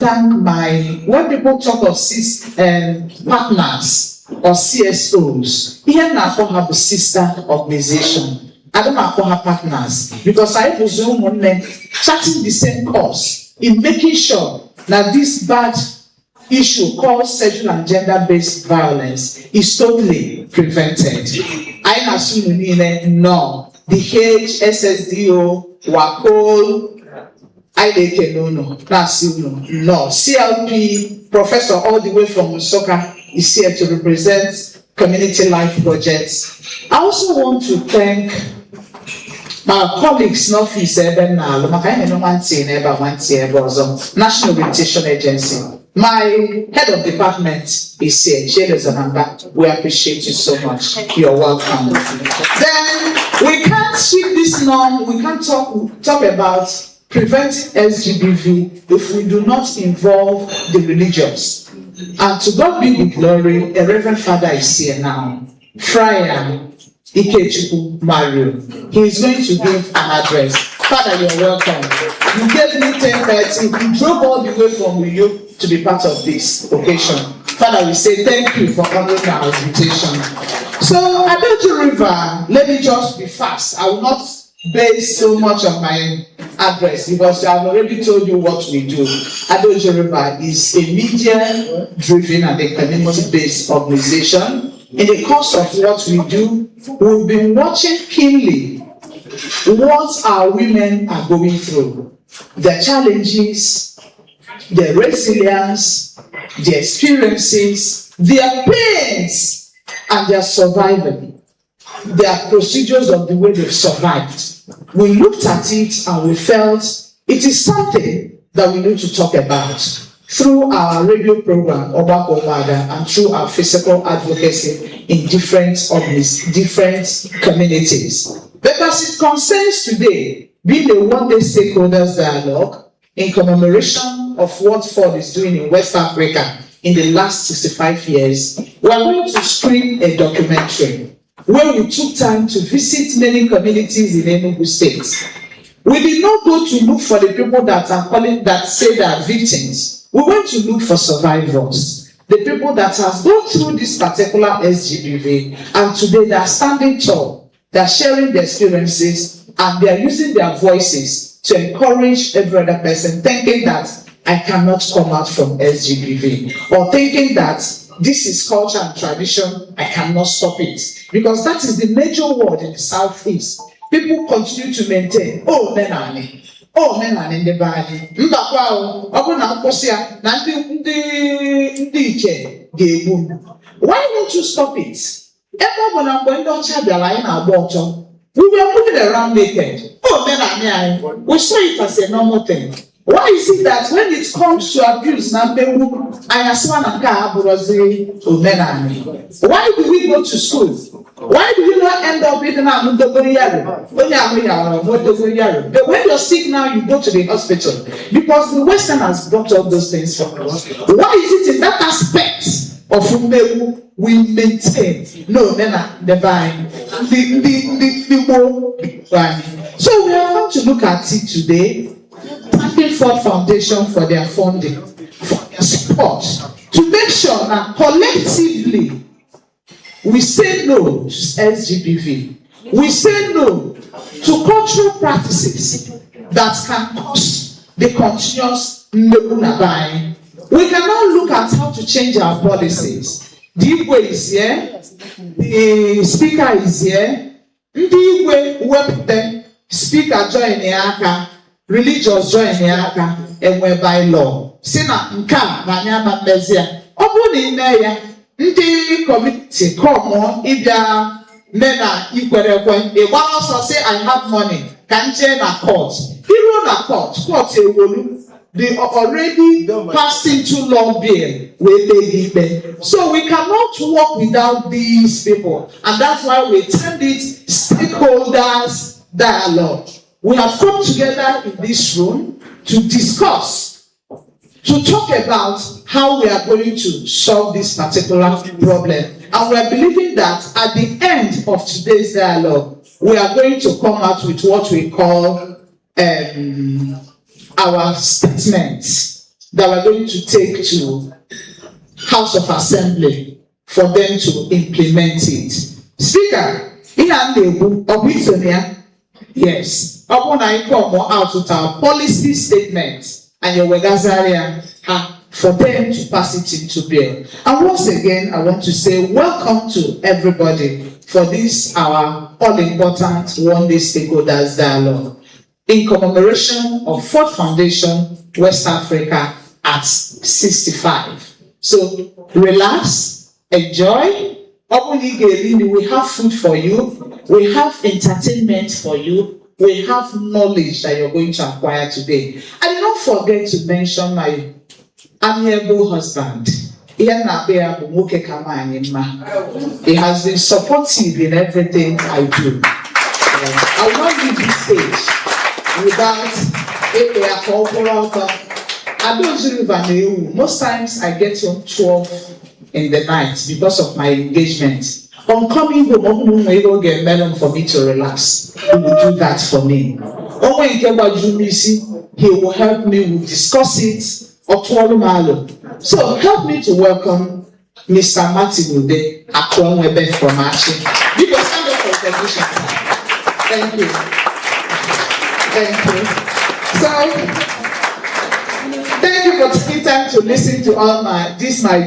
thank when people talk of partners or CSOs, here now I have a sister organization. I don't call her partners because I presume on them charting the same course in making sure that this bad issue called sexual and gender-based violence is totally prevented. I assume no, the HSSDO, WACOL, no, CLP, professor all the way from Musoka is here to represent community life projects. I also want to thank my colleagues, National Orientation Agency. My head of department is here, we appreciate you so much. You're welcome. Then we can't shift this norm, we can't talk about preventing SGBV if we do not involve the religious. And to God be the glory, a Reverend Father is here now, Friar Ikechukwu Mario. He is going to give an address. Father, you're welcome. You gave me 10:30. You drove all the way from Uyo to be part of this occasion. Father, we say thank you for honoring our invitation. So, Adojo River, let me just be fast. I will not base so much on my address because I've already told you what we do. Adojo River is a media-driven and a community-based organization. In the course of what we do, we've been watching keenly what our women are going through, their challenges, their resilience, their experiences, their pains, and their survival, their procedures of the way they've survived. We looked at it and we felt it is something that we need to talk about through our radio program, Obako Wada, and through our physical advocacy in different communities. But as it concerns today, being a one-day stakeholders dialogue in commemoration of what Ford is doing in West Africa in the last 65 years, we are going to screen a documentary where we took time to visit many communities in ENUGU State. We did not go to look for the people that say they are victims. We went to look for survivors, the people that have gone through this particular SGBV, and today they are standing tall, they are sharing their experiences, and they are using their voices to encourage every other person, thinking that I cannot come out from SGBV, or thinking that this is culture and tradition, I cannot stop it. Because that is the major word in the Southeast. People continue to maintain, oh, Menani. Oh, men are in the body. Why don't you stop it? Everyone I'm going to check the line at bottom. We were putting around naked. Oh, men are near. We saw it as a normal thing. Why is it that when it comes to abuse, why do we go to school? Why do we not end up with But when you're sick now, you go to the hospital. Because the Western has brought all those things for us. Why is it in that aspect of Umewu we maintain? No, men are divine. So we are going to look at it today. Thanking Ford Foundation for their funding, for their support, to make sure that collectively we say no to SGBV. We say no to cultural practices that can cause the continuous buying. We cannot look at how to change our policies. The Igwe is here, the speaker is here, the Igwe work them, speaker join the aka. Religious join the aka and whereby law. Sina nka manyama mezia. Obu ni meya. Ndi committee come on ibya mena ikwerekwe. A one also say I have money. Kanje na court. Hero na court. Court they already passed into law bill where they give. So we cannot work without these people. And that's why we termed it stakeholders dialogue. We have come together in this room to discuss, to talk about how we are going to solve this particular problem. And we are believing that at the end of today's dialogue, we are going to come out with what we call our statements. that we're going to take to House of Assembly for them to implement it. Speaker, yes, upon I come out with our policy statements and your Wegazaria for them to pass it into bill. And once again, I want to say welcome to everybody for this our all-important one-day stakeholders dialogue in commemoration of Ford Foundation West Africa at 65. So relax, enjoy. We have food for you, we have entertainment for you, we have knowledge that you're going to acquire today. And don't forget to mention my amiable husband. He has been supportive in everything I do. I will not leave this stage without most times I get home 12 in the night because of my engagement. On coming home, he will get melon for me to relax. He will do that for me. Or when he will help me, we'll discuss it. So help me to welcome Mr. Martin Ude Akwonwebe from Achi. Give us a round of recognition. Thank you. Thank you. So thank you for taking time to listen to all my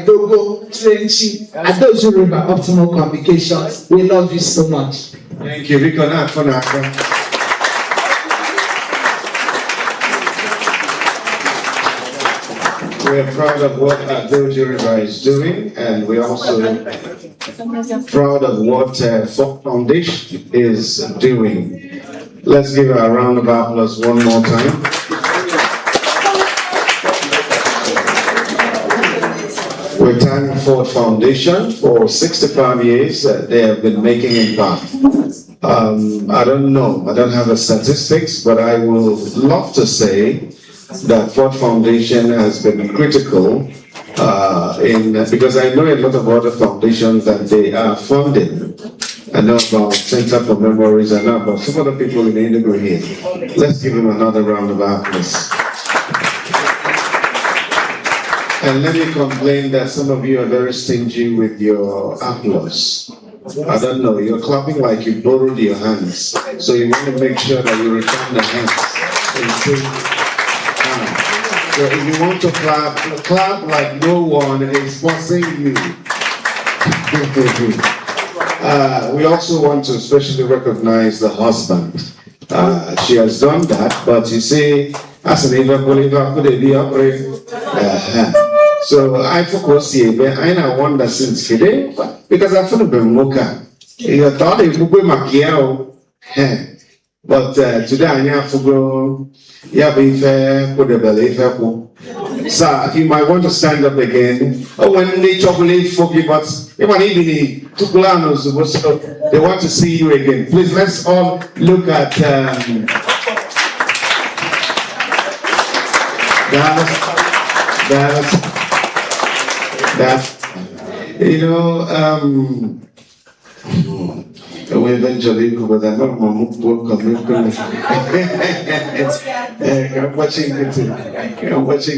Dogo, Trenchy, and those who remember Optimal Communications. We love you so much. Thank you, Rico. We're proud of what Dojo River is doing, and we're also proud of what Ford Foundation is doing. Let's give a round of applause one more time. We thank Ford Foundation for 65 years they have been making impact. I don't know, I don't have the statistics, but I will love to say that Ford Foundation has been critical because I know a lot of other foundations that they are funding. I know about Center for Memories, I know about some other people in ENUGU here. Let's give them another round of applause. And let me complain that some of you are very stingy with your applause. I don't know, you're clapping like you borrowed your hands. So you want to make sure that you return the hands. So if you want to clap like no one is forcing you. We also want to especially recognize the husband. She has done that, but you see, as an so I focus here, but I wonder since today, because I feel been mocha. You thought it would be Macchiao. But today I have to go. Yeah, be fair, put the belly fair. So you might want to stand up again. Oh, when they chocolate for you, but even to Glanos, they want to see you again. Please, let's all look at that. You know, we eventually go, but I'm not I'm watching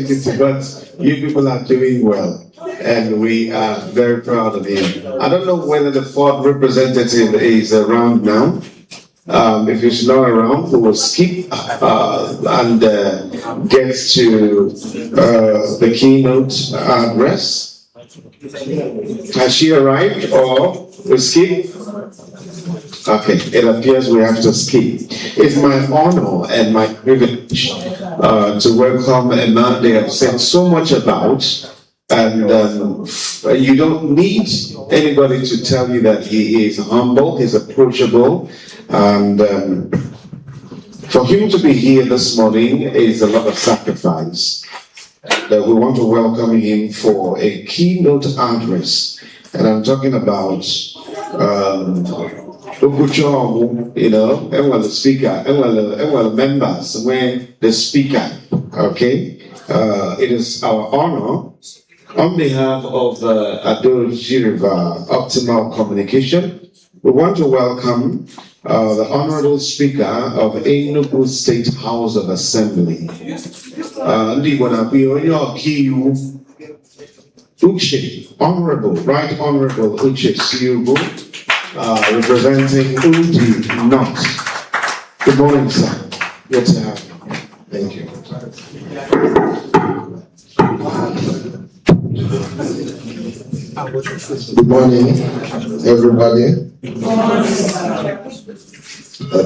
it, but you people are doing well, and we are very proud of you. I don't know whether the Ford representative is around now. If he's not around, we will skip and get to the keynote address. Has she arrived, or we skip? Okay, it appears we have to skip. It's my honor and my privilege to welcome a man they have said so much about, and you don't need anybody to tell you that he is humble, he's approachable, and for him to be here this morning is a lot of sacrifice. That we want to welcome him for a keynote address, and I'm talking about you know, and the speaker, and the members, when the speaker, okay? It is our honor on behalf of Dojo River Optimal Communication. We want to welcome the Honorable Speaker of ENUGU State House of Assembly. Uche, Honorable, Right Honorable Uche Siubu, representing Uji North. Good morning, sir. Good to have you. Thank you. Good morning, everybody.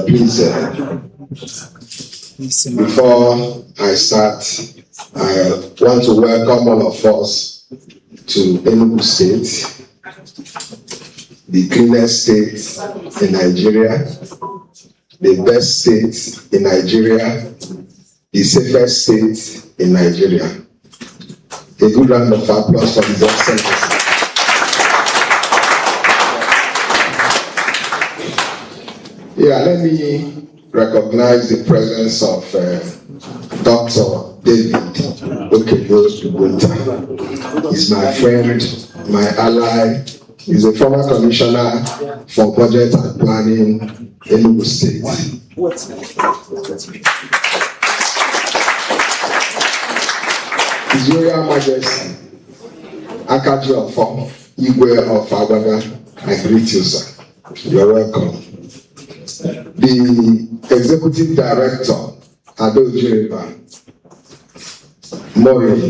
Please, before I start, I want to welcome all of us to ENUGU State, the cleanest state in Nigeria, the best state in Nigeria, the safest state in Nigeria. A good round of applause for His Excellency. Yeah, let me recognize the presence of Dr. David Okeyo. He's my friend, my ally. He's a former commissioner for budget and planning in ENUGU State. His Royal Majesty Akaji Ofo, Igwe of Agbaga, I greet you, sir. You're welcome. The Executive Director, Ado Jereba, Mori,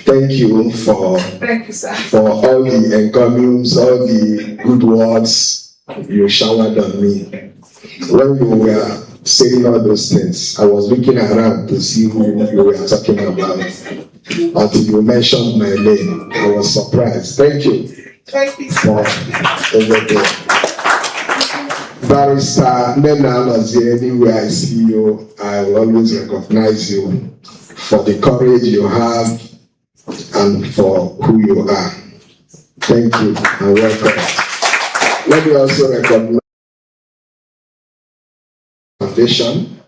thank you for all the encomiums, all the good words you showered on me. When you were saying all those things, I was looking around to see who you were talking about. Until you mentioned my name, I was surprised. Thank you for everything. Barrister Nena Nazi, anywhere I see you, I will always recognize you for the courage you have and for who you are. Thank you and welcome. Let me also recognize the foundation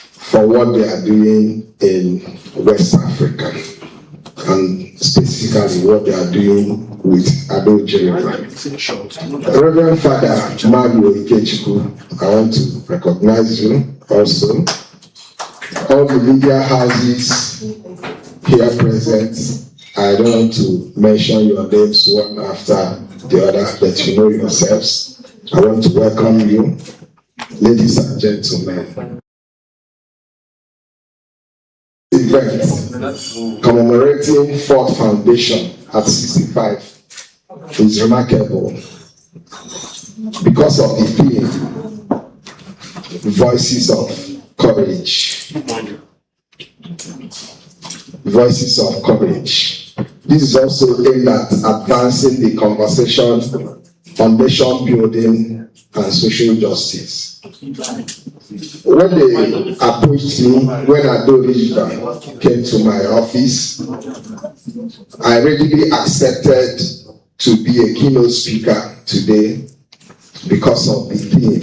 for what they are doing in West Africa, and specifically what they are doing with Ado Jeremiah. Reverend Father Mario Ikechukwu, I want to recognize you also. All the media houses here present, I don't want to mention your names one after the other, but you know yourselves. I want to welcome you, ladies and gentlemen. Event commemorating Ford Foundation at 65 is remarkable because of the theme, Voices of Courage. Voices of Courage. This is also aimed at advancing the conversation on nation building and social justice. When they approached me, when Ado came to my office, I readily accepted to be a keynote speaker today because of the theme,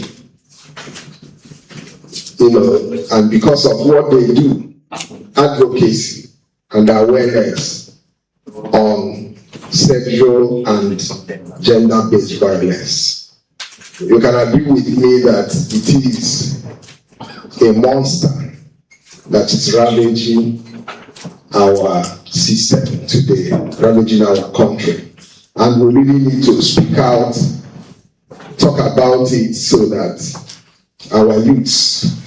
and because of what they do, advocacy and awareness on sexual and gender-based violence. You can agree with me that it is a monster that is ravaging our system today, ravaging our country. And we really need to speak out, talk about it so that our youths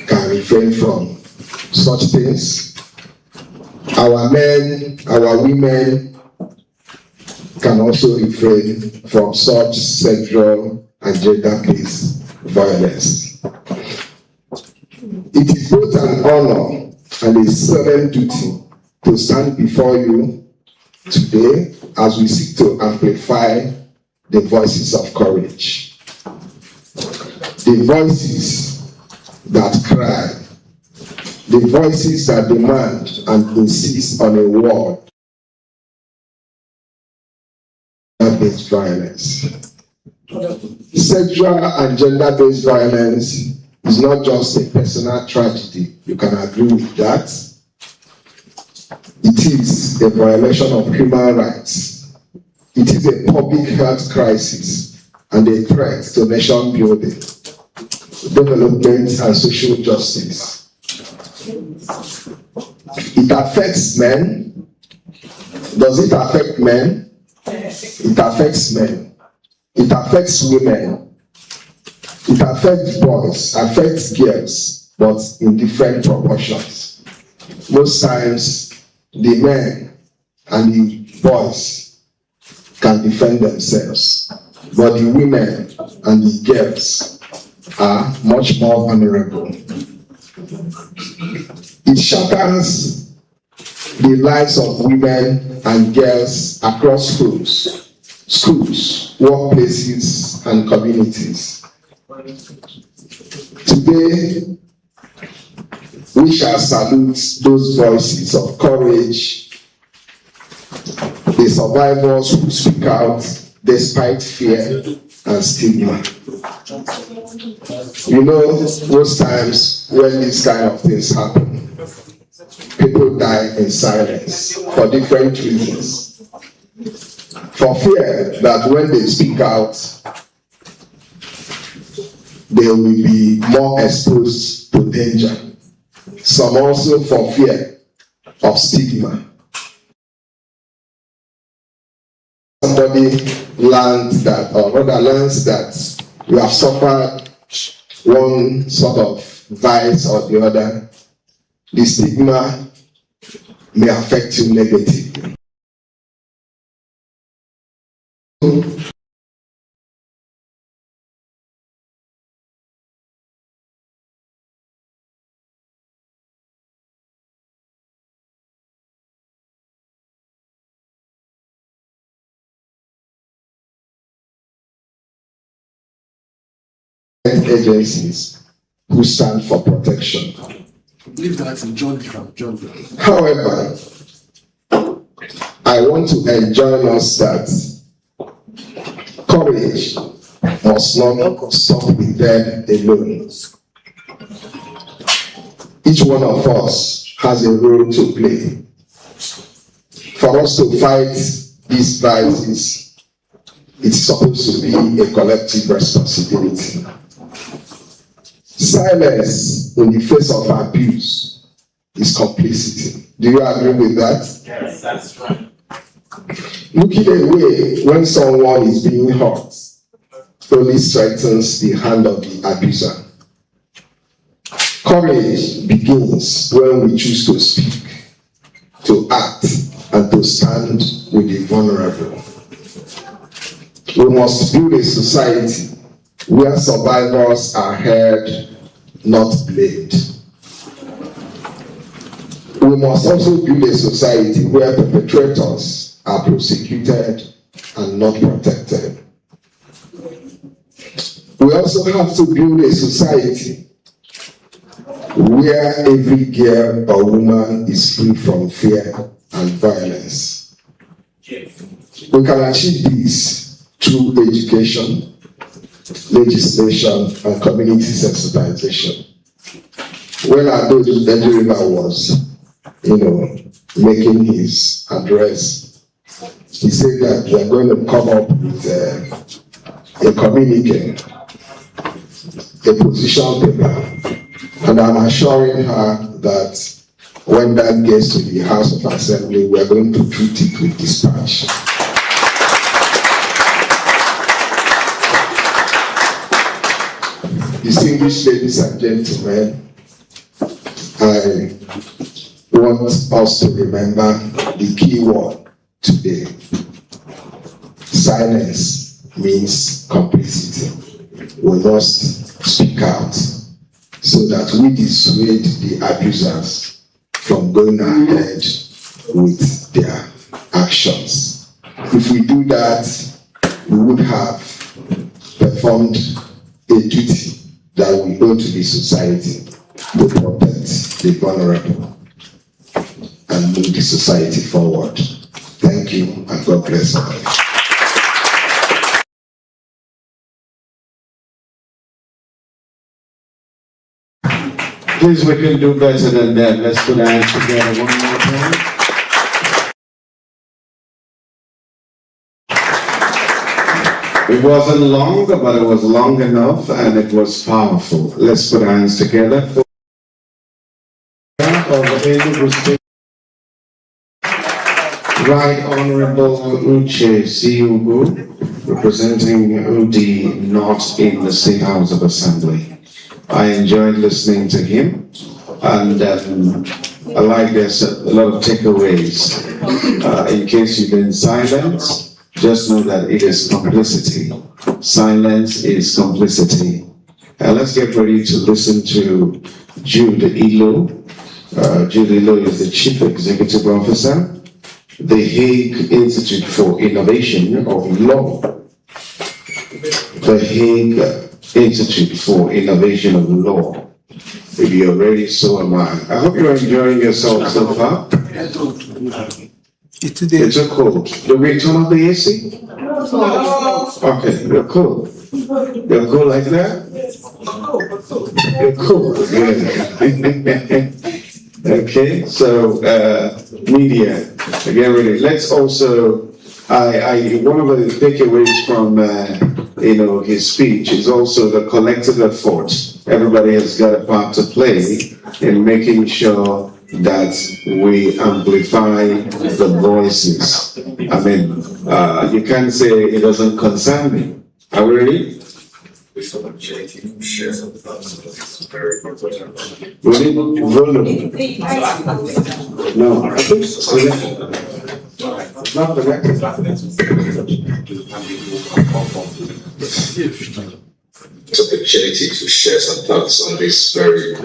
can refrain from such things. Our men, our women can also refrain from such sexual and gender-based violence. It is both an honor and a solemn duty to stand before you today as we seek to amplify the voices of courage. The voices that cry, the voices that demand and insist on a war based violence. Sexual and gender-based violence is not just a personal tragedy. You can agree with that. It is a violation of human rights. It is a public health crisis and a threat to nation building, development, and social justice. It affects men. Does it affect men? It affects men. It affects women. It affects boys, affects girls, but in different proportions. Most times, the men and the boys can defend themselves, but the women and the girls are much more vulnerable. It shatters the lives of women and girls across schools, workplaces, and communities. Today, we shall salute those voices of courage, the survivors who speak out despite fear and stigma. You know, most times when these kind of things happen, people die in silence for different reasons. For fear that when they speak out, they will be more exposed to danger. Some also for fear of stigma. Somebody learns that you have suffered one sort of vice or the other, the stigma may affect you negatively. Agencies who stand for protection. I believe that's in John. However, I want to enjoin us that courage must not stop with them alone. Each one of us has a role to play. For us to fight these crises, it's supposed to be a collective responsibility. Silence in the face of abuse is complicity. Do you agree with that? Yes, that's right. Looking away when someone is being hurt only strengthens the hand of the abuser. Courage begins when we choose to speak, to act, and to stand with the vulnerable. We must build a society where survivors are heard, not blamed. We must also build a society where perpetrators are prosecuted and not protected. We also have to build a society where every girl or woman is free from fear and violence. We can achieve this through education, legislation, and community sensitization. When Ado was, making his address, he said that we are going to come up with a communique, a position paper, and I'm assuring her that when that gets to the House of Assembly, we are going to treat it with dispatch. Distinguished ladies and gentlemen, I want us to remember the key word today. Silence means complicity. We must speak out so that we dissuade the abusers from going ahead with their actions. If we do that, we would have performed a duty that we owe to the society to protect the vulnerable and move the society forward. Thank you, and God bless you. Please, we can do better than that. Let's put our hands together one more time. It wasn't long, but it was long enough and it was powerful. Let's put our hands together. Of the ENUGU State, Right Honorable Uche Siugu, representing the North in the State House of Assembly. I enjoyed listening to him, and I like there's a lot of takeaways. In case you've been silent, just know that it is complicity. Silence is complicity. Let's get ready to listen to Jude Ilo. Jude Ilo is the Chief Executive Officer, the Hague Institute for Innovation of Law. The Hague Institute for Innovation of Law. If you're ready, so am I. I hope you're enjoying yourself so far. It's a cold. Do we turn off the AC? Okay, you're cool. You're cool like that? You're cool. Good. Okay, so media, get ready. Let's also, one of the takeaways from his speech is also the collective effort. Everybody has got a part to play in making sure that we amplify the voices. I mean, you can't say it doesn't concern me. Are we ready? This opportunity to share some thoughts on this very important. Volume. No, I think so. Not connected. It's an opportunity to share some thoughts on this very for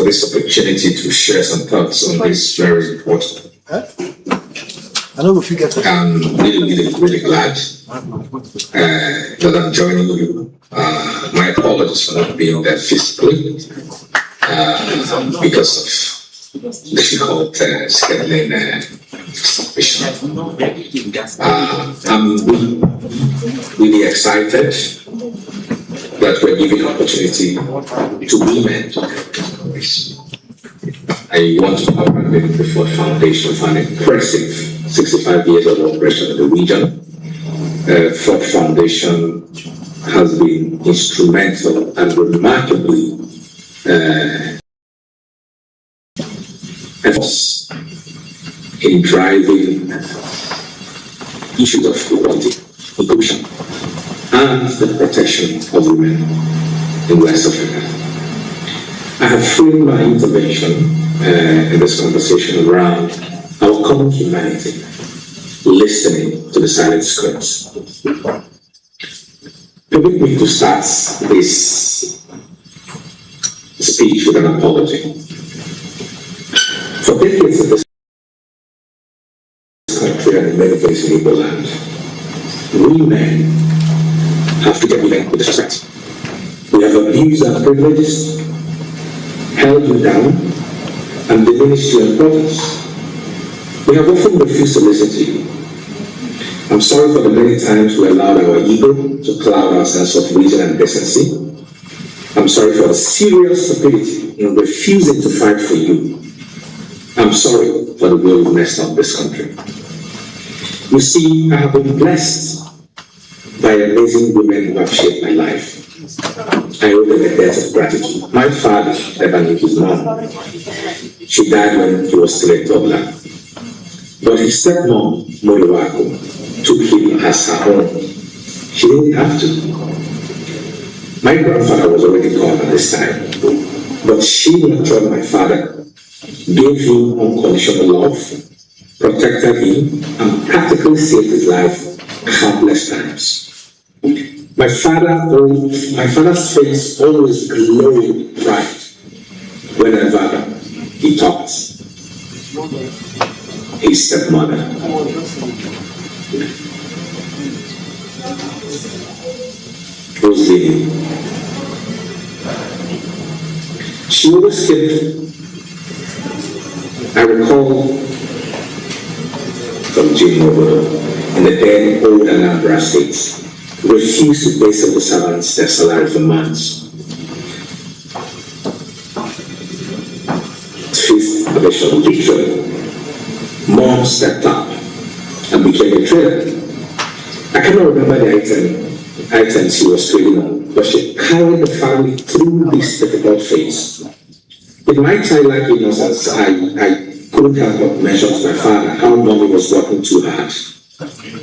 this opportunity to share some thoughts on this very important. I know if you get I'm really glad that I'm joining you. My apologies for not being there physically because of difficult scheduling situation. I'm really excited that we're giving opportunity to women to take voice. I want to congratulate the Ford Foundation for an impressive 65 years of operation in the region. Ford Foundation has been instrumental and remarkably efforts in driving issues of equality, inclusion, and the protection of women in West Africa. I have framed my intervention in this conversation around our common humanity, listening to the silent scripts. Permit me to start this speech with an apology. For decades in this country and in many places in Igbo land, we men have treated women with disrespect. We have abused our privileges, held you down, and diminished your importance. We have often refused to listen to you. I'm sorry for the many times we allowed our ego to cloud our sense of reason and decency. I'm sorry for the serious stupidity in refusing to fight for you. I'm sorry for the way we messed up this country. You see, I have been blessed by amazing women who have shaped my life. I owe them a debt of gratitude. My father never knew his mom. She died when he was still a toddler. But his stepmom, Moriwako, took him as her own. She didn't have to. My grandfather was already gone at this time, but she nurtured my father, gave him unconditional love, protected him, and practically saved his life countless times. My father's face always glowed with pride whenever he talked. His stepmother. Rosalie. She always kept, I recall from Jim Mobile in the then old Anambra State, refused to pay civil servants their salary for months. Fifth edition, literally. Mom stepped up and became a trader. I cannot remember the items he was trading on, but she carried the family through this difficult phase. In my childlike innocence, I couldn't help but mention to my father how mommy was working too hard.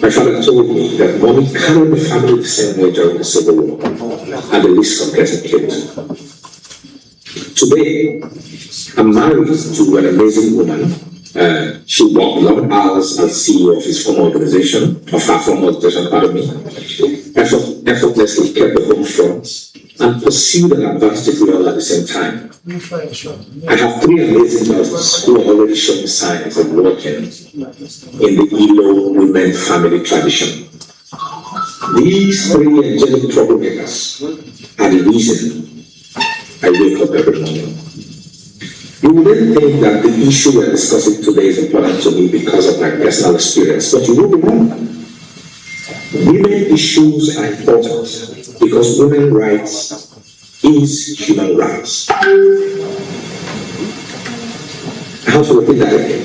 My father told me that mommy carried the family the same way during the Civil War and the risk of getting killed. Today, I'm married to an amazing woman. She worked long hours as CEO of his former organization, pardon me. Effortlessly kept the home front and pursued an advanced degree all at the same time. I have 3 amazing daughters who are already showing signs of working in the Ilo women family tradition. These 3 angelic troublemakers are the reason I wake up every morning. You wouldn't think that the issue we're discussing today is important to me because of my personal experience, but you will be wrong. Women issues are important because women's rights is human rights. I have to repeat that again.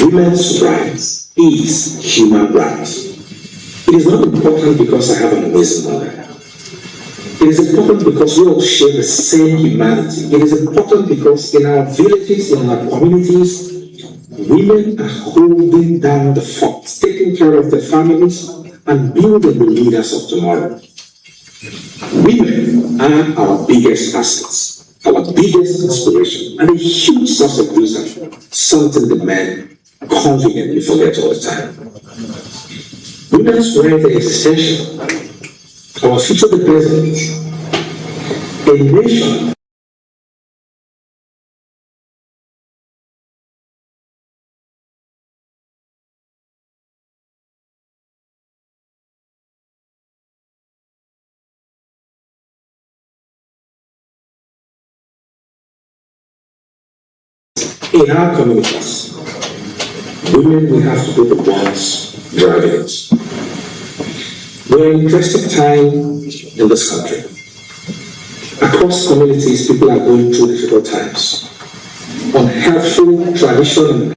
Women's rights is human rights. It is not important because I have an amazing mother. It is important because we all share the same humanity. It is important because in our villages, in our communities, women are holding down the fort, taking care of their families, and building the leaders of tomorrow. Women are our biggest assets, our biggest inspiration, and a huge source of wisdom, something the men conveniently forget all the time. Women's rights are essential. Our future depends on a nation in our communities. Women will have to be the ones driving it. We're in an interesting time in this country. Across communities, people are going through difficult times. Unhelpful tradition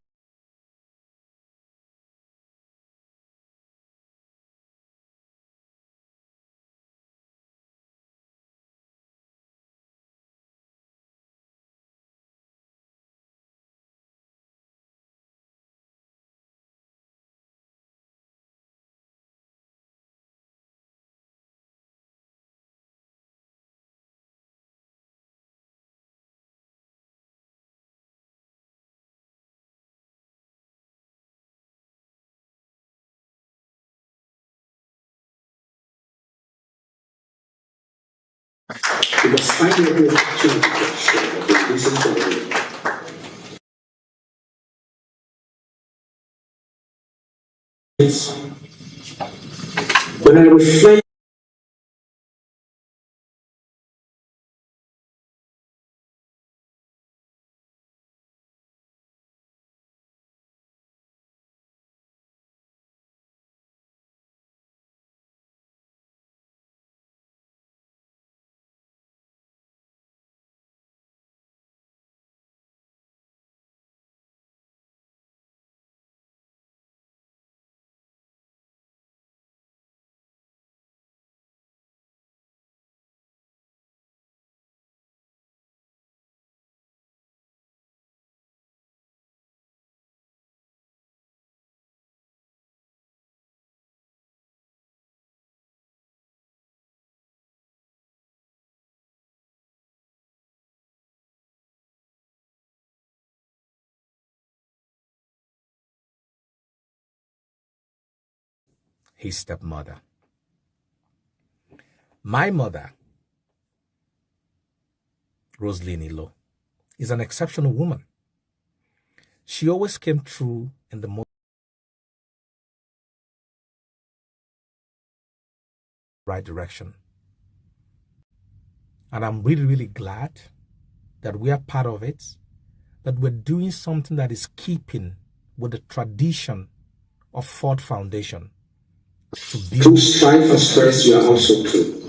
it was finally able to change the listen to the when I reflect his stepmother. My mother, Rosalie Nilo, is an exceptional woman. She always came through in the most right direction. And I'm really, really glad that we are part of it, that we're doing something that is keeping with the tradition of Ford Foundation. through strife and stress, you are also true.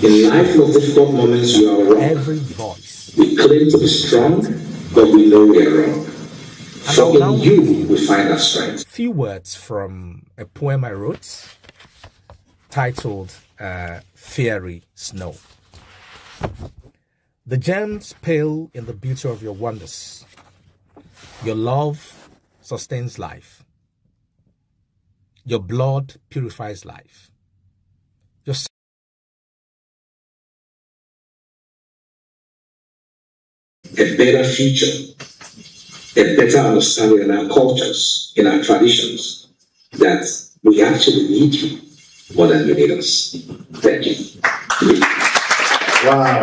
In life of difficult moments, you are wrong. Every voice. We claim to be strong, but we know we are wrong. For in you we find our strength. Few words from a poem I wrote titled Fairy Snow. The gems pale in the beauty of your wonders. Your love sustains life. Your blood purifies life. Your A better future, a better understanding in our cultures, in our traditions, that we actually need you more than you need us. Thank you. Wow.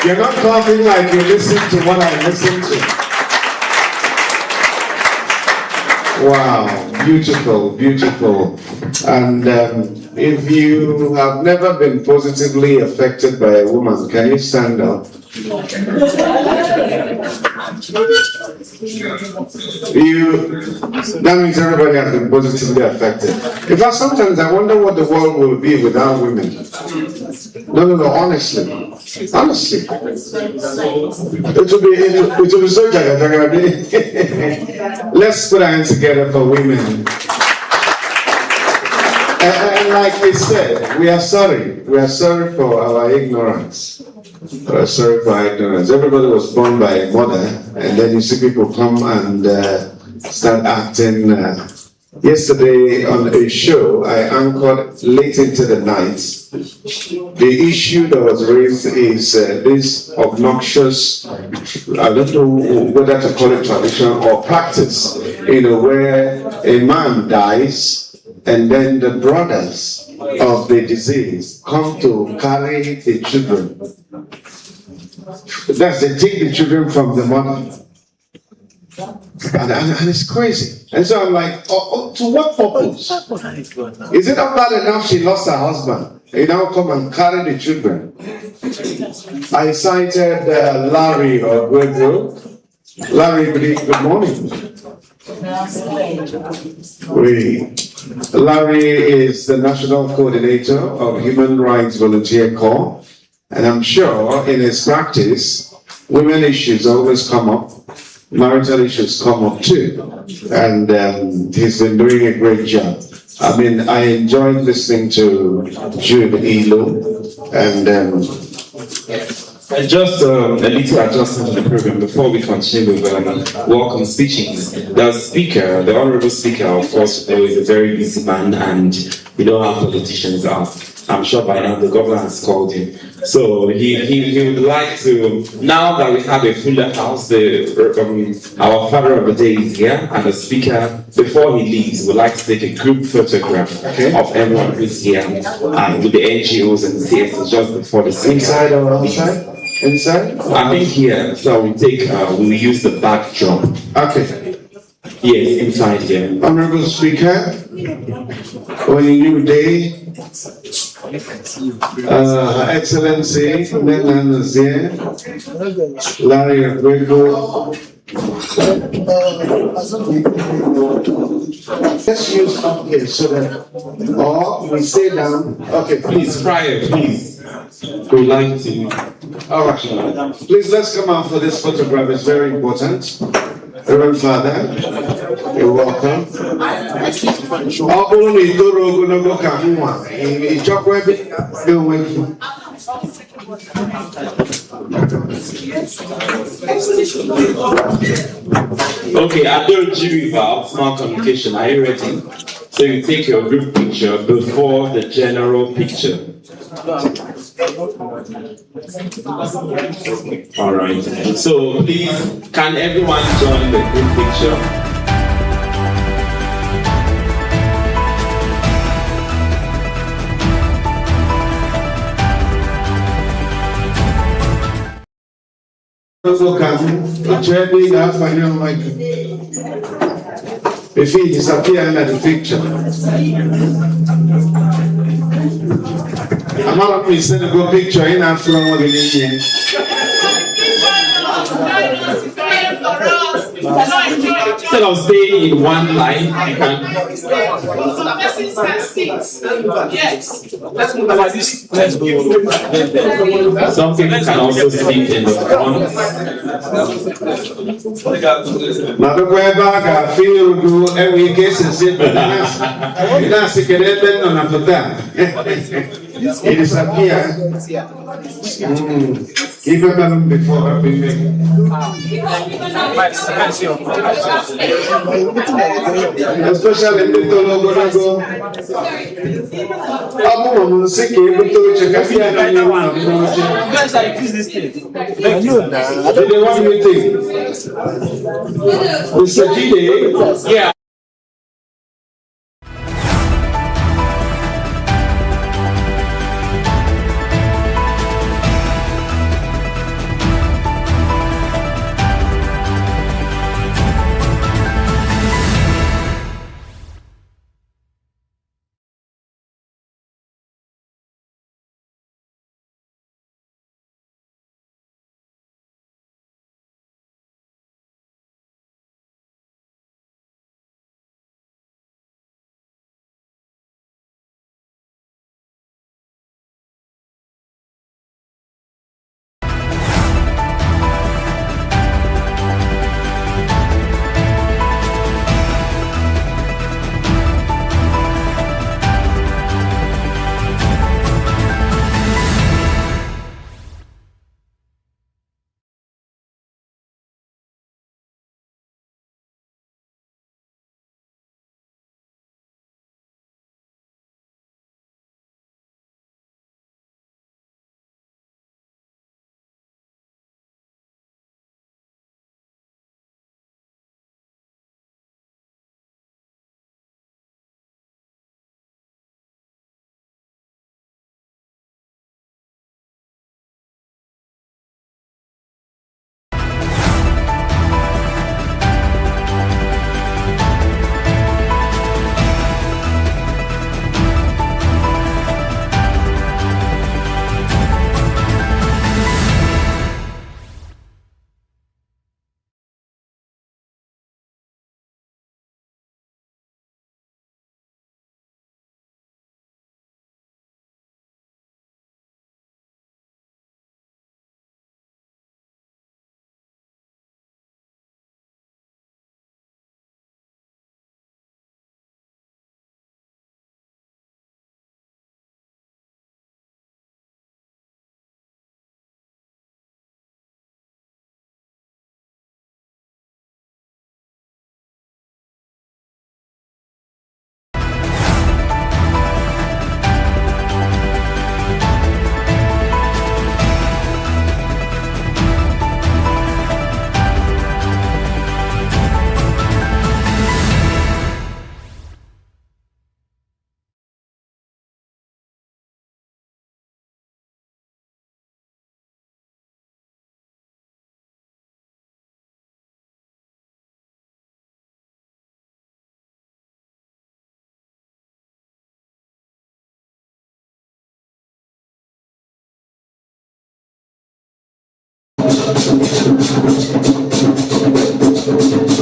You're not talking like you listen to what I listen to. Wow, beautiful, beautiful. And if you have never been positively affected by a woman, can you stand up? That means everybody has been positively affected. In fact, sometimes I wonder what the world will be without women. No, honestly. Honestly. It will be so jaga. Let's put our hands together for women. And like we said, we are sorry. We are sorry for our ignorance. We are sorry for our ignorance. Everybody was born by a mother, and then you see people come and start acting. Yesterday on a show, I anchored late into the night. The issue that was raised is this obnoxious, I don't know whether to call it tradition or practice, where a man dies and then the brothers of the deceased come to carry the children. They take the children from the mother. And it's crazy. And so I'm like, to what purpose? Is it not bad enough she lost her husband? They now come and carry the children. I cited Larry or Gwenville. Larry, good morning. Larry is the National Coordinator of Human Rights Volunteer Corps. And I'm sure in his practice, women issues always come up. Marital issues come up too, and he's been doing a great job. I mean, I enjoyed listening to Jude Elo, and just a little adjustment to the program before we continue with welcome speeches. The honorable speaker, of course, is a very busy man, and we don't have politicians out. I'm sure by now the governor has called him. So he would like to, now that we have a fuller house, our father of the day is here, and the speaker, before he leaves, would like to take a group photograph of everyone who's here with the NGOs and the CSOs just before the speaker. Inside or outside? Inside? I think here, so we use the backdrop. Okay. Yes, inside here. Honorable Speaker, on a new day, Her Excellency, Nenan Nazier, Larry Abrego. Let's use up here so that, or we stay down. Okay, Please, prior, please. We'd like to. all right. Please, let's come out for this photograph. It's very important. Reverend Father, you're welcome. Okay, I don't do about smart communication. Are you ready? So you take your group picture before the general picture. All right. So please, can everyone join the group picture? If he disappear under the picture. I'm not going to send a good picture in after all the name. instead of staying in one line, you can. Yes. Let's move about this. Let's go. Some people can also speak in the front. Madam Weber, feel you every case and say, that's a skeleton on a puta. It is up here. Even before we make. Especially little logo. I'm sick of it. What do you think? Mr. Gide? Yeah.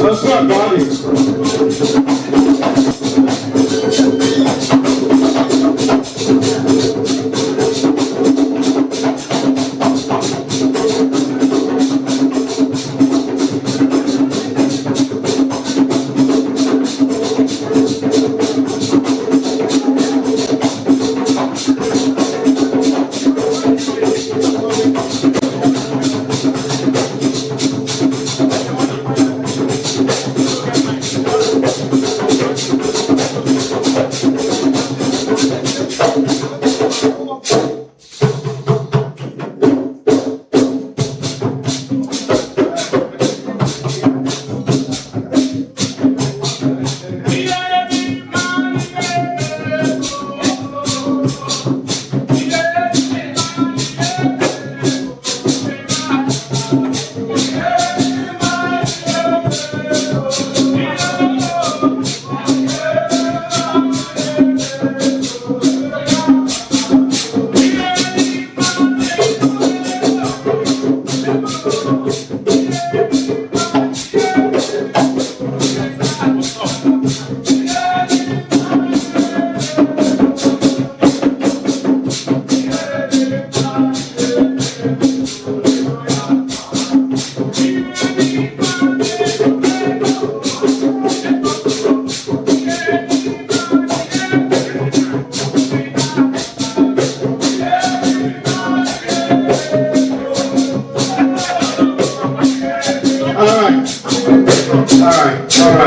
Let's go, Bobby.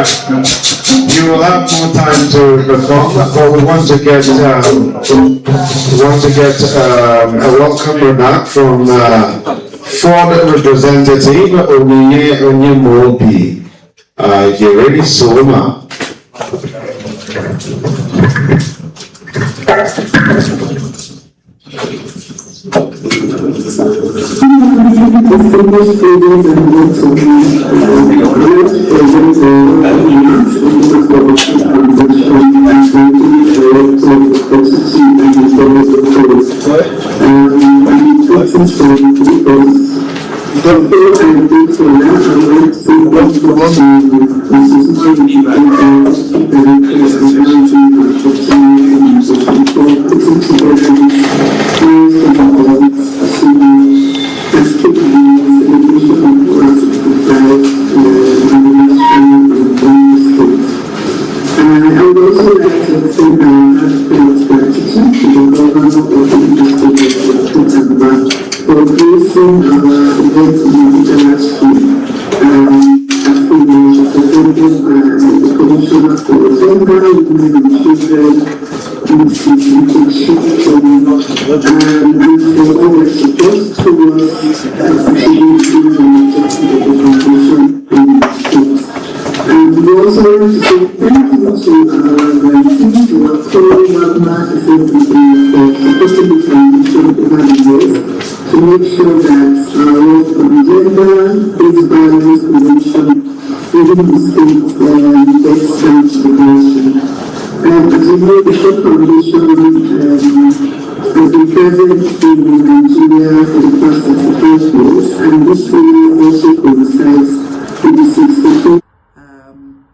you will have more time to perform, but we want to get a welcome remark from Ford representative Onye Mobi. You're ready, Soma.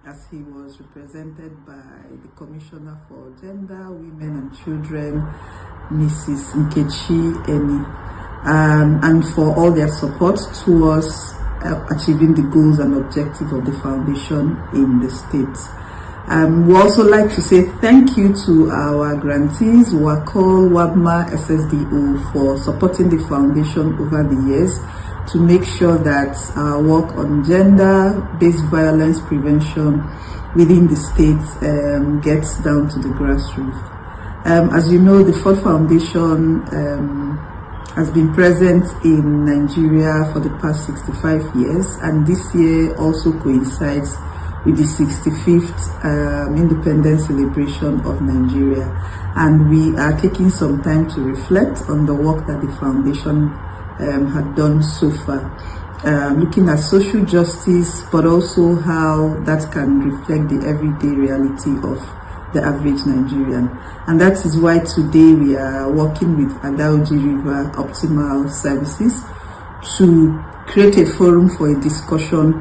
As he was represented by the Commissioner for Gender, Women and Children, Mrs. Nkechi Eni, and for all their support towards achieving the goals and objectives of the foundation in the state. We also like to say thank you to our grantees, WACOL, WABMA, SSDO, for supporting the foundation over the years to make sure that our work on gender-based violence prevention within the state gets down to the grassroots. As you know, the Ford Foundation has been present in Nigeria for the past 65 years, and this year also coincides with the 65th independence celebration of Nigeria. And we are taking some time to reflect on the work that the foundation had done so far, looking at social justice, but also how that can reflect the everyday reality of the average Nigerian. And that is why today we are working with Adaoji River Optimal Services to create a forum for a discussion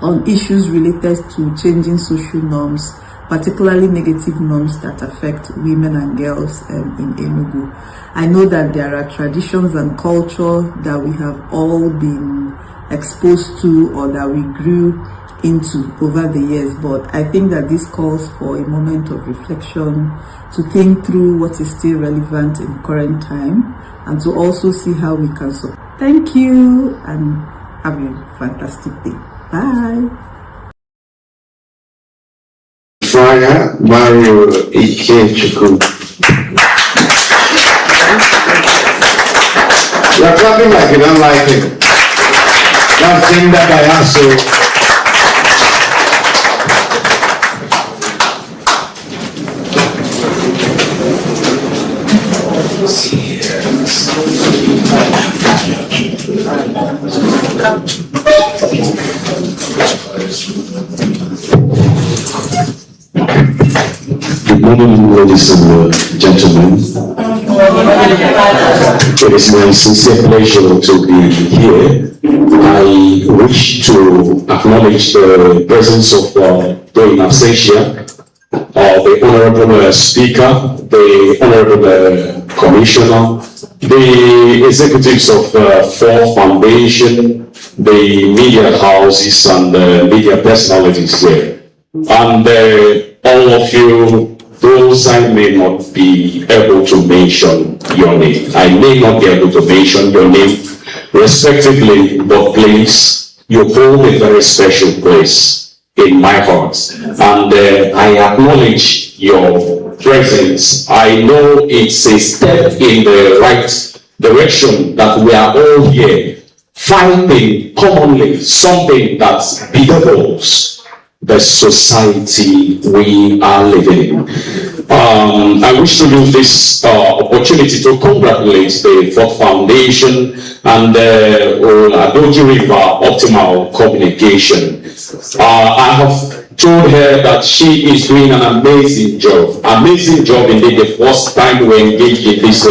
on issues related to changing social norms, particularly negative norms that affect women and girls in ENUGU. I know that there are traditions and culture that we have all been exposed to or that we grew into over the years, but I think that this calls for a moment of reflection to think through what is still relevant in current time and to also see how we can support. Thank you and have a fantastic day. Bye. Fire Mario Ikechukwu. You're clapping like you don't like it. That's gender bias. Good morning, ladies and gentlemen. It is my sincere pleasure to be here. I wish to acknowledge the presence of the in absentia, the Honorable Speaker, the Honorable Commissioner, the executives of Ford Foundation, the media houses and the media personalities here. And all of you, those I may not be able to mention your name. I may not be able to mention your name respectively, but please, you hold a very special place in my heart. And I acknowledge your presence. I know it's a step in the right direction that we are all here fighting commonly something that bedevils the society we are living in. I wish to use this opportunity to congratulate the Ford Foundation and Adoji River Optimal Communication. I have told her that she is doing an amazing job indeed. The first time we engaged in this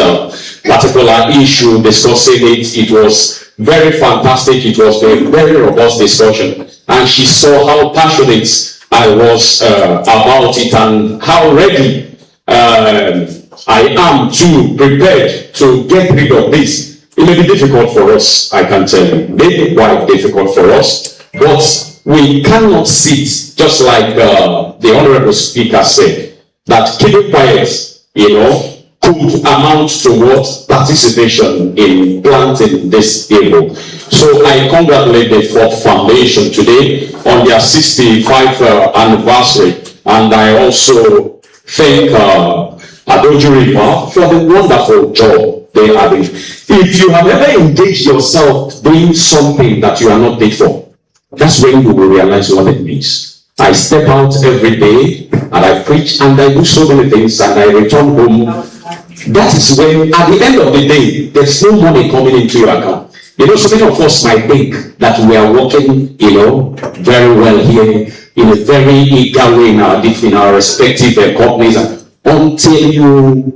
particular issue, discussing it, it was very fantastic. It was a very robust discussion, and she saw how passionate I was about it and how ready I am to prepared to get rid of this. It may be difficult for us, I can tell you. It may be quite difficult for us, but we cannot sit, just like the honorable speaker said, that keeping quiet, could amount to what? Participation in planting this evil. So I congratulate the Ford Foundation today on their 65th anniversary, and I also thank Adoji River for the wonderful job they are doing. If you have ever engaged yourself doing something that you are not paid for, that's when you will realize what it means. I step out every day and I preach and I do so many things and I return home. That is when, at the end of the day, there's no money coming into your account. So many of us might think that we are working, very well here in a very eager way in our respective companies. Until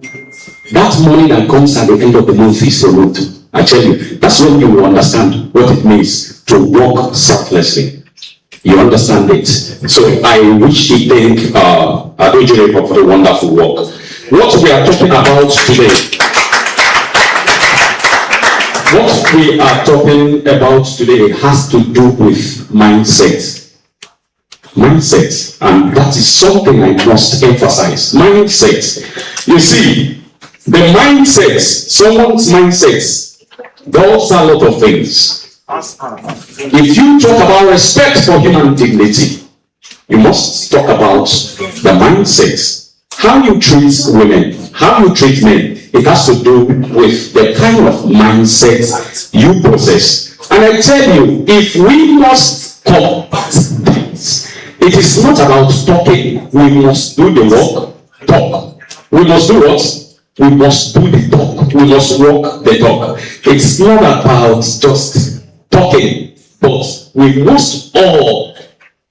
that money that comes at the end of the month is removed. I tell you, that's when you will understand what it means to work selflessly. You understand it. So I wish to thank Adoji for the wonderful work. What we are talking about today, has to do with mindset. Mindset, and that is something I must emphasize. Mindset. You see, the mindset, someone's mindset, does a lot of things. If you talk about respect for human dignity, you must talk about the mindset. How you treat women, how you treat men, it has to do with the kind of mindset you possess. And I tell you, if we must combat things, it is not about talking. We must do the work, talk. We must do what? We must do the talk. We must walk the talk. It's not about just talking, but we must all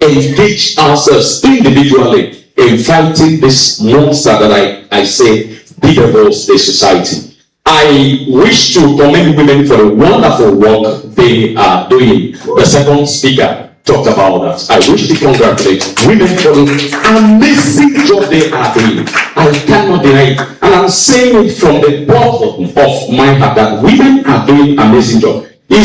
engage ourselves individually in fighting this monster that I say bedevils the society. I wish to commend women for the wonderful work they are doing. The second speaker talked about that. I wish to congratulate women for the amazing job they are doing. I cannot deny it. And I'm saying it from the bottom of my heart that women are doing amazing job. If you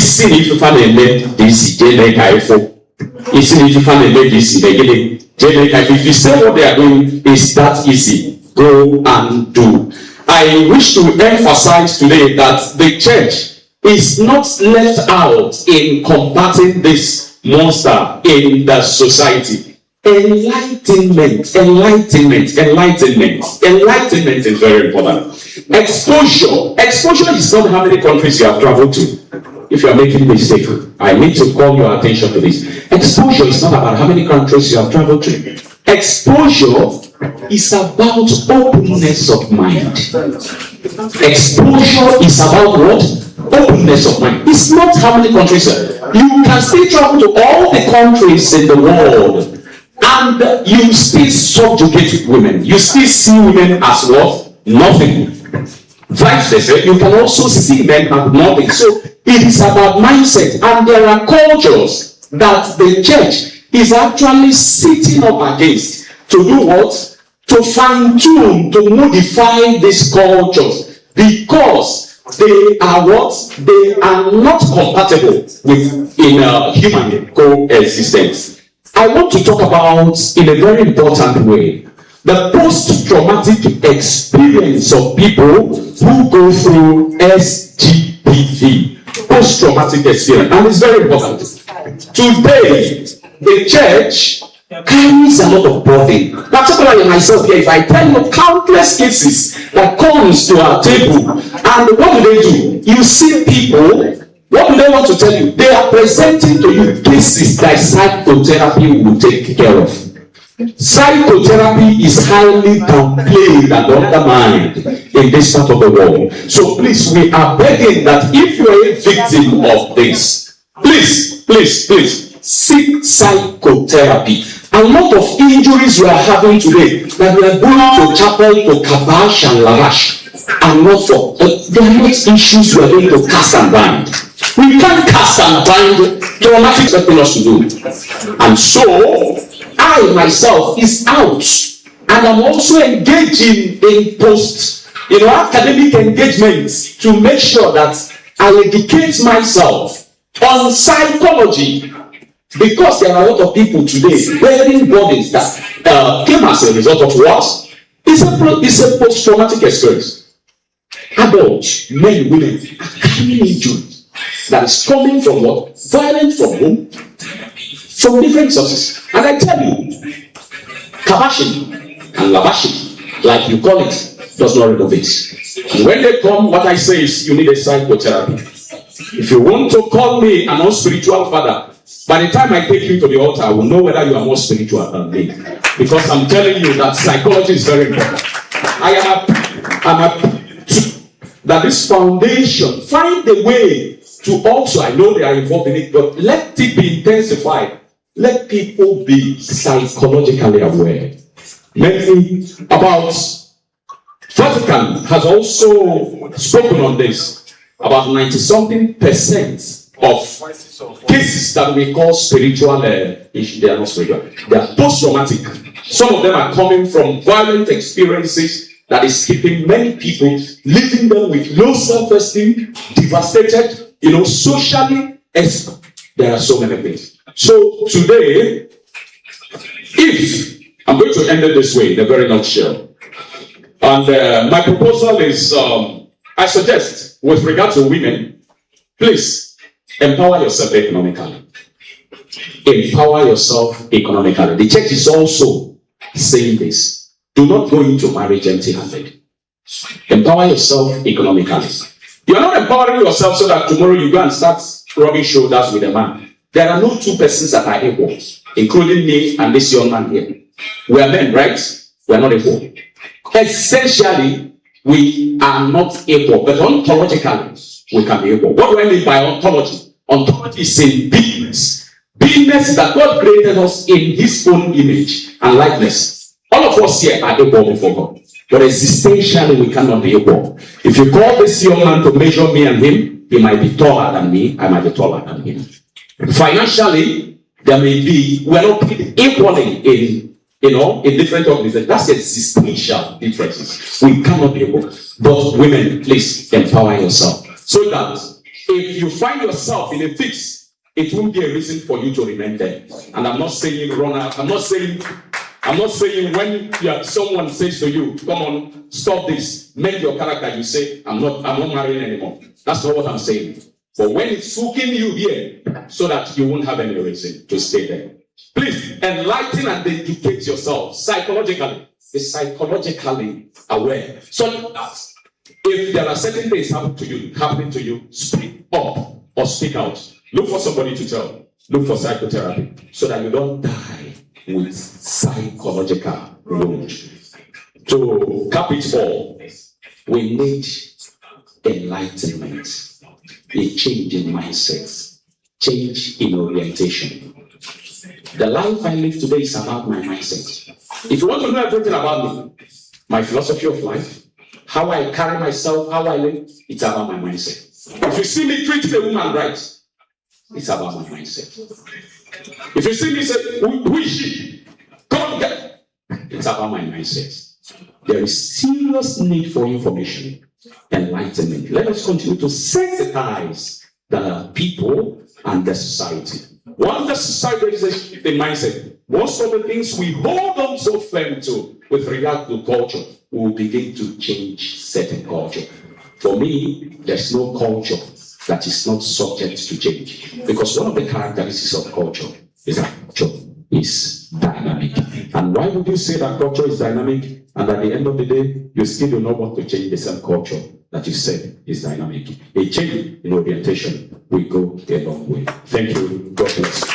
say what they are doing is that easy, go and do. I wish to emphasize today that the church is not left out in combating this monster in the society. Enlightenment is very important. Exposure is not how many countries you have traveled to. If you are making a mistake, I need to call your attention to this. Exposure is not about how many countries you have traveled to. Exposure is about openness of mind. Exposure is about what? Openness of mind. It's not how many countries. You can still travel to all the countries in the world and you still subjugate women. You still see women as what? Nothing. Vice versa, you can also see men as nothing. So it is about mindset, and there are cultures that the church is actually sitting up against to do what? To fine-tune, to modify these cultures, because they are what? They are not compatible with human coexistence. I want to talk about, in a very important way, the post-traumatic experience of people who go through SGPV. Post-traumatic experience, and it's very important. Today, the church carries a lot of burden. Particularly myself here, if I tell you countless cases that comes to our table, and what do? You see people, what do they want to tell you? They are presenting to you cases that psychotherapy will take care of. Psychotherapy is highly downplayed and undermined in this part of the world. So please, we are begging that if you are a victim of this, please seek psychotherapy. A lot of injuries we are having today that we are going to chapel, to kabash and lavash, and not for. They are not issues we are going to cast and bind. We can't cast and bind traumatic something us to do. And so I myself is out, and I'm also engaging in academic engagements to make sure that I educate myself on psychology, because there are a lot of people today bearing burdens that came as a result of what? It's a post-traumatic experience. Adults, men, women are carrying injuries that is coming from what? Violence from home, from different sources. And I tell you, kabashing and lavashing, like you call it, does not renovate. And when they come, what I say is you need a psychotherapy. If you want to call me an unspiritual father, by the time I take you to the altar, I will know whether you are more spiritual than me. Because I'm telling you that psychology is very important. I'm happy that this foundation find a way to also, I know they are involved in it, but let it be intensified. Let people be psychologically aware. Many about Vatican has also spoken on this. About 90-something% of cases that we call spiritual issues, they are not spiritual. They are post-traumatic. Some of them are coming from violent experiences that is keeping many people, leaving them with low self-esteem, devastated, socially. There are so many things. So today, if I'm going to end it this way in a very nutshell, and my proposal is, I suggest, with regard to women, please empower yourself economically. Empower yourself economically. The church is also saying this. Do not go into marriage empty-handed. Empower yourself economically. You are not empowering yourself so that tomorrow you go and start rubbing shoulders with a man. There are no two persons that are equal, including me and this young man here. We are men, right? We are not equal. Essentially, we are not equal, but ontologically, we can be equal. What do I mean by ontology? Ontology is in beingness. Beingness is that God created us in His own image and likeness. All of us here are equal before God. But existentially, we cannot be equal. If you call this young man to measure me and him, he might be taller than me, I might be taller than him. Financially, there may be, we are not equally in different organizations. That's existential differences. We cannot be equal. But women, please empower yourself. So that if you find yourself in a fix, it won't be a reason for you to remain there. And I'm not saying run out. I'm not saying when someone says to you, come on, stop this, make your character, you say, I'm not marrying anymore. That's not what I'm saying. But when it's hooking you here, so that you won't have any reason to stay there. Please enlighten and educate yourself psychologically. Be psychologically aware. So that if there are certain things happening to you, speak up or speak out. Look for somebody to tell. Look for psychotherapy so that you don't die with psychological wound. To cap it all, we need enlightenment, a change in mindset, change in orientation. The life I live today is about my mindset. If you want to know everything about me, my philosophy of life, how I carry myself, how I live, it's about my mindset. If you see me treating a woman right, it's about my mindset. If you see me say, who is she? Come on, get. It's about my mindset. There is serious need for information, enlightenment. Let us continue to sensitize the people and the society. Once the society is a mindset, most of the things we hold on so firm to with regard to culture will begin to change certain culture. For me, there's no culture that is not subject to change. Because one of the characteristics of culture is that culture is dynamic. Why would you say that culture is dynamic and at the end of the day, you still do not want to change the same culture that you said is dynamic? A change in orientation will go a long way. Thank you. God bless.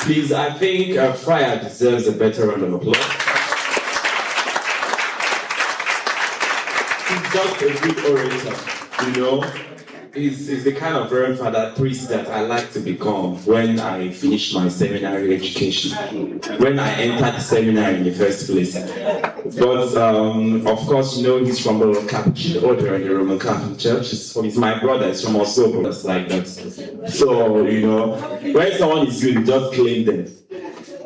Please, I think Friar deserves a better round of applause. He's just a good orator, you know. He's the kind of Reverend Father priest that I like to become when I finish my seminary education, when I entered the seminary in the first place. But of course, you know, he's from the Capuchin order in the Roman Catholic Church. He's my brother, he's from Osobo, that's like that. So, you know, when someone is good, you just claim them.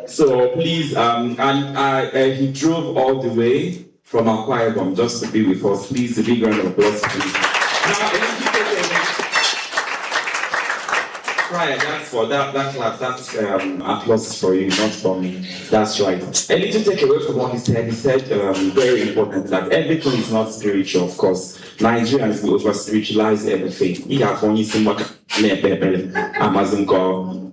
So please, he drove all the way from Akwa Ibom just to be with us. Please, a big round of applause, please. Now, Right, that's for that clap. That's applause for you, not for me. That's right. And little take away from what he said. He said very important that everything is not spiritual. Of course, Nigerians will over spiritualize everything. He have only seen what Amazon call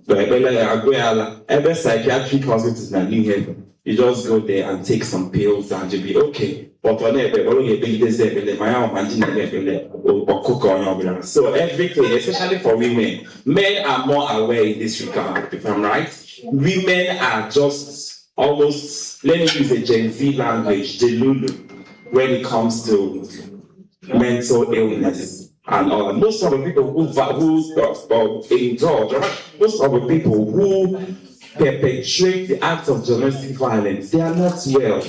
every psychiatric hospital is not New Haven. You just go there and take some pills and you'll be okay. But so everything, especially for women, men are more aware in this regard, if I'm right. Women are just almost, let me use a Gen Z language, delulu, when it comes to mental illness and all. Most of the people who indulge, most of the people who perpetrate the acts of domestic violence, they are not well.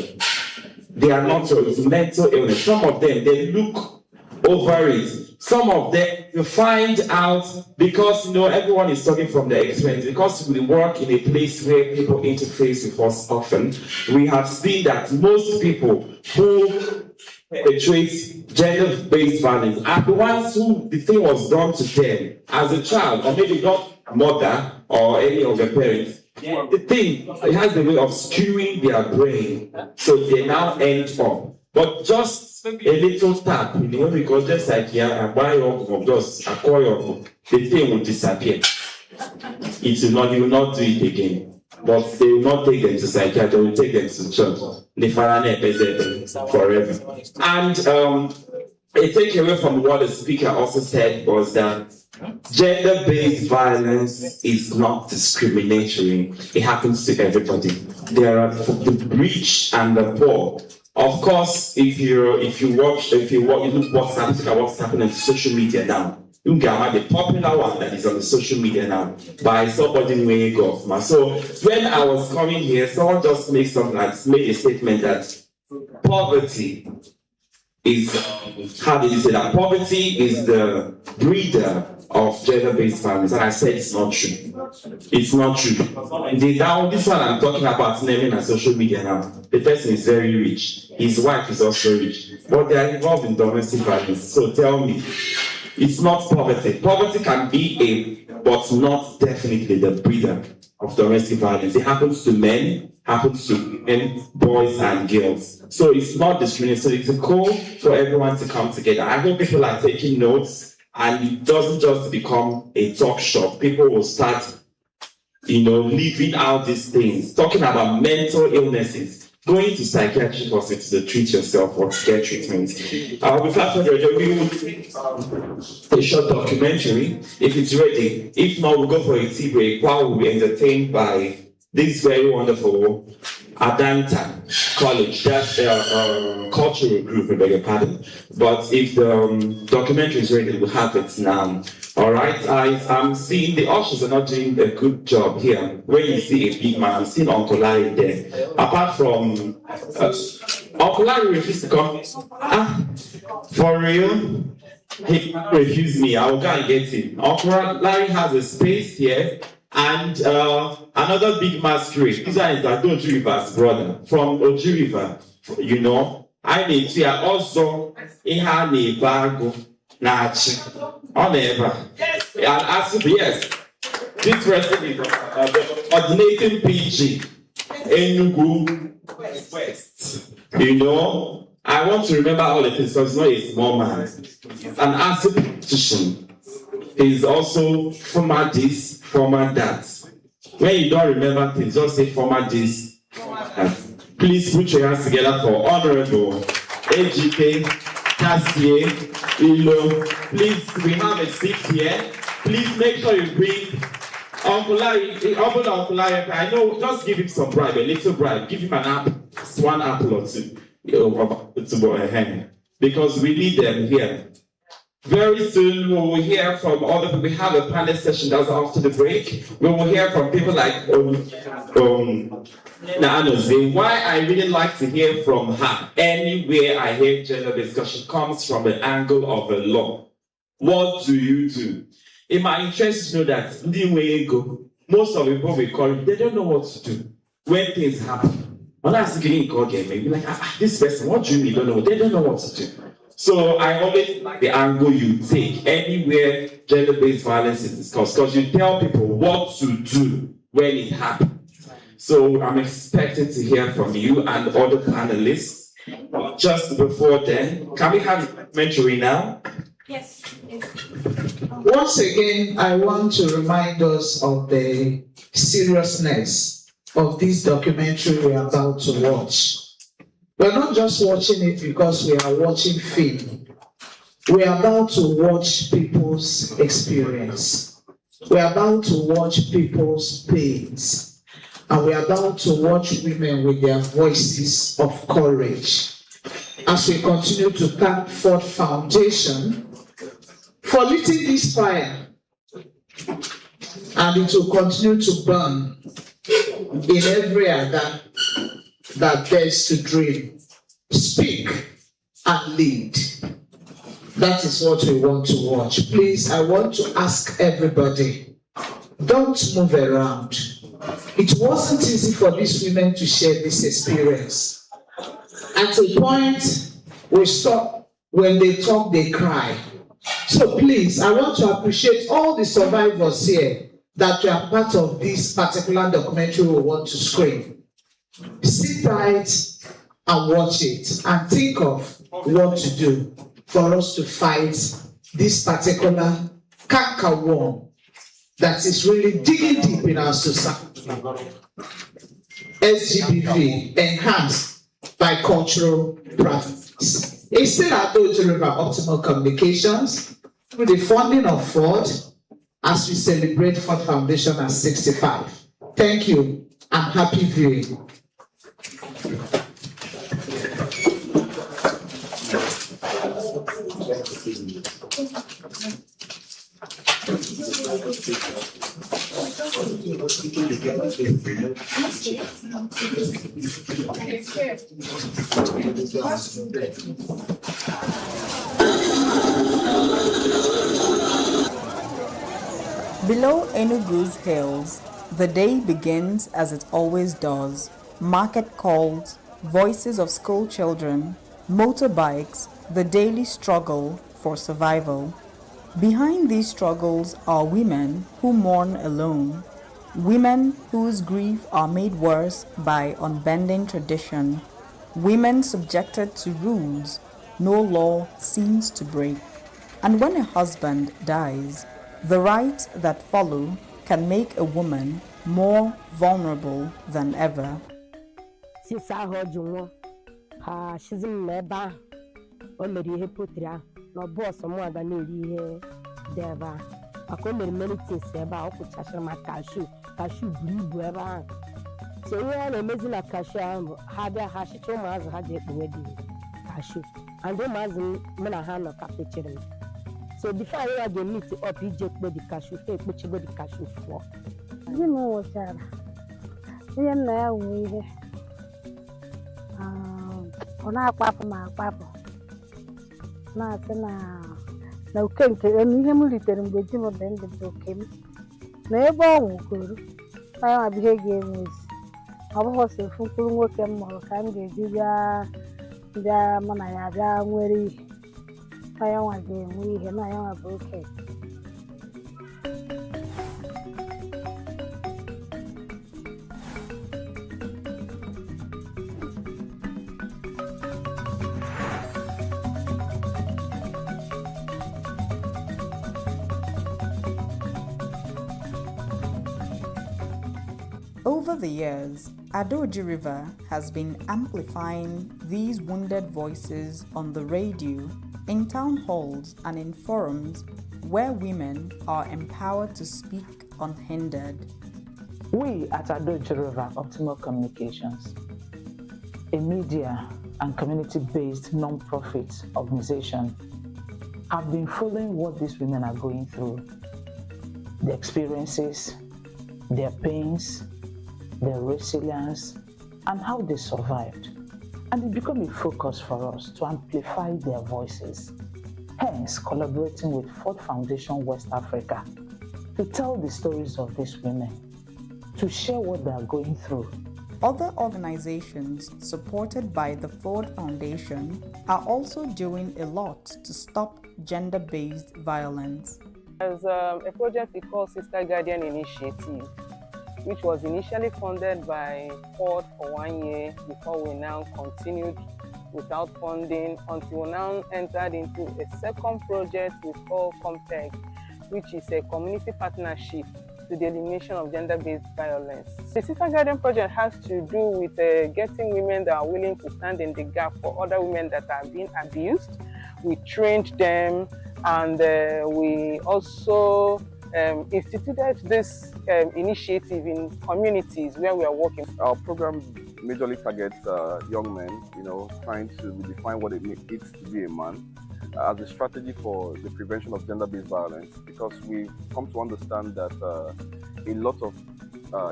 They are not well. It's mental illness. Some of them, they look over it. Some of them, you find out because, you know, everyone is talking from their experience. Because we work in a place where people interface with us often, we have seen that most people who perpetrate gender-based violence are the ones who the thing was done to them as a child, or maybe not mother or any of their parents. The thing, it has the way of skewing their brain, so they now end up. But just a little tap, you know, because just like I buy your just acquire the thing will disappear. It will not, you will not do it again. But they will not take them to psychiatry, they will take them to church. Forever. And a takeaway from what the speaker also said was that gender-based violence is not discriminatory. It happens to everybody. There are the rich and the poor. Of course, if you look what's happening on social media now. You get the popular one that is on the social media now by somebody way off. So when I was coming here, someone just made a statement that poverty is how did you say that? Poverty is the breeder of gender-based violence, and I said it's not true. It's not true. Now, this one I'm talking about naming on social media now. The person is very rich. His wife is also rich, but they are involved in domestic violence. So tell me, it's not poverty. Poverty can be but not definitely the breeder of domestic violence. It happens to men, happens to women, boys and girls. So it's not discriminatory. So it's a call for everyone to come together. I hope people are taking notes and it doesn't just become a talk shop. People will start, living out these things, talking about mental illnesses, going to psychiatric hospitals to treat yourself or to get treatment. Without further ado, we will a short documentary if it's ready. If not, we'll go for a tea break while we'll be entertained by this very wonderful Adanta College. That's their cultural group, I beg your pardon. But if the documentary is ready, we'll have it now. All right, I'm seeing the ushers are not doing a good job here. When you see a big man, I'm seeing Uncle Larry there. Apart from Uncle Larry refused to come. For real? He refused me. I will go and get him. Uncle Larry has a space here and another big masquerade. This one is Oji River's brother from Oji River. I need to also in her neighbor. Yes. Yes. This person is the coordinating PG, ENUGU West. I want to remember all the things, so it's not a small man. It's an active politician. is also former this, former that. When you don't remember things, just say former this, former that. Please put your hands together for Honorable AGK Cassier Ilo. Please, we have a seat here. Please make sure you bring Uncle Larry. I know, just give him some bribe, a little bribe. Give him an apple, one apple or two, because we need them here. Very soon we will hear from other people. We have a panel session that's after the break. We will hear from people like Naanoze. Why I really like to hear from her anywhere I hear gender discussion comes from the angle of the law. What do you do? In my interest to know that most of the people we call it, they don't know what to do when things happen. When I ask getting call game, maybe like this person, what do you mean? Don't know? They don't know what to do. So I always like the angle you take anywhere gender-based violence is discussed, because you tell people what to do when it happens. So I'm expecting to hear from you and other panelists. Just before then, can we have mentoring now? Yes. Once again, I want to remind us of the seriousness of this documentary we are about to watch. We're not just watching it because we are watching film. We are about to watch people's experience. We are about to watch people's pains. And we are about to watch women with their voices of courage. As we continue to thank Ford Foundation for lighting this fire. And it will continue to burn in every other that dares to dream, speak, and lead. That is what we want to watch. Please, I want to ask everybody, don't move around. It wasn't easy for these women to share this experience. At a point, we stop. When they talk, they cry. So please, I want to appreciate all the survivors here that you are part of this particular documentary we want to screen. Sit tight and watch it and think of what to do for us to fight this particular canker worm that is really digging deep in our society. SGBV, enhanced by cultural practice. It's still our goal to deliver optimal communications through the funding of Ford as we celebrate Ford Foundation at 65. Thank you and happy viewing. Below Enugu's hills, the day begins as it always does. Market calls, voices of school children, motorbikes, the daily struggle for survival. Behind these struggles are women who mourn alone, women whose grief are made worse by unbending tradition, women subjected to rules no law seems to break. And when a husband dies, the rites that follow can make a woman more vulnerable than ever. No boss or more than here, Deva. I come in many things about Kuchasha my cashew blue brava. So we are amazing a cashew, had a hashicho mas had it wedding cashew, and the mazin Menahan of Capital. So before I had the meat up, he just body cashew, take which you body cashew for. You know what, Sarah? We are now we on our papa, my papa. Na ukenke ihe m ritere mgbe di m bụ ndụ bụ oke m na ebe ọ nwụkwuru anya abịa ga-enwe isi ọ bụghị ọsọ efu mkpụrụ nwoke m mụrụ ka m ga-eji bịa mụ na ya bịa nwere ihe anya nwa ga-enwe ihe na anya nwa bụ oke. Over the years, Adoji River has been amplifying these wounded voices on the radio, in town halls, and in forums where women are empowered to speak unhindered. We at Adoji River Optimal Communications, a media and community-based non-profit organization, have been following what these women are going through, their experiences, their pains, their resilience, and how they survived. And it became a focus for us to amplify their voices. Hence, collaborating with Ford Foundation West Africa to tell the stories of these women, to share what they are going through. Other organizations supported by the Ford Foundation are also doing a lot to stop gender-based violence. There's a project we call Sister Guardian Initiative, which was initially funded by Ford for 1 year before we now continued without funding until we now entered into a second project we call Comptech, which is a community partnership to the elimination of gender-based violence. The Sister Guardian project has to do with getting women that are willing to stand in the gap for other women that are being abused. We trained them, and we also instituted this initiative in communities where we are working. Our program majorly targets young men, trying to define what it means to be a man as a strategy for the prevention of gender-based violence, because we've come to understand that a lot of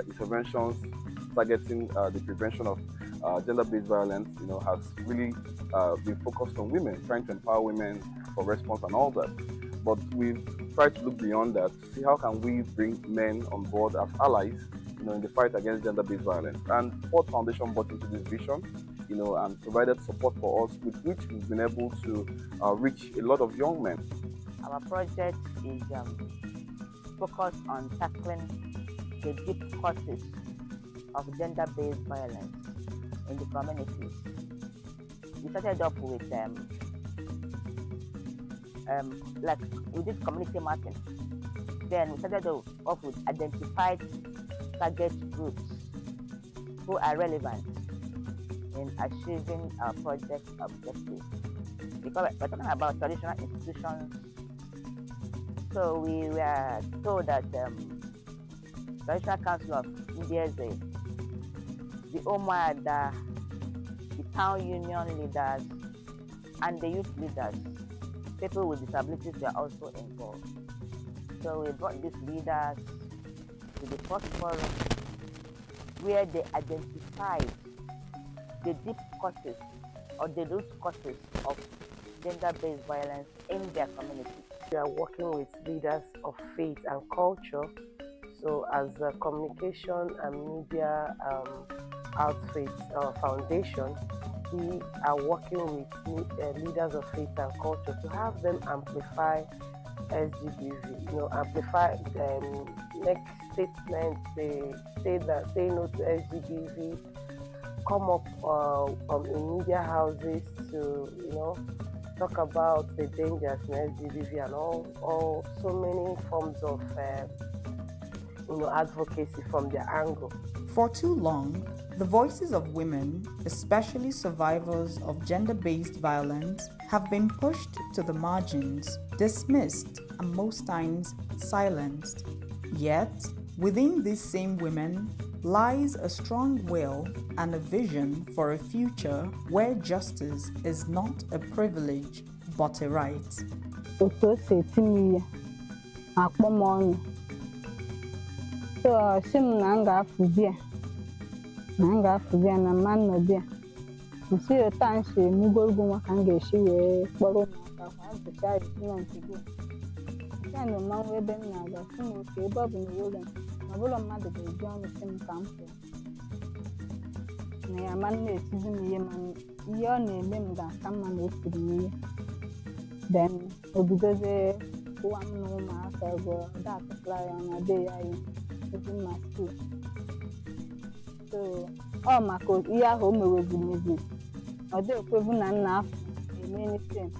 interventions targeting the prevention of gender-based violence, has really been focused on women, trying to empower women for response and all that. But we've tried to look beyond that, to see how can we bring men on board as allies, in the fight against gender-based violence. And Ford Foundation bought into this vision, and provided support for us, with which we've been able to reach a lot of young men. Our project is focused on tackling the deep causes of gender-based violence in the communities. We started up with like we did community mapping. Then we started off with identified target groups who are relevant in achieving our project objectives. Because we're talking about traditional institutions, so we were told that Traditional Council of India's the Omada, the town union leaders, and the youth leaders, people with disabilities were also involved. So we brought these leaders to the first forum where they identified the deep causes or the root causes of gender-based violence in their community. We are working with leaders of faith and culture. So as a communication and media outfit foundation, we are working with leaders of faith and culture to have them amplify SGBV, amplify make statements, say no to SGBV, come up in media houses to, talk about the dangers in SGBV and all so many forms of, advocacy from their angle. For too long, the voices of women, especially survivors of gender-based violence, have been pushed to the margins, dismissed, and most times silenced. Yet, within these same women lies a strong will and a vision for a future where justice is not a privilege but a right. So sim nanga afubia na man no bia nsi tanshi mugorgu makanga shiwe kporo maka kwa zika ina ntigo kana manwe ben na ga kuno ke babu ni woga mabulo mmadụ ga ejo no sim kampo na ya man na etizi ni ye man ihe ọ na-eme m ga aka mma na otiri ni then obidoze kwa mno ma aka go that fly on a day ya in my school. So, my coach, yeah, home with music. Or the equivalent enough in anything.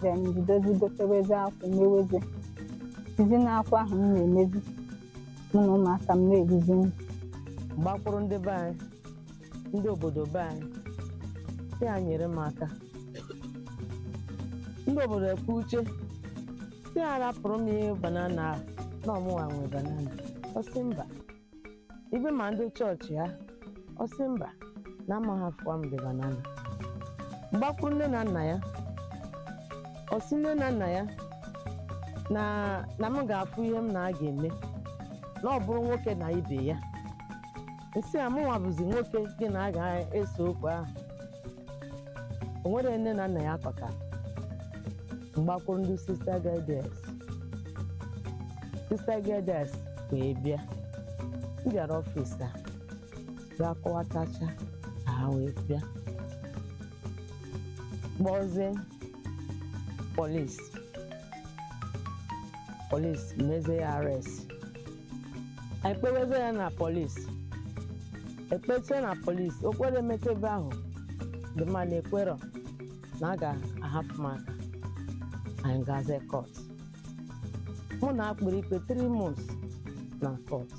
Then the dozen got the result for me with it. Isn't our maybe no matter maybe. gbakwuru ndị be anyị ndị obodo be anyị si ya nyere m aka ndị obodo ekwe uche si ya rapụrụ m ihe banana ahụ na ọmụwa nwe banana ọsị mba ibe ma ndị chọọchị ya ọsị mba na ama ha fụwa m dị banana gbakwuru nne na nna ya ọsị nne na nna ya na m ga-afụ ihe m na a ga-eme na ọ bụrụ nwoke na ibe ya nsị a mụnwa bụzi nwoke gị na a ga-eso okwu ahụ o nwere nne na nna ya kọtara mgbakwuru ndị Sister Guidance wee bịa m bịara ọfịs a bịa kọwatacha ha wee bịa kpọzie polisi meze ya arrest ekpeweze ya na polisi ekpeche na polisi o kwere emeta ebe ahụ dị mma na ekwerọ na a ga-ahapụ m aka anyị gazie court mụ na akpịrị ikpe 3 months na court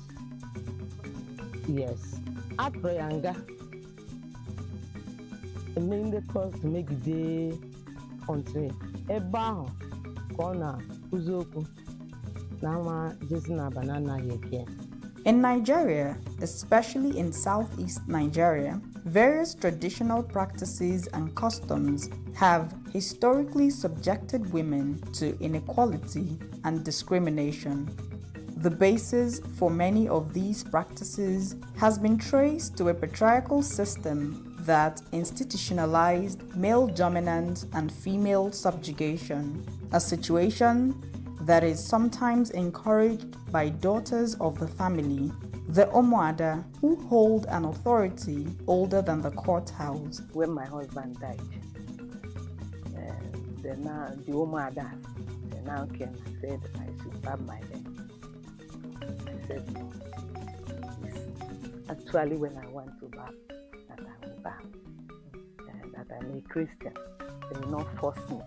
yes atụrụ ya nga eme ndị court megide kọntrị ebe ahụ ka ọ na-akụzi okwu na nwa jesi na banana eke. In Nigeria, especially in southeast Nigeria, various traditional practices and customs have historically subjected women to inequality and discrimination. The basis for many of these practices has been traced to a patriarchal system that institutionalized male dominance and female subjugation, a situation that is sometimes encouraged by daughters of the family, the Omoada, who hold an authority older than the courthouse. When my husband died, the Omoada, they now came and said I should barb my hair. I said no. Actually, when I want to barb, that I will barb, and that I'm a Christian, they will not force me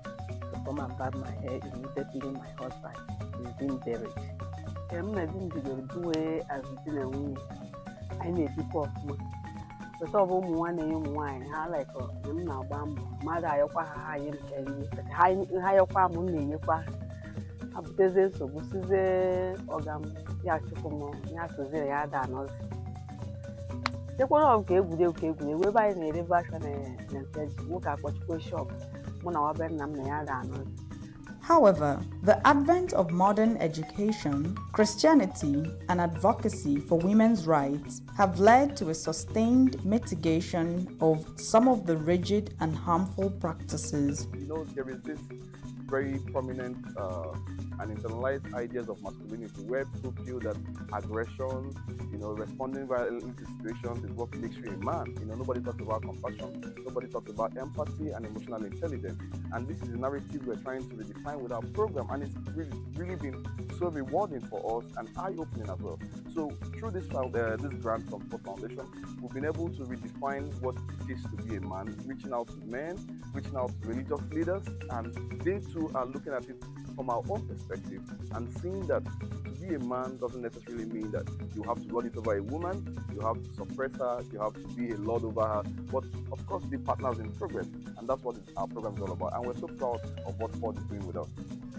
to come and barb my hair immediately my husband is being buried. I'm not going to do it as a dinner. I need to pop. But of one and wine, I like them now, mother, I offer high farm only. Up this, so this is a organ, Yachumo, Yasu, Yadanos. The one of Gay would okay, we buy a version and said, look at what you shop. However, the advent of modern education, Christianity, and advocacy for women's rights have led to a sustained mitigation of some of the rigid and harmful practices. You know, there is this very prominent and internalized ideas of masculinity where people feel that aggression, responding violently to situations is what makes you a man. Nobody talks about compassion, nobody talks about empathy and emotional intelligence. And this is the narrative we're trying to redefine with our program, and it's really been so rewarding for us and eye-opening as well. So through this grant from Ford Foundation, we've been able to redefine what it is to be a man, reaching out to men, reaching out to religious leaders, and they too are looking at it from our own perspective and seeing that to be a man doesn't necessarily mean that you have to lord it over a woman, you have to suppress her, you have to be a lord over her, but of course be partners in progress, and that's what our program is all about, and we're so proud of what Ford is doing with us.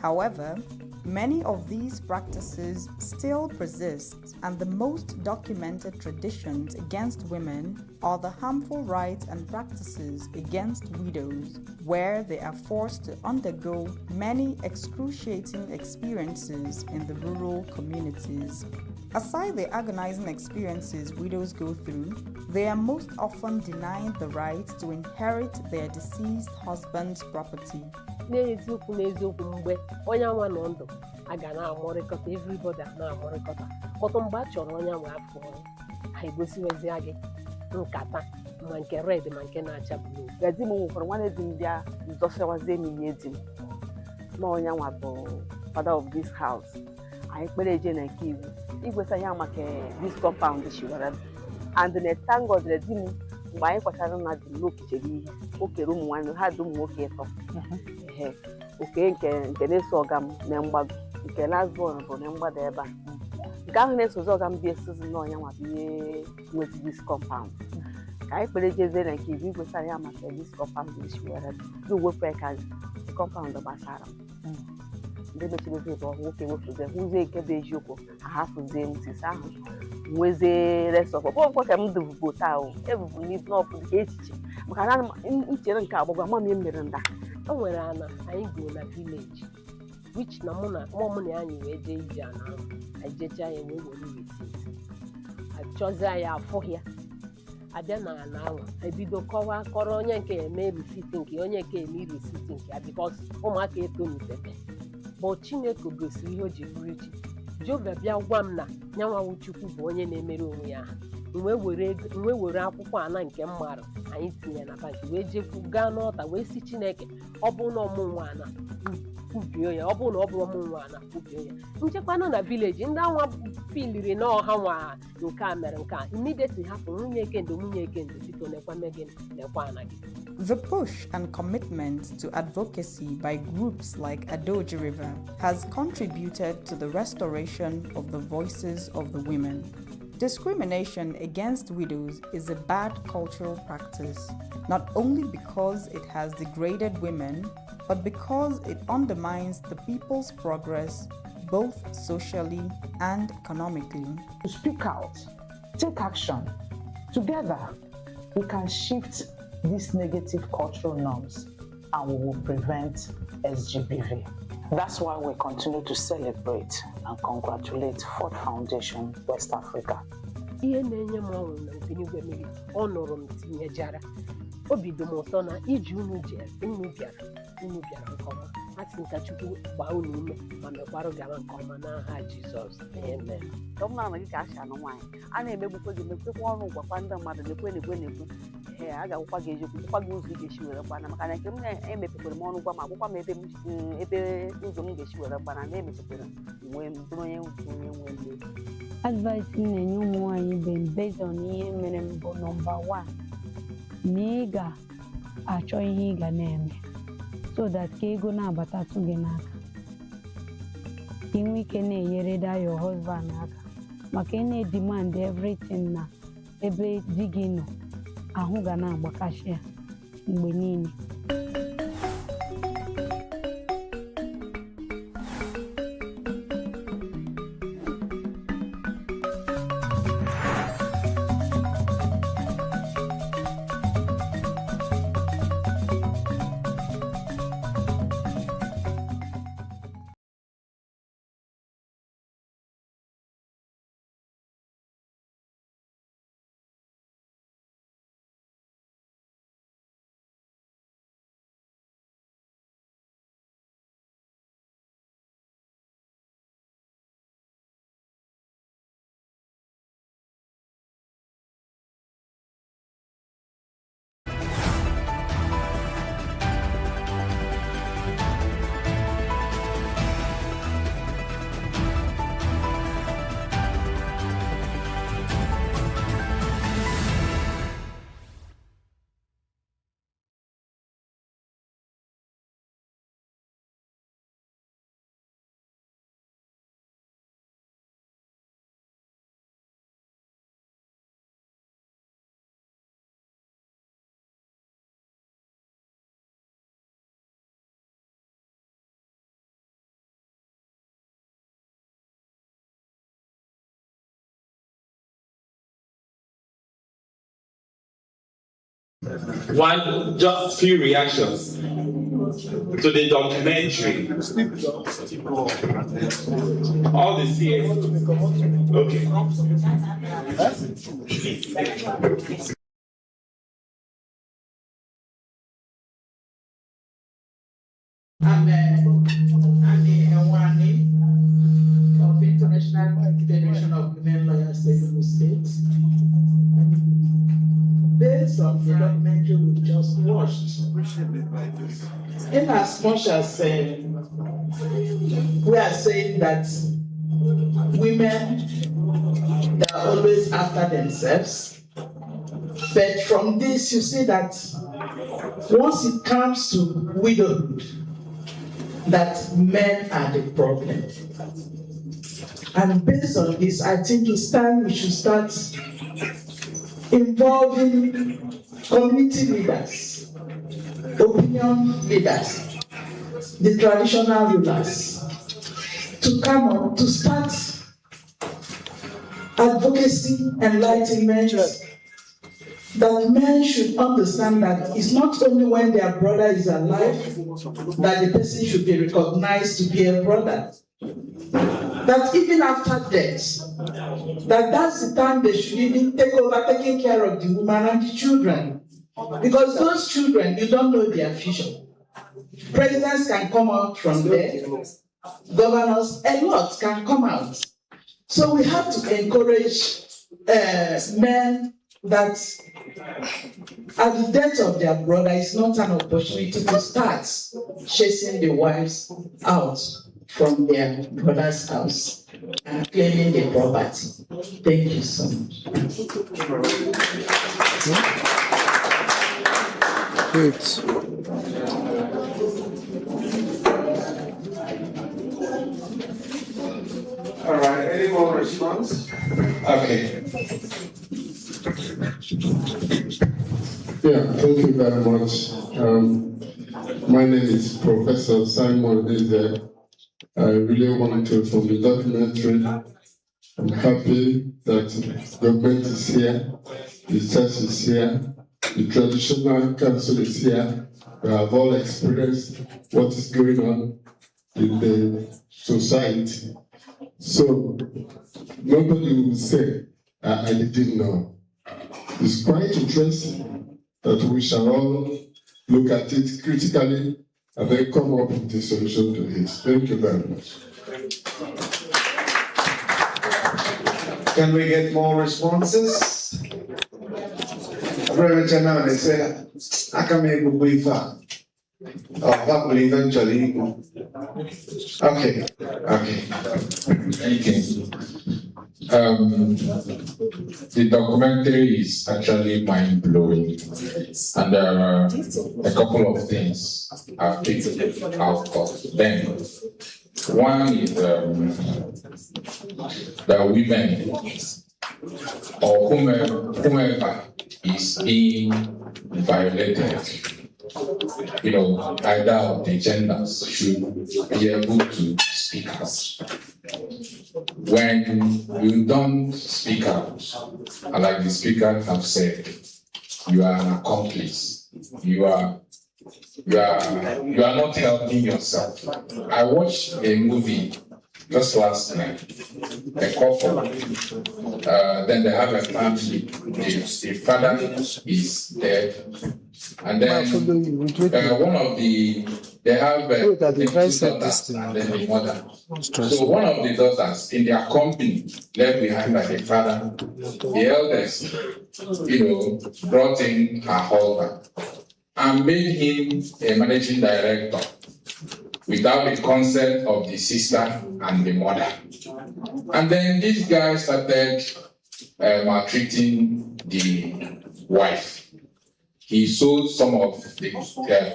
However, many of these practices still persist, and the most documented traditions against women are the harmful rights and practices against widows, where they are forced to undergo many excruciating experiences in the rural communities. Aside the agonizing experiences widows go through, they are most often denied the right to inherit their deceased husband's property. N'eziokwu mgbe onye nwa nọ ndụ a ga na-amụrịkọta, everybody na-amụrịkọta, kọtụ mgbe a chọrọ onye nwa afọ ha egosiwezia gị nkata ma nke red ma nke na-acha blue. Gadi m nwekwara nwanne di m bịa zọsịawazie m ihe di m na onye nwa bụ father of this house. Anyị kpere eje na nke iwu igwesa ya maka this compound shiwara, and na thank God na di m mgbe anyị kwachara na di m n'okichere ihe o kere ụmụ nwanne ha dị ụmụ nwoke ịtọ, oke nke na-eso ọga m na mgbado, nke last born bụ na mgbado ebe a. Governance was all going to be a season on your with this compound. I played then and give you with this compound which we had to work back as the compound of Basara. They make people working with them who's a cabbage, half of them to sound with the rest of what I'm doing. But everyone needs not for the gate. Because I'm in Cabo, Mammy Miranda. Oh, where Anna, I go in a village. Which no money anyway, Jana. I just I will receipt. I chose I have for here. I then now I be the cover coronia came receipting, Kionia came me receipting because my case to me. But Chine could go see your Jibuti. Jovia Wamna, now would you put one in a merunia. We were up one and came mar. I ain't seen a bank. We just gun out away sitting naked. Obo no moana. Obo no moana. In Japan on a village, in that one field, you know how you can immediately happen. The push and commitment to advocacy by groups like Adoji River has contributed to the restoration of the voices of the women. Discrimination against widows is a bad cultural practice, not only because it has degraded women, but because it undermines the people's progress both socially and economically. To speak out, take action. Together, we can shift these negative cultural norms and we will prevent SGBV. That's why we continue to celebrate and congratulate Ford Foundation West Africa. Advice na-enye ụmụ nwanyị bụ based on ihe mere mbụ number 1 na ị ga-achọ ihe ị ga na-eme so that ka ego na-abatatụ gị n'aka inwe ike na-enyere da your husband aka maka ị na-demand everything na ebe di gị nọ ahụ ga na-agbakashi ya mgbe niile. Just few reactions to the documentary. All the CS. Okay. I'm of International Federation of Women Lawyers in the States. Based on the documentary we just watched, in as much as we are saying that women they are always after themselves, but from this you see that once it comes to widowhood, that men are the problem. And based on this, I think it's time we should start involving community leaders, opinion leaders, the traditional rulers, to come on, to start advocacy, enlightenment, that men should understand that it's not only when their brother is alive that the person should be recognized to be a brother. That even after death, that's the time they should even take over taking care of the woman and the children. Because those children, you don't know their future. Presidents can come out from there, governors, a lot can come out. So we have to encourage men that at the death of their brother is not an opportunity to start chasing the wives out from their brother's house and claiming the property. Thank you so much. Good. All right, any more response? Okay. Yeah, thank you very much. My name is Professor Simon Eze. I really want to, from the documentary, I'm happy that government is here, the church is here, the traditional council is here. We have all experienced what is going on in the society. So nobody will say, I didn't know. It's quite interesting that we shall all look at it critically and then come up with a solution to it. Thank you very much. Can we get more responses? Brother Janani say, I can make a brief. That will eventually. Okay. Thank you. The documentary is actually mind blowing, and there are a couple of things I've picked out of them. One is the women or whomever is being violated, either of the genders should be able to speak out. When you don't speak out, like the speaker have said, you are an accomplice. You are not helping yourself. I watched a movie just last night. A couple, then they have a family. The father is dead, and then one of they have two daughters and then the mother. So one of the daughters in their company left behind by the father, the eldest, brought in her husband and made him a managing director without the consent of the sister and the mother. And then this guy started maltreating the wife. He sold some of the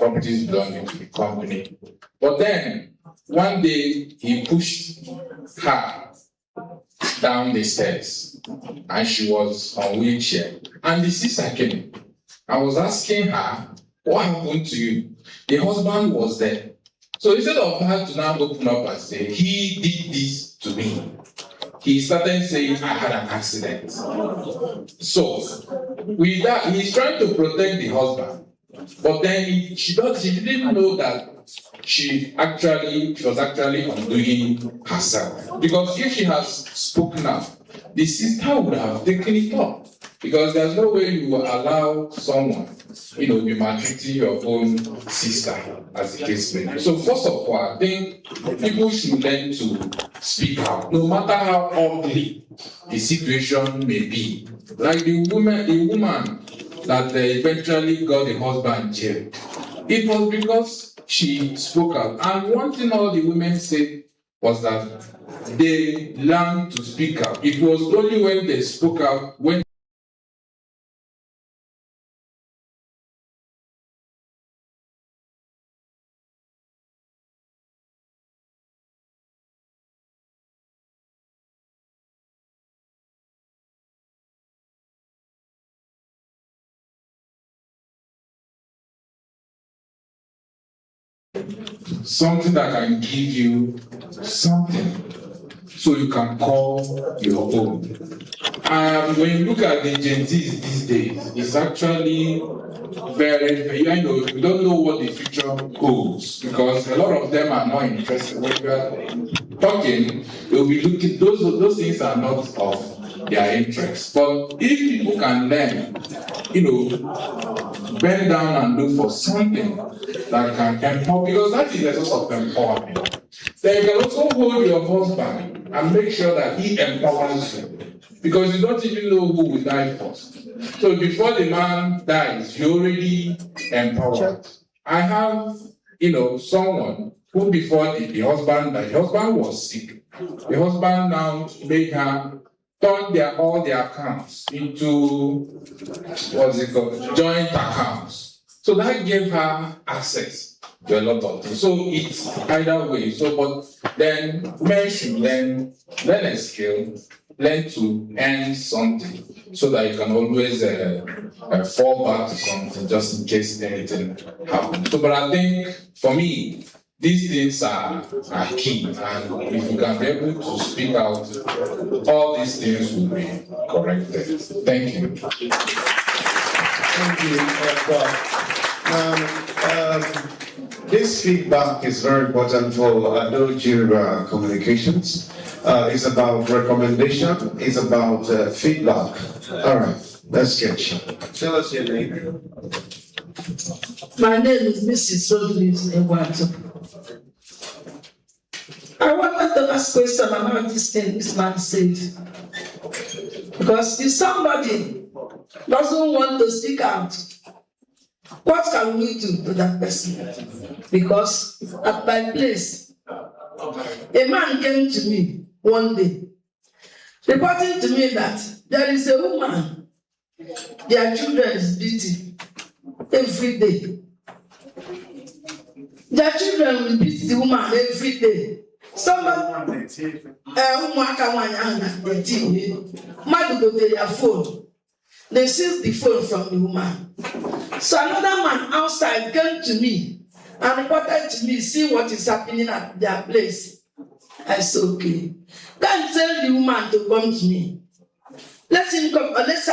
properties belonging to the company. But then, one day, he pushed her down the stairs, and she was on wheelchair. And the sister came. I was asking her, what happened to you? The husband was there. So instead of her to now open up and say, he did this to me, he started saying, I had an accident. So, with that, he's trying to protect the husband. But then she didn't know that she was actually undoing herself. Because if she has spoken up, the sister would have taken it up. Because there's no way you will allow someone, be maltreating your own sister, as the case may be. So first of all, I think people should learn to speak out, no matter how ugly the situation may be. Like the woman that eventually got the husband jailed. It was because she spoke out. And one thing all the women said was that they learned to speak out. It was only when they spoke out, when something that can give you something so you can call your own. When you look at the Gen Zs these days, it's actually very, you don't know what the future holds because a lot of them are not interested. When you are talking, they'll be looking, those things are not of their interest. But if people can learn, bend down and look for something that can empower, because that is a source of empowerment. Then you can also hold your husband and make sure that he empowers you. Because you don't even know who will die first. So before the man dies, you're already empowered. I have, someone who before the husband died, the husband was sick. The husband now made her turn all their accounts into, joint accounts. So that gave her access to a lot of things. So it's either way. So, but then men should learn a skill, learn to earn something so that you can always fall back to something just in case anything happens. So, but I think for me, these things are key, and if you can be able to speak out, all these things will be corrected. Thank you. Thank you. This feedback is very important for Ado communications. It's about recommendation, it's about feedback. All right, let's get you. Tell us your name. My name is Mrs. Rodriguez Ewato. I wanted to ask a question about this thing this man said. Because if somebody doesn't want to speak out, what can we do to that person? Because at my place, a man came to me one day, reporting to me that there is a woman, their children is beating every day. Their children will beat the woman every day. Somebody, their phone. They seized the phone from the woman. So another man outside came to me and reported to me, see what is happening at their place. I said, okay. Can't tell the woman to come to me. Let her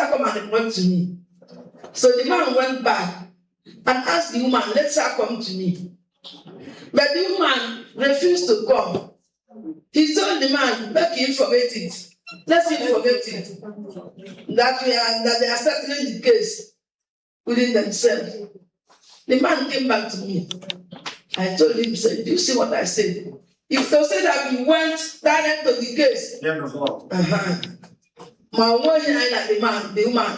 come and report to me. So the man went back and asked the woman, let her come to me. But the woman refused to come. He told the man, make him forget it. Let him forget it. That they are settling the case within themselves. The man came back to me. I told him, said, do you see what I said? If they say that we went direct to the case, my one the woman,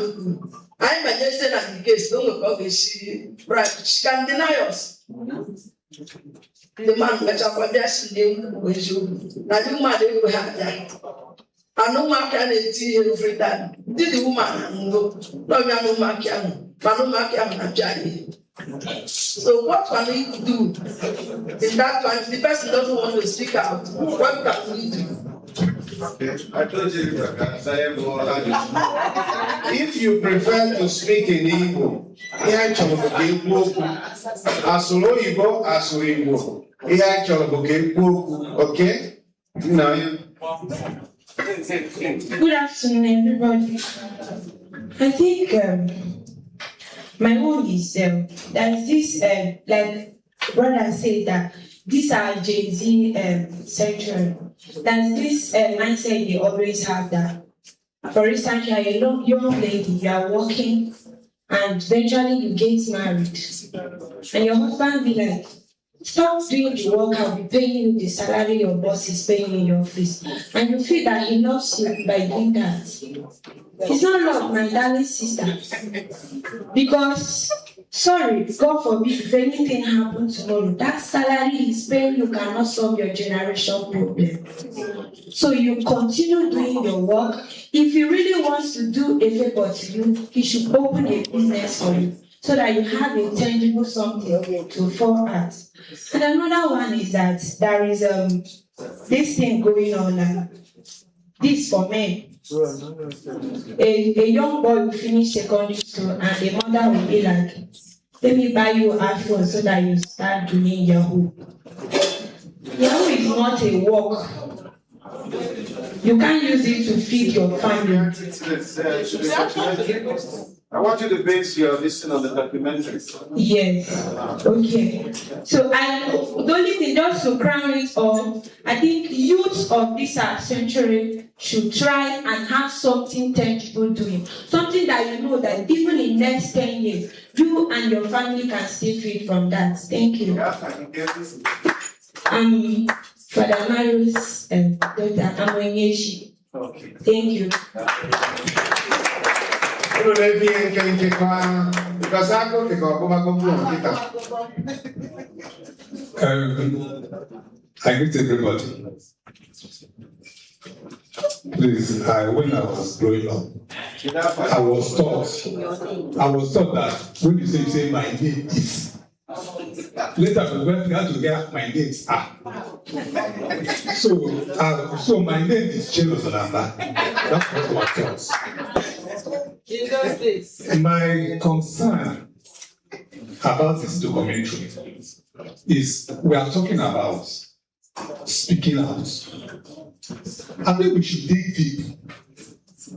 I suggested that the case don't look okay, she can deny us. The man met up with this name with you. Now the woman they will have that. And no man can see every time. Did the woman go? No man can. No man can. So what can we do in that time? If the person doesn't want to speak out, what can we do? I told you if you prefer to speak in Igbo, okay? Now Good afternoon, everybody. I think my own is there is this like brother said that these are Gen Z century. There's this mindset they always have that, for instance, you are a young lady, you are working, and eventually you get married, and your husband be like, stop doing the work, I'll be paying you the salary your boss is paying in your office. And you feel that he loves you by doing that. It's not love, my darling sister. Because, sorry, God forbid, if anything happens tomorrow, that salary he's paying you cannot solve your generation problem. So you continue doing your work. If he really wants to do a favor to you, he should open a business for you, so that you have a tangible something to fall at. And another one is that there is this thing going on, this for men. A young boy will finish secondary school and the mother will be like, let me buy you iPhone so that you start doing Yahoo. Yahoo is not a work. You can't use it to feed your family. I want you to base your listening on the documentary. Yes. Okay. So, and the only thing, just to crown it all, I think youth of this century should try and have something tangible doing. Something that you know that even in next 10 years, you and your family can still feed from that. Thank you. Father Marius and Dr. Amonyeshi. Okay. Thank you. Because I go to I greet everybody. Please, when I was growing up, I was taught that when you say my name is, later we had to get my names are. So my name is Jealous Olamba. That's what I was taught. In those days. My concern about this documentary is we are talking about speaking out. I think we should dig deep.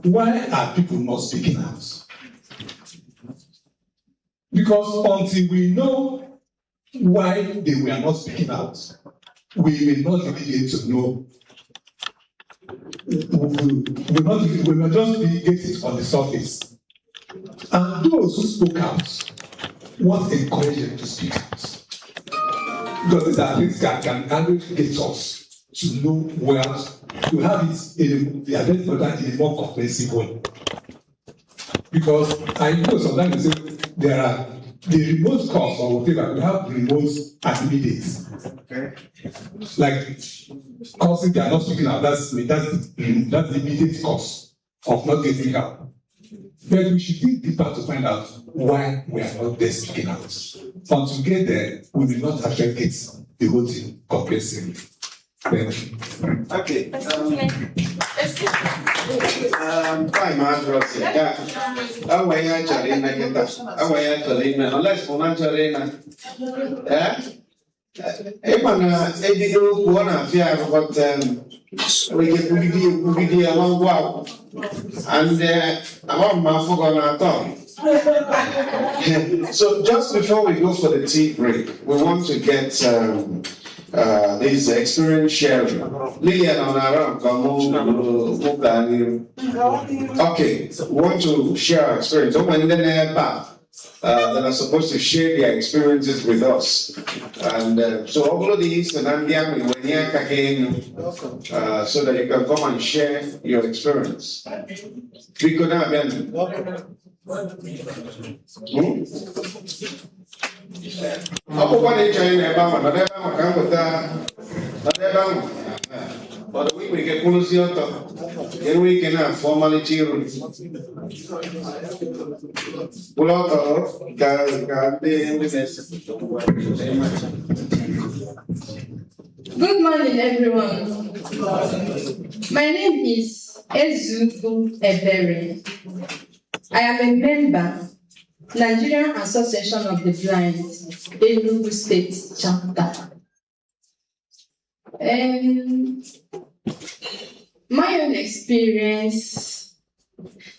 Why are people not speaking out? Because until we know why they were not speaking out, we will not really get to know. We will just be getting on the surface. And those who spoke out, what encouraged them to speak out? Because that things can get us to know where to have it in the identity in a more comprehensive way. Because I know sometimes you say there are the remote course or whatever, we have remote accommodates. Okay. Like courses they are not speaking out, that's the immediate cause of not getting out. But we should dig deeper to find out why we are not there speaking out. And to get there, we will not actually get the whole thing comprehensively. Thank you. Okay. Time address. Yeah. Away actually, unless one actually. Yeah. We get along well. And I'm not So just before we go for the tea break, we want to get this experience sharing. Lillian on our own, okay, we want to share our experience. That are supposed to share their experiences with us. And so all of these, and I'm again, so that you can come and share your experience. We could have been. But we get then we can have formality. Good morning, everyone. My name is ENUGU Ebere. I am a member, Nigerian Association of the Blind, ENUGU State Chapter. My own experience,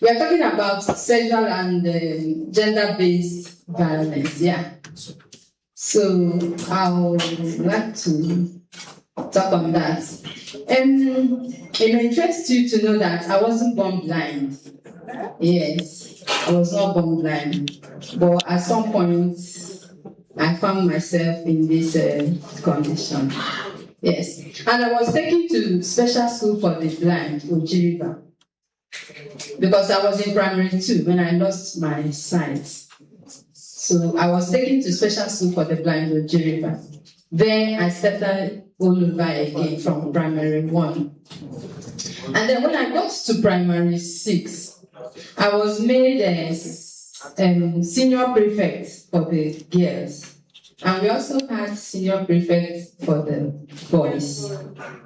we are talking about sexual and gender-based violence, yeah. So I would like to talk on that. It may interest you to know that I wasn't born blind. Yes, I was not born blind. But at some point, I found myself in this condition. Yes, and I was taken to special school for the blind, Ojiriba, because I was in primary 2 when I lost my sight. So I was taken to special school for the blind, Ojiriba. Then I started all over again from primary 1. And then when I got to primary 6, I was made a senior prefect for the girls. And we also had senior prefects for the boys.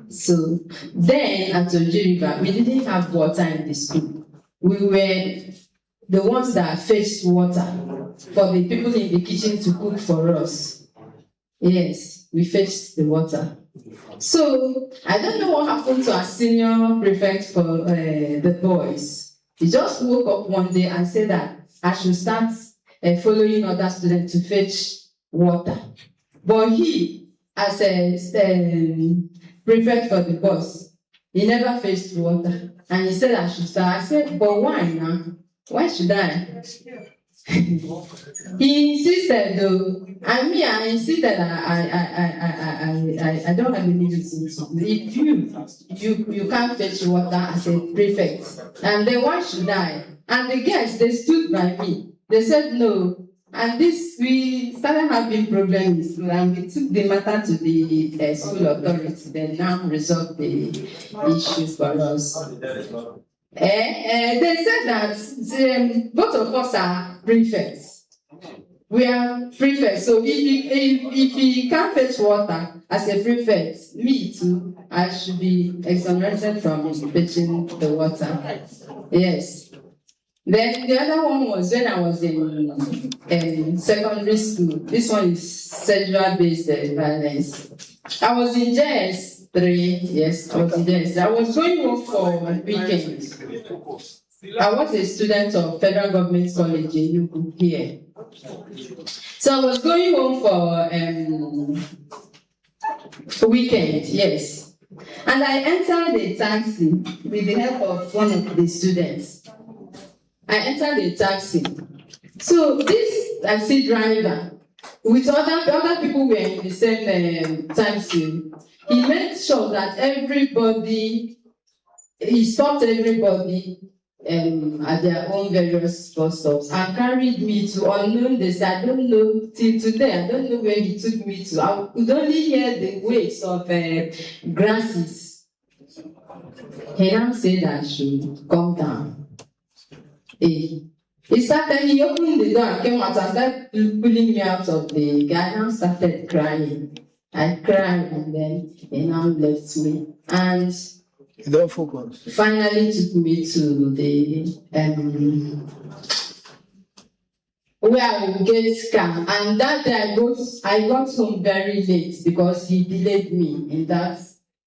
So then at Ojiriba, we didn't have water in the school. We were the ones that fetched water for the people in the kitchen to cook for us. Yes, we fetched the water. So I don't know what happened to our senior prefect for the boys. He just woke up one day and said that I should start following other students to fetch water. But he, as a prefect for the boys, he never fetched water. And he said I should start. I said, but why now? Why should I? He insisted though, and me, I insisted that I don't have any reason to. If you can't fetch water as a prefect, and then why should I? And the guests, they stood by me. They said no. And this, we started having problems, and we took the matter to the school authority. They now resolved the issue for us. They said that both of us are prefects. We are prefects. So if he can't fetch water as a prefect, me too, I should be exonerated from fetching the water. Yes. Then the other one was when I was in secondary school. This one is sexual-based violence. I was in JS3. Yes, I was in JS3. I was going home for a weekend. I was a student of Federal Government College in ENUGU here. So I was going home for a weekend, yes. And I entered a taxi with the help of one of the students. I entered a taxi. So this taxi driver, with other people were in the same taxi, he made sure that he stopped everybody at their own various bus stops and carried me to unknown days. I don't know, till today, I don't know where he took me to. I could only hear the waves of grasses. He now said I should come down. He opened the door and came out and started pulling me out of the car. I now started crying. I cried and then he now left me. And finally took me to the where I would get car. And that day I got home very late because he delayed me in that.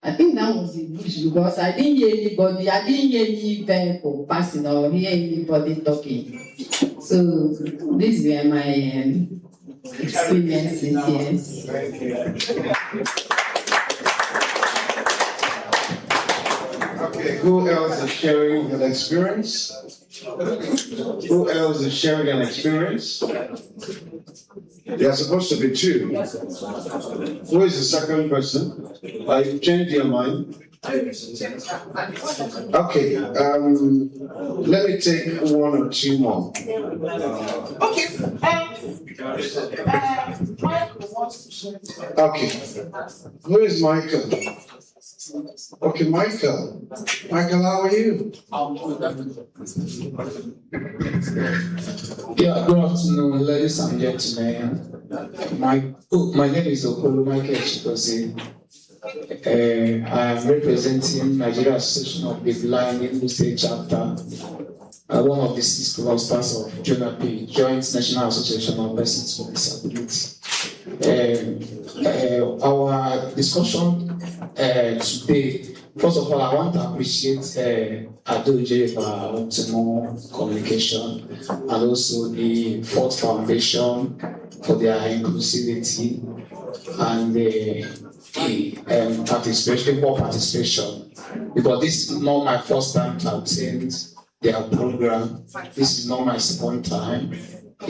I think that was the bush because I didn't hear anybody, I didn't hear any vehicle passing or hear anybody talking. So these were my experiences, yes. Okay, who else is sharing an experience? Who else is sharing an experience? There are supposed to be two. Who is the second person? You changed your mind. Okay, let me take one or two more. Okay. Michael wants to share. Okay. Who is Michael? Okay, Michael. Michael, how are you? Yeah, good afternoon, ladies and gentlemen. My name is Okolo Michael Chikosi. I am representing Nigeria Association of the Blind in the State Chapter, one of the 6 clusters of JONAP, Joint National Association of Persons with Disability. Our discussion today, first of all, I want to appreciate Adoje for optimal communication and also the Ford Foundation for their inclusivity and the participation, because this is not my first time to attend their program. This is not my second time. I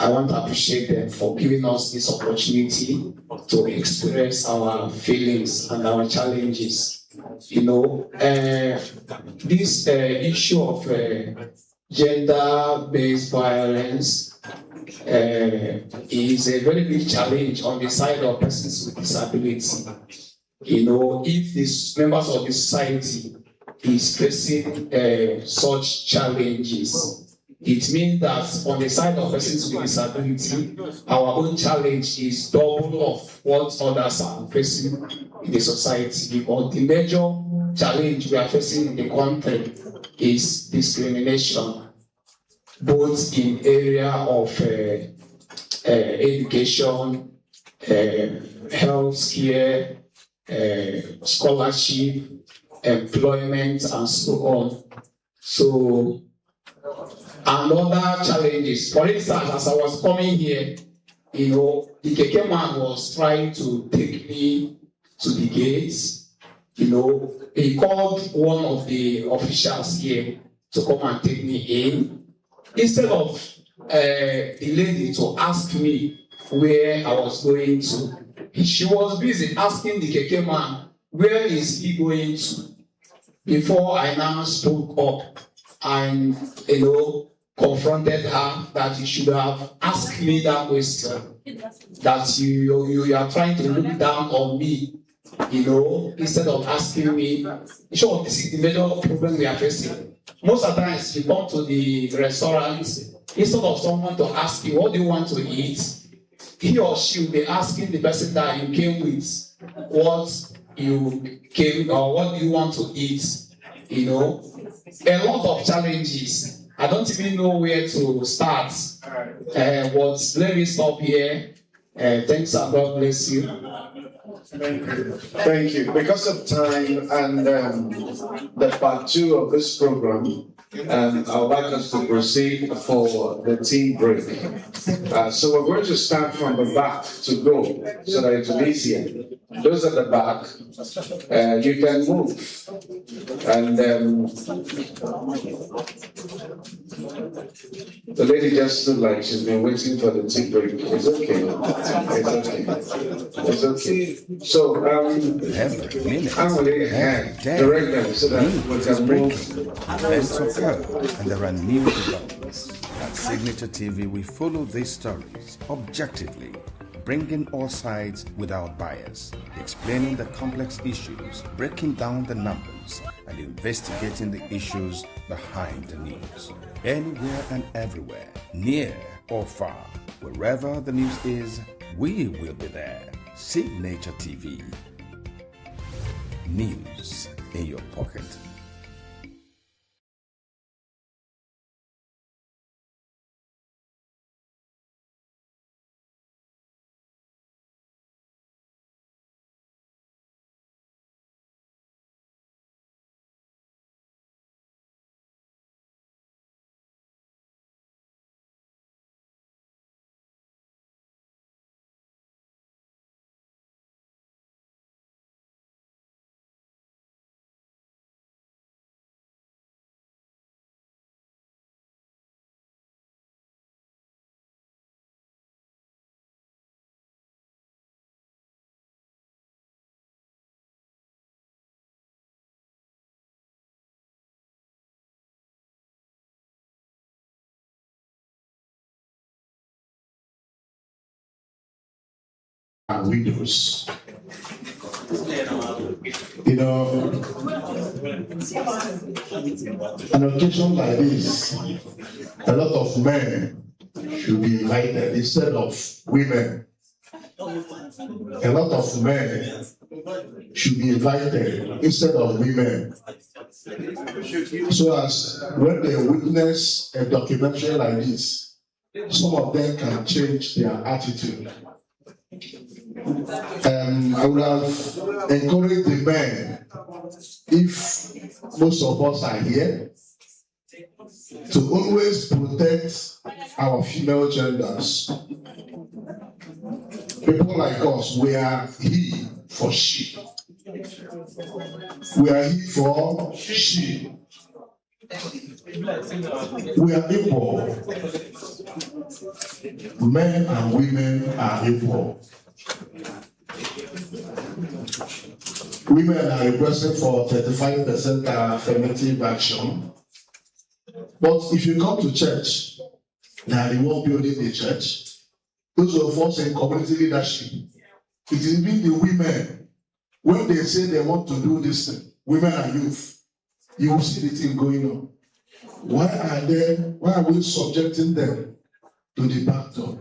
want to appreciate them for giving us this opportunity to express our feelings and our challenges. This issue of gender-based violence is a very big challenge on the side of persons with disability. If these members of the society is facing such challenges, it means that on the side of persons with disability, our own challenge is double of what others are facing in the society. Because the major challenge we are facing in the country is discrimination, both in area of education, health care, scholarship, employment, and so on. So, and other challenges. For instance, as I was coming here, you know, the keke man was trying to take me to the gates. You know, he called one of the officials here to come and take me in. Instead of the lady to ask me where I was going to, she was busy asking the keke man, where is he going to? Before I now spoke up and, you know, confronted her that you should have asked me that question, that you are trying to look down on me, you know, instead of asking me. Sure, this is the major problem we are facing. Most of the times you come to the restaurant, instead of someone to ask you, what do you want to eat? He or she will be asking the person that you came with, what you came or what do you want to eat? You know, a lot of challenges. I don't even know where to start. But let me stop here. Thanks and God bless you. Thank you. Because of time and the part 2 of this program, I would like us to proceed for the tea break. So we're going to start from the back to go so that it's easier. Those at the back, you can move. And the lady just stood like she's been waiting for the tea break. It's okay. It's okay. It's okay. So, Emily, direct them so that we can move. Events occur and there are new developments. At Signature TV, we follow these stories objectively, bringing all sides without bias, explaining the complex issues, breaking down the numbers, and investigating the issues behind the news. Anywhere and everywhere, near or far, wherever the news is, we will be there. Signature TV. News in your pocket. And widows. You know, an occasion like this, a lot of men should be invited instead of women. A lot of men should be invited instead of women. So as when they witness a documentary like this, some of them can change their attitude. I would have encouraged the men, if most of us are here, to always protect our female genders. People like us, we are he for she. We are he for she. We are equal. Men and women are equal. Women are requesting for 35% affirmative action. But if you come to church, they are the one building the church. Those of us in community leadership, it is even the women. When they say they want to do this thing, women and youth, you will see the thing going on. Why are we subjecting them to the back door?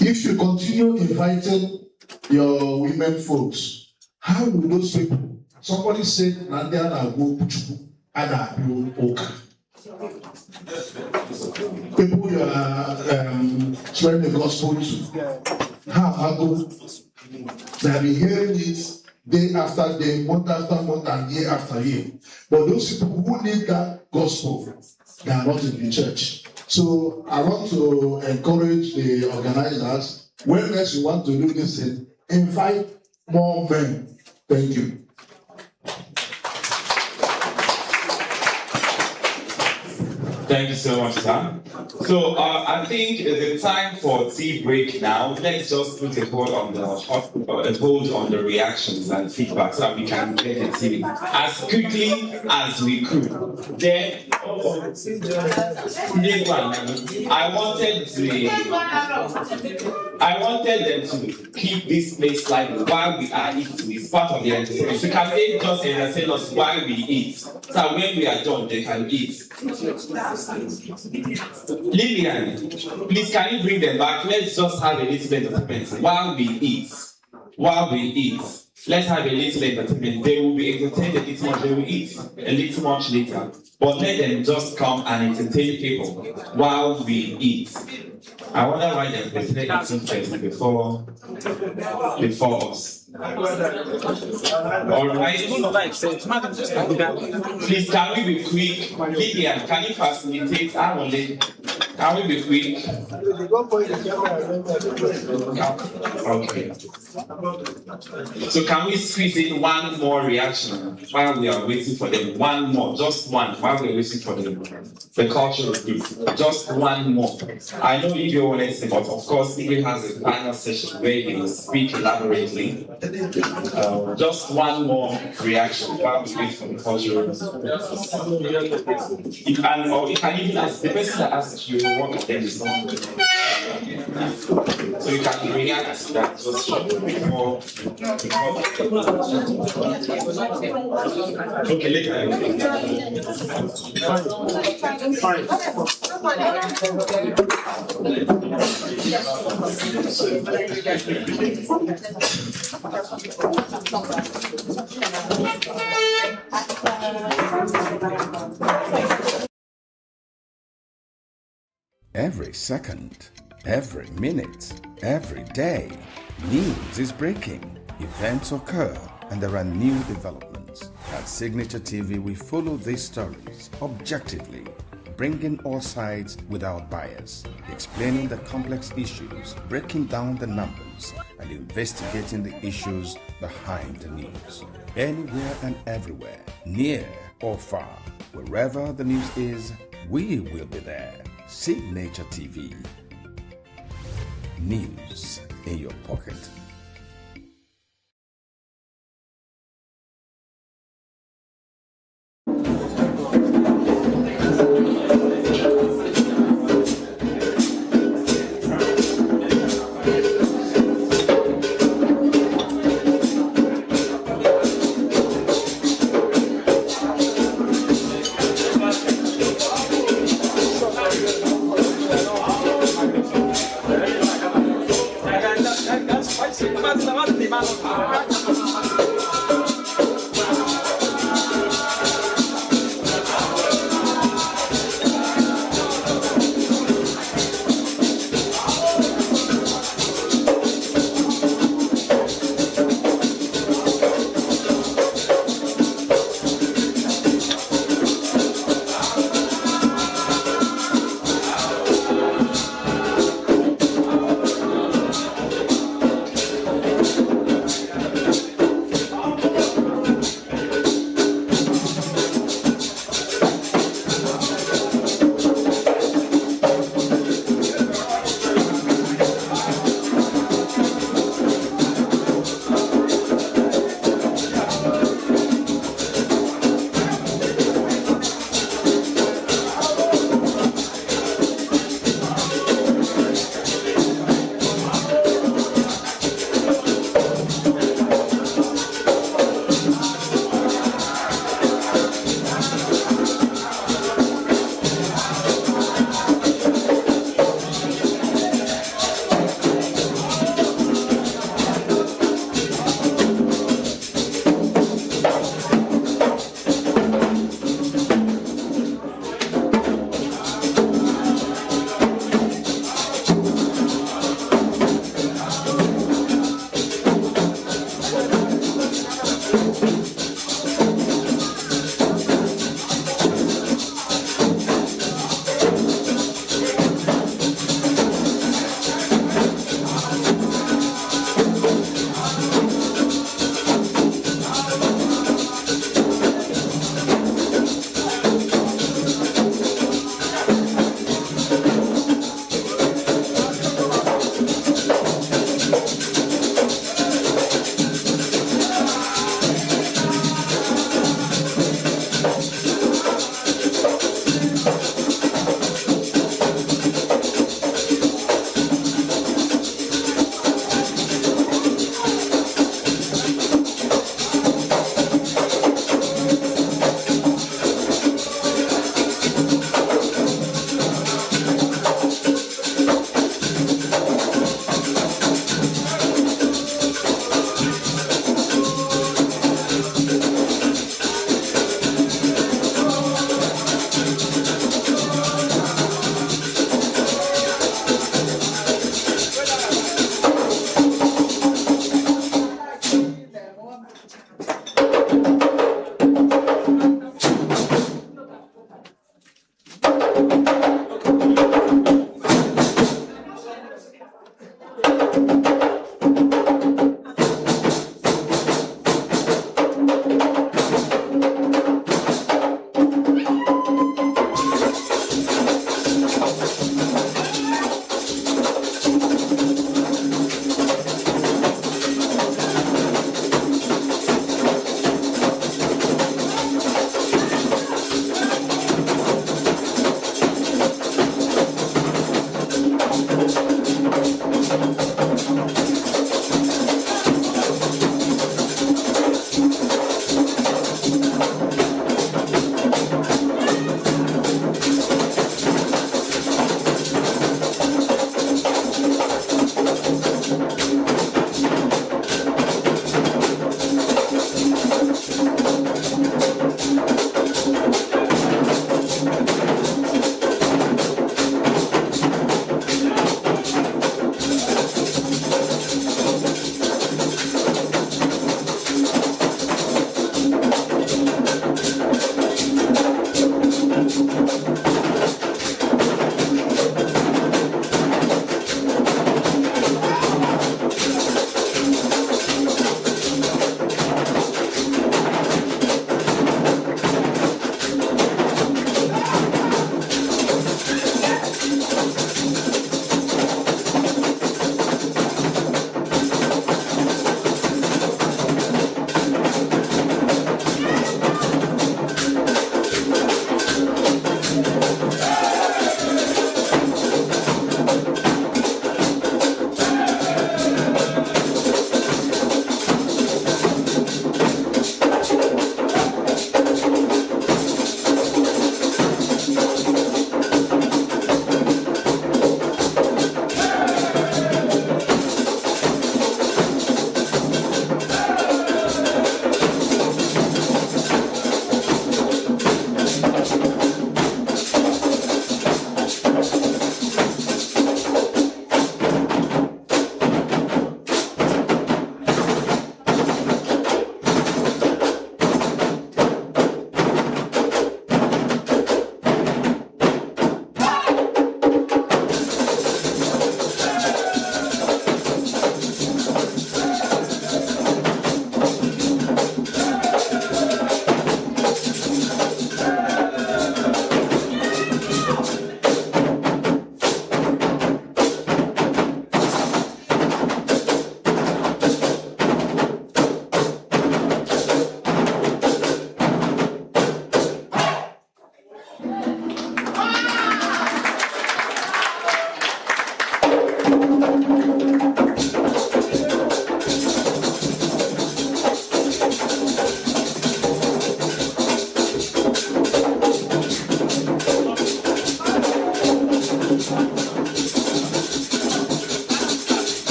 If you continue inviting your women folks, how will those people? Somebody said, Nandiana go Puchuku, Ada Oka. People you are spreading the gospel to. How I go? They have been hearing it day after day, month after month, and year after year. But those people who need that gospel, they are not in the church. So I want to encourage the organizers, when next you want to do this thing, invite more men. Thank you. Thank you so much, sir. So I think it's the time for tea break now. Let's just put a hold on the reactions and feedback so that we can get the tea as quickly as we could. Then I wanted them to keep this place lively while we are eating. It's part of the entertainment. So can they just entertain us while we eat? So when we are done, they can eat. Lillian, please can you bring them back? Let's just have a little entertainment while we eat. While we eat. Let's have a little entertainment. They will be entertained a little much. They will eat a little much later. But let them just come and entertain people while we eat. I wonder why they're prepared eating first before us. Alright. Please, can we be quick? Lillian, can you facilitate our lady? Can we be quick? Okay. So can we squeeze in one more reaction while we are waiting for them? One more, just one, while we're waiting for them. The cultural group, just one more. I know Igwe wanted to say, but of course Igwe has a final session where he will speak elaborately. Just one more reaction while we wait for the cultural group. You can even ask the person that asks you what of them is not. So you can react to that just before. Okay, later. Fine. Every second, every minute, every day, news is breaking, events occur, and there are new developments. At Signature TV, we follow these stories objectively, bringing all sides without bias, explaining the complex issues, breaking down the numbers, and investigating the issues behind the news. Anywhere and everywhere, near or far, wherever the news is, we will be there. Signature TV. News in your pocket.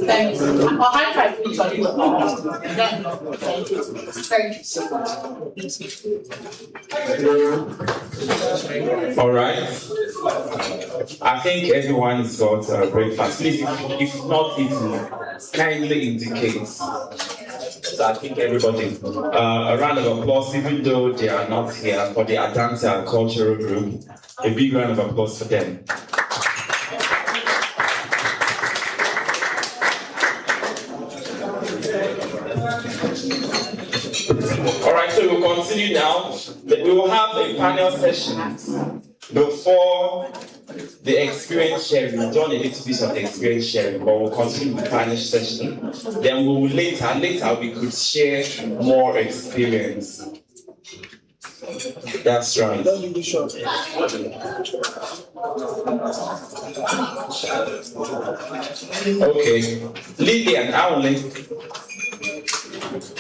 Thank you. A high five, please. Thank you. Thank you so much. All right. I think everyone's got breakfast. Please, if not eaten, kindly indicate. So I think everybody, a round of applause, even though they are not here, for the Atlanta Cultural Group. A big round of applause for them. All right, so we'll continue now. We will have a panel session before the experience sharing. We've done a little bit of the experience sharing, but we'll continue with the panel session. Then we will later we could share more experience. That's right. Okay, Lillian,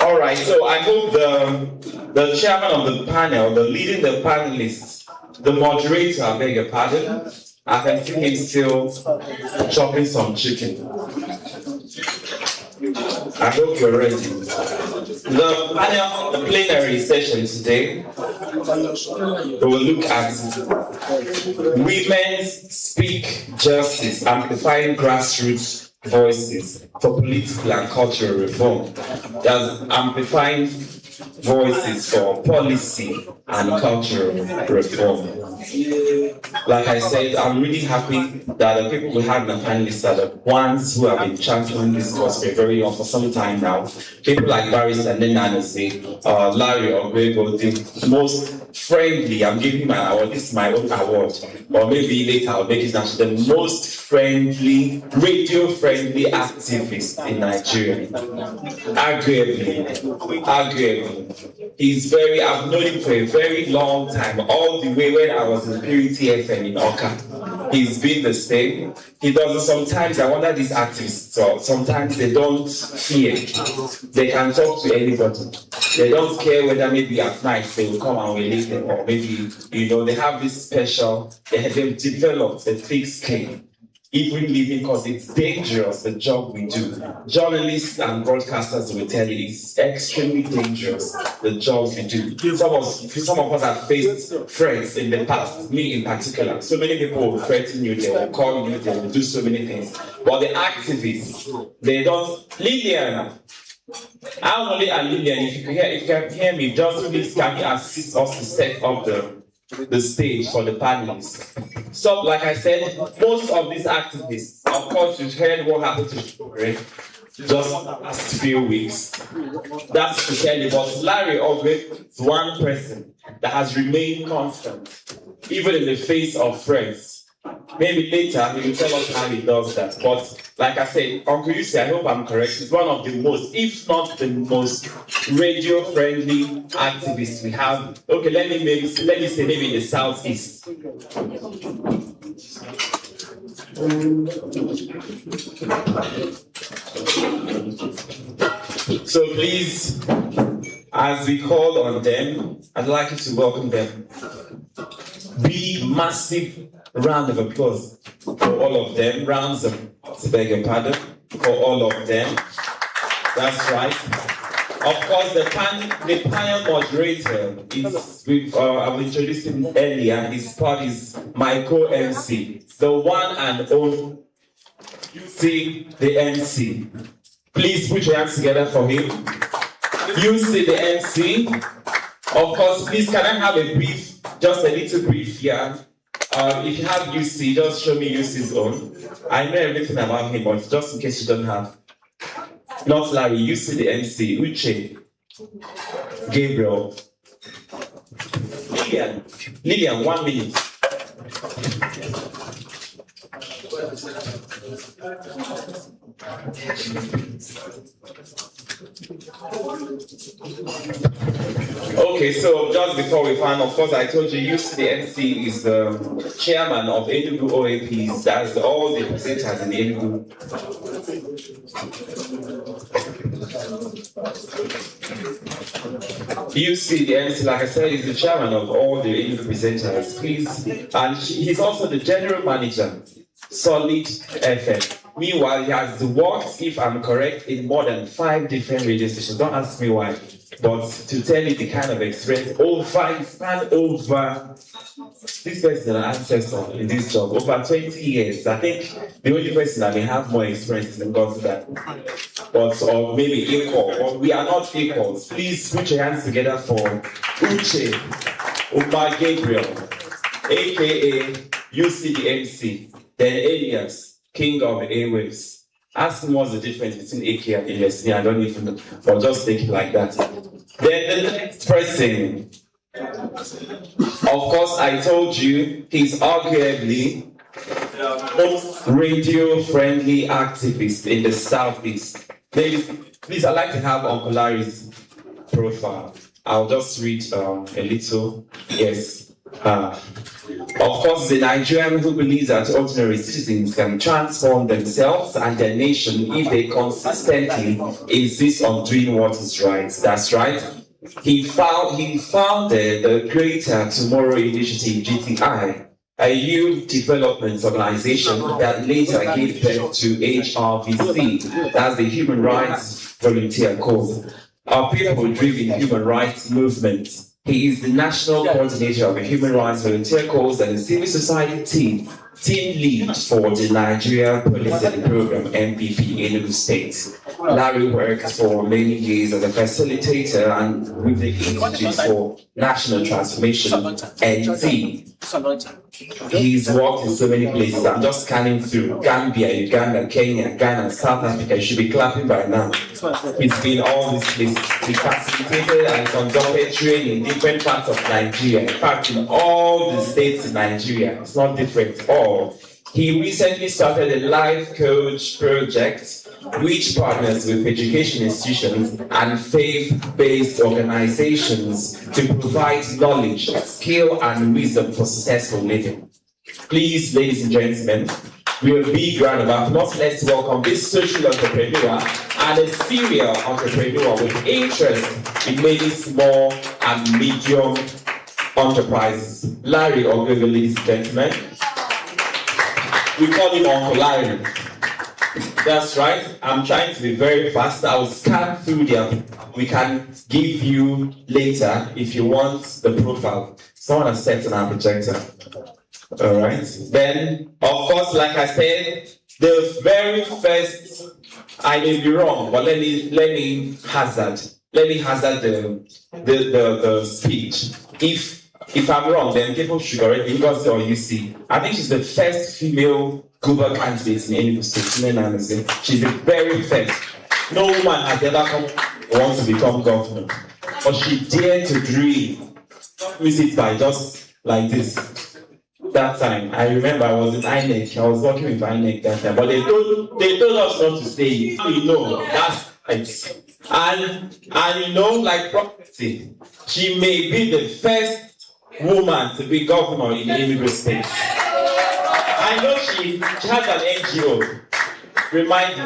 all right, so I hope the chairman of the panel, the leading the panelists, the moderator, I beg your pardon, I can see him still chopping some chicken. I hope you're ready. The panel, the plenary session today, we will look at Women Speak Justice, Amplifying Grassroots Voices for Political and Cultural Reform. That's amplifying voices for policy and cultural reform. Like I said, I'm really happy that the people we have in the panelists are the ones who have been championing this cause for very long, for some time now. People like Barrister Nenanese, Larry Ogwego, the most friendly, I'm giving my award, this is my own award, or maybe later I'll make it actually the most friendly, radio-friendly activist in Nigeria. Arguably. He's I've known him for a very long time, all the way when I was in Purity FM in Oka. He's been the same. He does it sometimes. I wonder these artists, so sometimes they don't fear. They can talk to anybody. They don't care whether maybe at night they will come and release them, or maybe, they have this special, they've developed a thick skin. even leaving because it's dangerous, the job we do. Journalists and broadcasters will tell you it's extremely dangerous, the jobs we do. Some of us have faced threats in the past, me in particular. So many people will threaten you, they will call you, they will do so many things. But the activists, they don't. Lillian, I'm only a Lillian. If you can hear me, just please can you assist us to set up the stage for the panelists. So, like I said, most of these activists, of course, you've heard what happened to Shukri just last few weeks. That's to tell you, but Larry Ogbe is one person that has remained constant, even in the face of threats. Maybe later he will tell us how he does that. But like I said, Uncle Yussi, I hope I'm correct, is one of the most, if not the most radio-friendly activists we have. Okay, let me say maybe in the southeast. So please, as we call on them, I'd like you to welcome them. Big, massive round of applause for all of them. Rounds of, I beg your pardon, for all of them. That's right. Of course, the panel moderator is, I've introduced him earlier. His part is my co-MC, the one and only. You see the MC. Please put your hands together for him. You see the MC. Of course, please, can I have a brief, just a little brief here? If you have UC, just show me UC's own. I know everything about him, but just in case you don't have. Not Larry, UC the MC, Uche, Gabriel. Lillian, 1 minute. Okay, so just before we find, of course, I told you, the MC is the chairman of ENUGU OAPs. That's all the presenters in ENUGU. The MC, like I said, is the chairman of all the ENUGU presenters. Please, and he's also the general manager, Solid FM. Meanwhile, he has worked, if I'm correct, in more than 5 different radio stations. Don't ask me why. But to tell you the kind of experience, over this person is an ancestor in this job, over 20 years. I think the only person that may have more experience than God that. But, or maybe equal, but we are not equals. Please put your hands together for Uche Umar Gabriel, aka UCDMC, then Elias, King of the Airwaves. Ask him what's the difference between AK and Elias. I don't even know, but just take it like that. Then the next person, of course, I told you, he's arguably most radio-friendly activist in the Southeast. Ladies, please, I'd like to have Uncle Larry's profile. I'll just read a little. Yes. Of course, the Nigerian who believes that ordinary citizens can transform themselves and their nation if they consistently insist on doing what is right. That's right. He founded the Greater Tomorrow Initiative, GTI, a youth development organization that later gave birth to HRVC, that's the Human Rights Volunteer Corps, a people-driven human rights movement. He is the national coordinator of the Human Rights Volunteer Corps and the civil society team lead for the Nigeria Policy Program MPP Enugu State. Larry worked for many years as a facilitator and with the Institute for National Transformation, NT. He's worked in so many places. I'm just scanning through Gambia, Uganda, Kenya, Ghana, South Africa. You should be clapping by now. He's been all these places. He facilitated and conducted training in different parts of Nigeria. In fact, in all the states in Nigeria. It's not different, all. He recently started a life coach project which partners with education institutions and faith-based organizations to provide knowledge, skill, and wisdom for successful living. Please, ladies and gentlemen, with a big round of applause, let's welcome this social entrepreneur and a serial entrepreneur with interest in many small and medium enterprises. Larry Ogbe, ladies and gentlemen. We call him Uncle Larry. That's right. I'm trying to be very fast. I'll scan through there. We can give you later if you want the profile. Someone has set on our projector. All right. Then, of course, like I said, the very first, I may be wrong, but let me hazard the speech. If I'm wrong, then people should correct me. Because or you see, I think she's the first female Guber candidate in ENUGU State. She's the very first. No woman has ever want to become governor, but she dared to dream. Visit by just like this. That time, I remember I was in INEC. I was working with INEC that time, but they told us not to stay. You know, that's right. And you know, like prophecy, she may be the first woman to be governor in ENUGU State. I know she has an NGO. Remind me,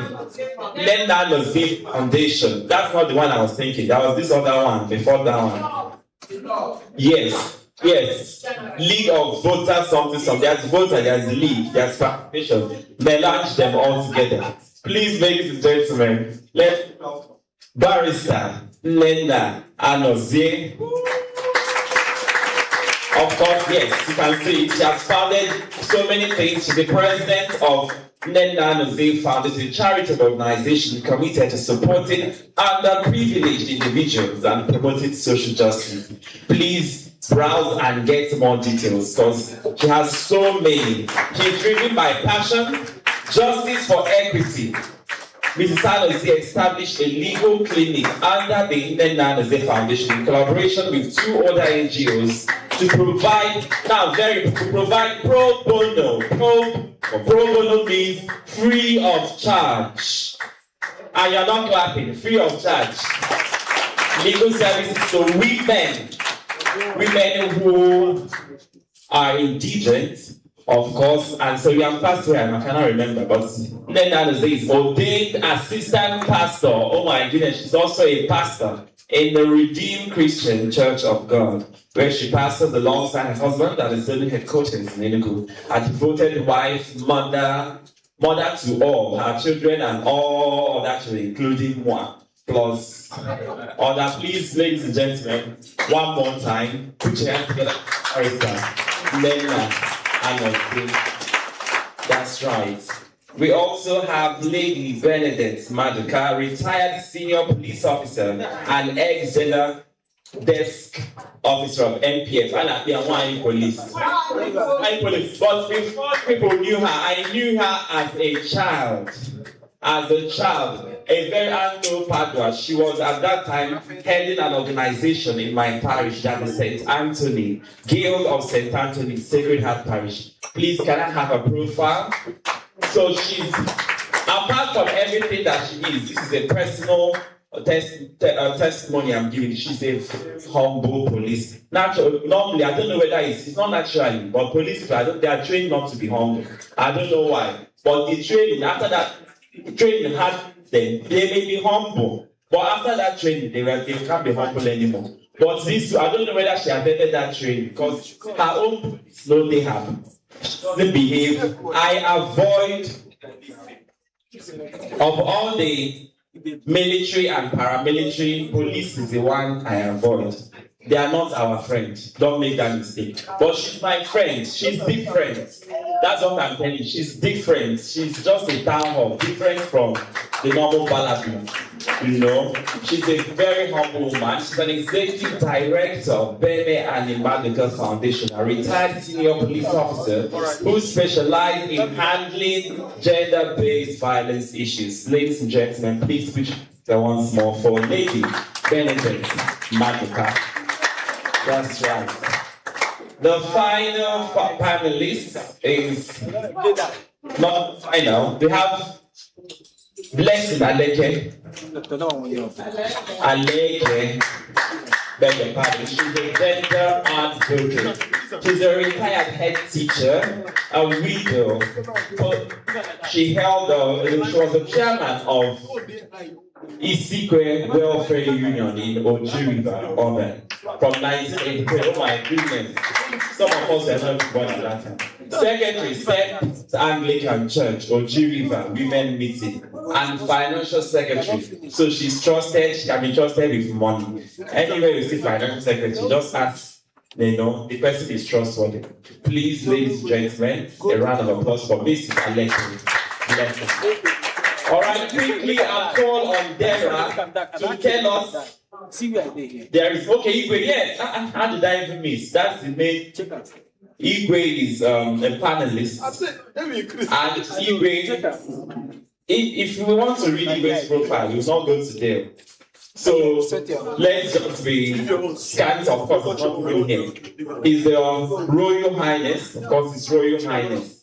Lend That Lozzie Foundation. That's not the one I was thinking. That was this other one before that one. Yes. League of Voters, something. There's voter, there's league, there's participation. Melange them all together. Please, ladies and gentlemen, let's Barrister Lenda Anozie. Of course, yes, you can see it. She has founded so many things. She's the president of Lenda Anozie Foundation, a charitable organization committed to supporting underprivileged individuals and promoting social justice. Please browse and get more details because she has so many. She's driven by passion, justice for equity. Mrs. Anozie established a legal clinic under the Lenda Anozie Foundation in collaboration with 2 other NGOs to provide pro bono. Pro bono means free of charge. And you're not clapping, free of charge. Legal services to women who are indigent, of course, and so we have passed away, I cannot remember, but Lenda Anozie is ordained assistant pastor. Oh my goodness, she's also a pastor in the Redeemed Christian Church of God, where she pastors alongside her husband that is only headquarters in ENUGU, a devoted wife, mother to all her children and all other children, including one. Plus other. Please, ladies and gentlemen, one more time, put your hands together. Lenda Anozie. That's right. We also have Lady Benedict Maduka, retired senior police officer and ex-gender desk officer of NPF, and one police. But before people knew her, I knew her as a child. A very unknown Padua. She was at that time heading an organization in my parish, that is St. Anthony, Guild of St. Anthony, Sacred Heart Parish. Please, can I have a profile? So she's, apart from everything that she is, this is a personal testimony I'm giving. She's a humble police. Normally, I don't know whether it's not naturally, but police, they are trained not to be humble. I don't know why. But the training, after that training had them, they may be humble. But after that training, they can't be humble anymore. But this, I don't know whether she attended that training because her own police know they have. They behave. I avoid, of all the military and paramilitary, police is the one I avoid. They are not our friends. Don't make that mistake. But she's my friend. She's different. That's what I'm telling you. She's different. She's just a town hall, different from the normal ballad. You know, she's a very humble woman. She's an executive director of Beme and Imaduka Foundation, a retired senior police officer who specializes in handling gender-based violence issues. Ladies and gentlemen, please switch there once more for Lady Benedict Maduka. That's right. The final panelist is not final. We have Blessing Aleke. Beg your pardon. She's a gender advocate. She's a retired head teacher, a widow. She was the chairman of Isikwe Welfare Union in Oji River, Oben, from 1983. Oh my goodness. Some of us are not born at that time. Secretary, St. Anglican Church, Oji River, Women Meeting, and Financial Secretary. So she's trusted, she can be trusted with money. Anywhere you see Financial Secretary, just ask, the person is trustworthy. Please, ladies and gentlemen, a round of applause for Mrs. Alexis. All right, quickly, I'll call on Deborah to tell us. There is, okay, Igwe, yes. How did I even miss? That's the main. Igwe is a panelist. And Igwe, if you want to read Igwe's profile, you'll not go to there. So let's just be scant, of course, it's not really him. He's the Royal Highness, of course, it's Royal Highness.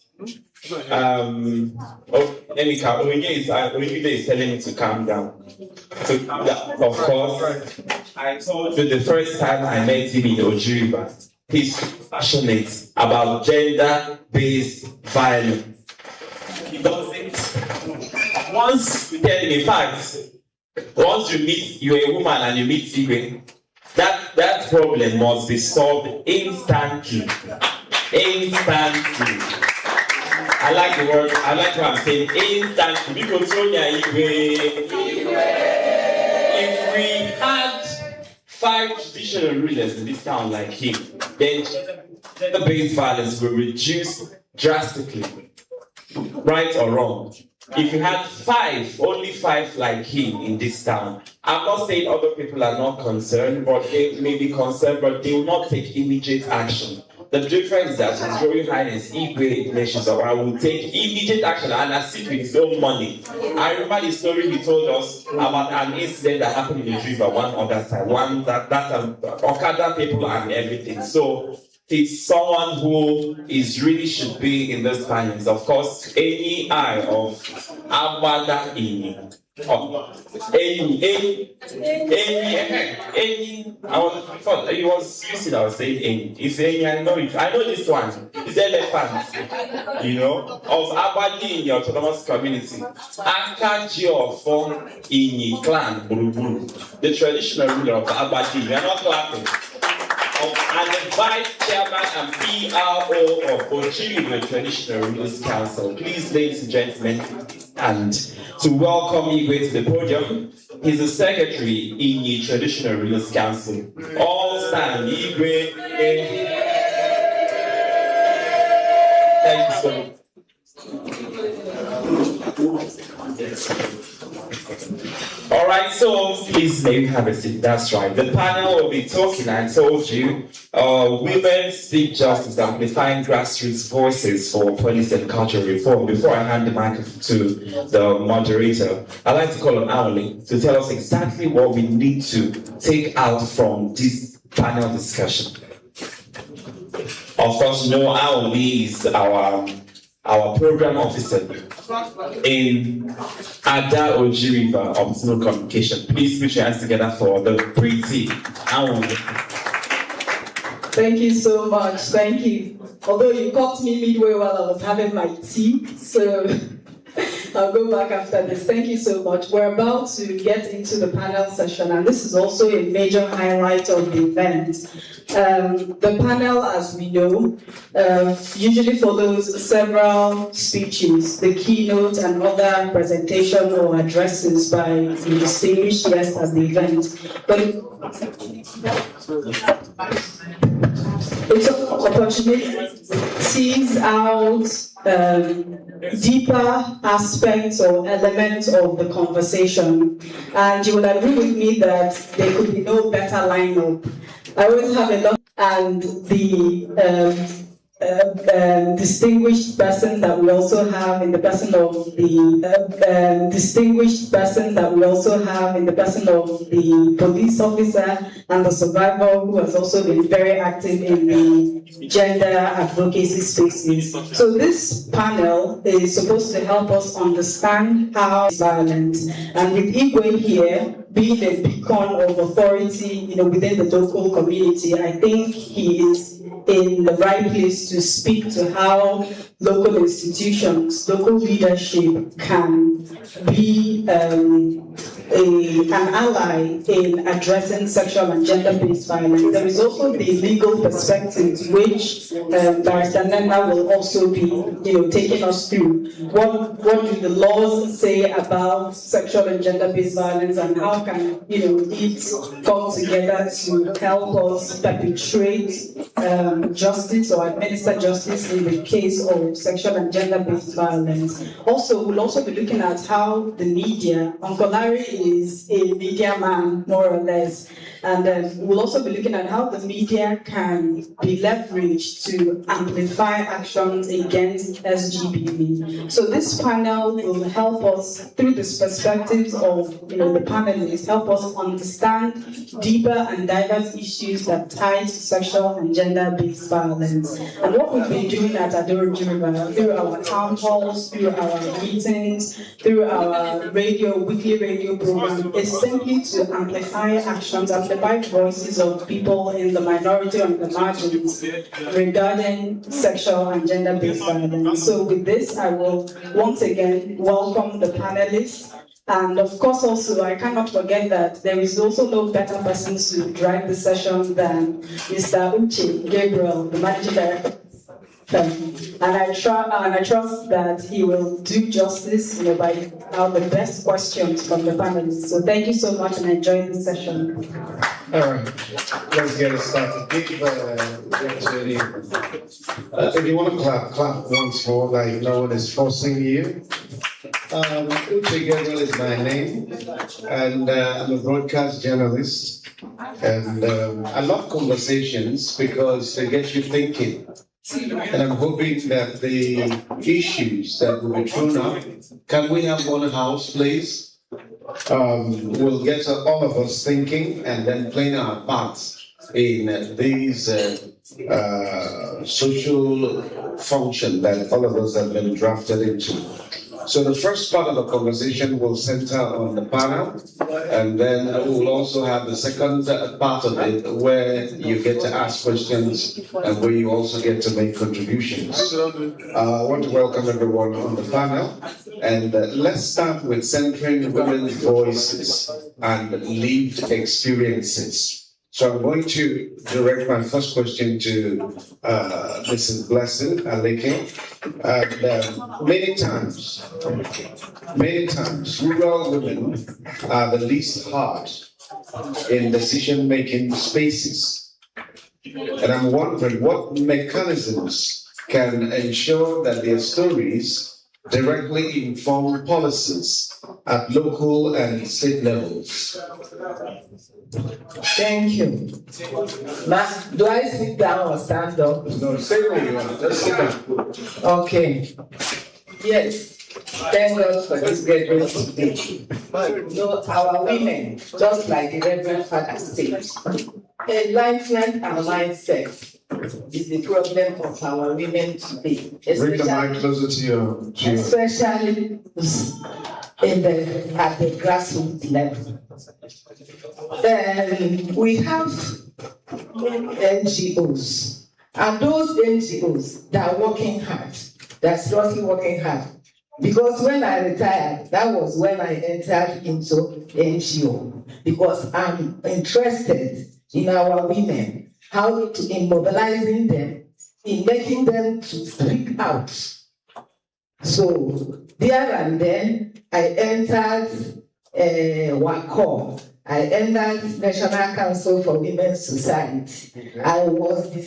Let me calm. Oyinye is telling me to calm down. So, of course, I told you the first time I met him in Oji River, he's passionate about gender-based violence. He doesn't. Once you tell him, in fact, once you're a woman and you meet Igwe, that problem must be solved instantly. Instantly. I like the word, I like what I'm saying, instantly. Because if we had 5 judicial rulers in this town like him, then gender-based violence will reduce drastically. Right or wrong? If you had 5, only 5 like him in this town, I'm not saying other people are not concerned, but they may be concerned, but they will not take immediate action. The difference is that His Royal Highness Igwe Iglesias will take immediate action and assist with his own money. I remember the story he told us about an incident that happened in the river one other time, that Okada people and everything. So it's someone who is really should be in this finance. Of course, any eye of Abada Ini. I thought he was using, I was saying any. It's any, I know this one. It's elephant, of Abadi in your autonomous community. Akajio from Ini clan, Buruburu, the traditional ruler of Abadi. We are not clapping. And the Vice Chairman and PRO of Oji River Traditional Rulers Council. Please, ladies and gentlemen, and to welcome Igwe to the podium, he's the Secretary in the Traditional Rulers Council. All stand, Igwe. Thank you so much. All right, so please may we have a seat. That's right. The panel will be talking, I told you, women speak justice, amplifying grassroots voices for policy and cultural reform. Before I hand the microphone to the moderator, I'd like to call on Aoli to tell us exactly what we need to take out from this panel discussion. Of course, Aoli is our program officer in Ada Oji River Optimal Communication. Please put your hands together for the pretty Aoli. Thank you so much. Thank you. Although you caught me midway while I was having my tea, so I'll go back after this. Thank you so much. We're about to get into the panel session, and this is also a major highlight of the event. The panel, as we know, usually follows several speeches, the keynote and other presentation or addresses by the distinguished guests at the event. But it's an opportunity to tease out deeper aspects or elements of the conversation. And you will agree with me that there could be no better lineup. I always have a lot, and the distinguished person that we also have in the person of the distinguished person that we also have in the person of the police officer and the survivor who has also been very active in the gender advocacy spaces. So this panel is supposed to help us understand how violence, and with Igwe here being a beacon of authority, within the local community, I think he is in the right place to speak to how local institutions, local leadership can be an ally in addressing sexual and gender-based violence. There is also the legal perspective, which Barrister Nenda will also be, taking us through. What do the laws say about sexual and gender-based violence, and how can it come together to help us perpetrate justice or administer justice in the case of sexual and gender-based violence. Also, we'll also be looking at how the media, Uncle Larry is a media man, more or less, and we'll also be looking at how the media can be leveraged to amplify actions against SGBV. So this panel will help us, through the perspectives of the panelists, help us understand deeper and diverse issues that tie to sexual and gender-based violence. And what we've been doing at Adoro Jiriba, through our town halls, through our meetings, through our weekly radio program, is simply to amplify actions, amplify voices of people in the minority and the margins regarding sexual and gender-based violence. So with this, I will once again welcome the panelists. And of course, also, I cannot forget that there is also no better person to drive the session than Mr. Uche Gabriel, the managing director. And I trust that he will do justice by the best questions from the panelists. So thank you so much and enjoy the session. All right, let's get it started. If you want to clap once more, like no one is forcing you. Uche Gabriel is my name, and I'm a broadcast journalist. And I love conversations because they get you thinking. And I'm hoping that the issues that will be thrown up, can we have one house, please? Will get all of us thinking and then playing our parts in these social function that all of us have been drafted into. So the first part of the conversation will center on the panel, and then we'll also have the second part of it where you get to ask questions and where you also get to make contributions. I want to welcome everyone on the panel, and let's start with centering women's voices and lived experiences. So I'm going to direct my first question to Mrs. Blessing Aleke. Many times, rural women are the least heard in decision-making spaces. And I'm wondering what mechanisms can ensure that their stories directly inform policies at local and state levels. Thank you. Do I sit down or stand up? No, stay where you are. Just sit down. Okay. Yes. Thank God for this gathering today. Our women, just like the Reverend Father said, enlightenment and mindset is the problem of our women today. Bring the mic closer to you. Especially at the grassroots level. We have NGOs, and those NGOs that are working hard, they're seriously working hard. Because when I retired, that was when I entered into NGO, because I'm interested in our women, how to, in mobilizing them, in making them to speak out. So there and then, I entered WACO. I entered National Council for Women's Society. I was the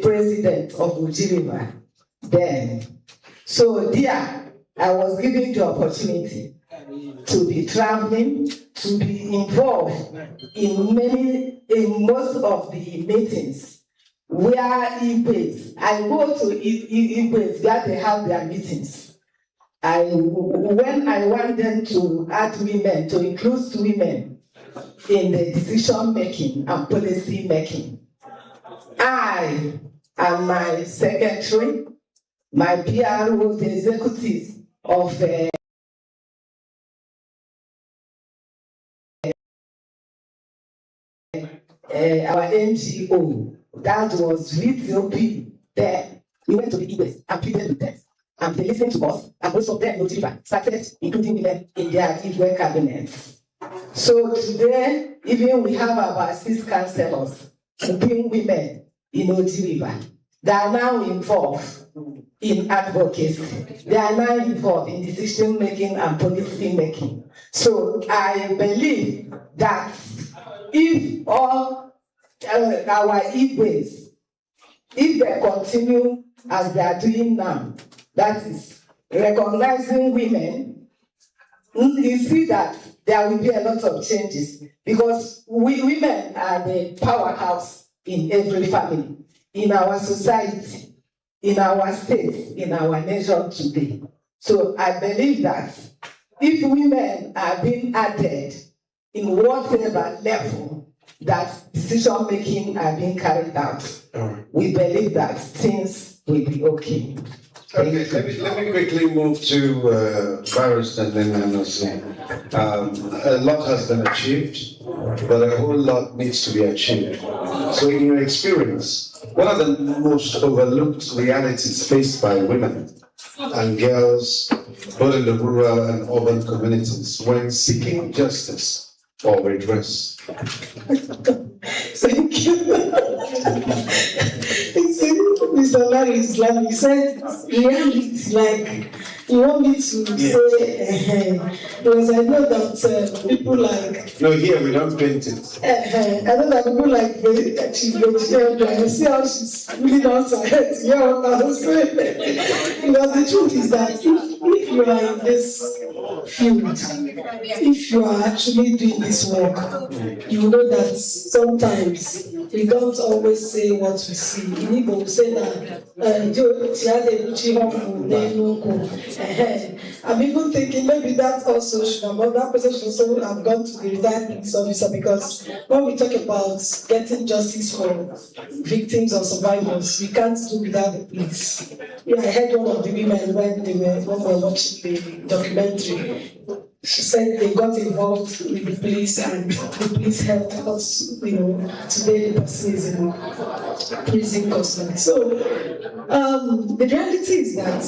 president of Ujiriba then. So there, I was given the opportunity to be traveling, to be involved in most of the meetings where Igbes. I go to Igbes where they have their meetings. When I want them to add women, to include women in the decision making and policy making, I and my secretary, my PRO, the executive of our NGO, that was VTOP there. We went to the US and pleaded with them. and they listen to us, and most of them started including women in their ENUGU cabinets. So today, even we have our 6 councillors being women in Oti River. They are now involved in advocacy. They are now involved in decision making and policy making. So I believe that if all our Igwes, if they continue as they are doing now, that is recognizing women, you see that there will be a lot of changes, because we women are the powerhouse in every family, in our society, in our state, in our nation today. So I believe that if women are being added in whatever level that decision making are being carried out, we believe that things will be okay. Okay, let me quickly move to virus and then NOC. A lot has been achieved, but a whole lot needs to be achieved. So in your experience, what are the most overlooked realities faced by women and girls, both in the rural and urban communities, when seeking justice or redress? Thank you. Mr. Larry Islam, he said reality, like you want me to say, because I know that people like. No, here we don't paint it. I know that people like she's vegetarian. I see how she's really not her head to hear what I was saying. Because the truth is that if you are in this field, if you are actually doing this work, you know that sometimes we don't always say what we see. In Igbo, we say that I'm even thinking maybe that also should have, that person should also have gone to the retired police officer, because when we talk about getting justice for victims or survivors, we can't do without the police. Yeah, I heard one of the women when we were watching the documentary. She said they got involved with the police and the police helped us, today the person is in prison custody. So the reality is that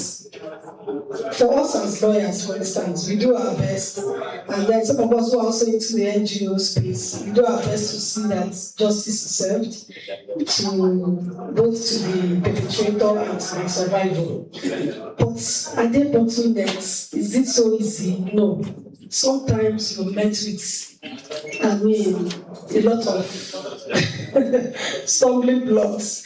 for us as lawyers, for instance, we do our best, and then some of us who are also into the NGO space, we do our best to see that justice is served both to the perpetrator and to the survivor. But are there bottlenecks? Is it so easy? No. Sometimes you're met with, a lot of stumbling blocks.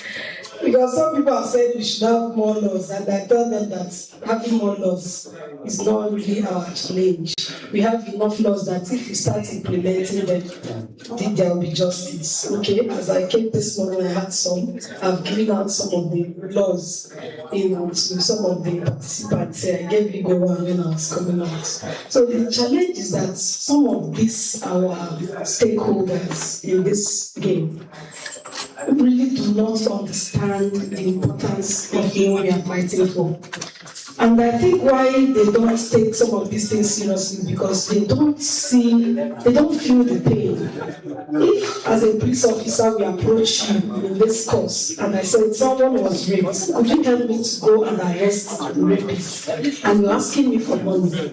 Because some people have said we should have more laws, and I tell them that having more laws is not really our challenge. We have enough laws that if we start implementing them, then there will be justice. Okay, as I came this morning, I had I've given out some of the laws, to some of the participants. I gave legal one when I was coming out. So the challenge is that some of these our stakeholders in this game really do not understand the importance of what we are fighting for. And I think why they don't take some of these things seriously, because they don't feel the pain. If, as a police officer, we approach you in this course, and I said, someone was raped, could you help me to go and arrest the rapist? And you're asking me for money.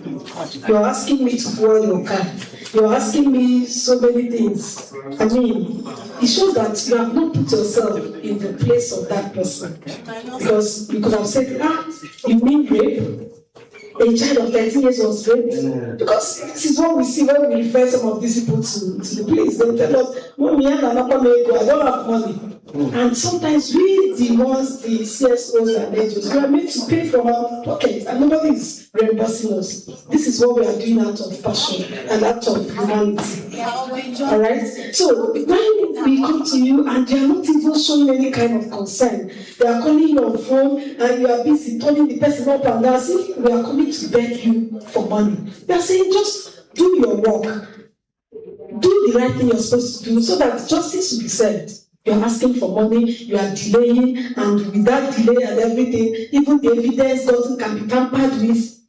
You're asking me to fuel your car. You're asking me so many things. I mean, it shows that you have not put yourself in the place of that person. Because you could have said, you mean rape? A child of 13 years was raped? Because this is what we see when we refer some of these people to the police. They tell us, I don't have money. And sometimes we, the ones, the CSOs and agents, we are meant to pay from our pockets, and nobody is reimbursing us. This is what we are doing out of passion and out of humanity. All right? So when we come to you and they are not even showing any kind of concern, they are calling you on phone and you are busy turning the person up and down, see, we are coming to beg you for money. They are saying, just do your work. Do the right thing you're supposed to do so that justice will be served. You're asking for money, you are delaying, and with that delay and everything, even the evidence can be tampered with.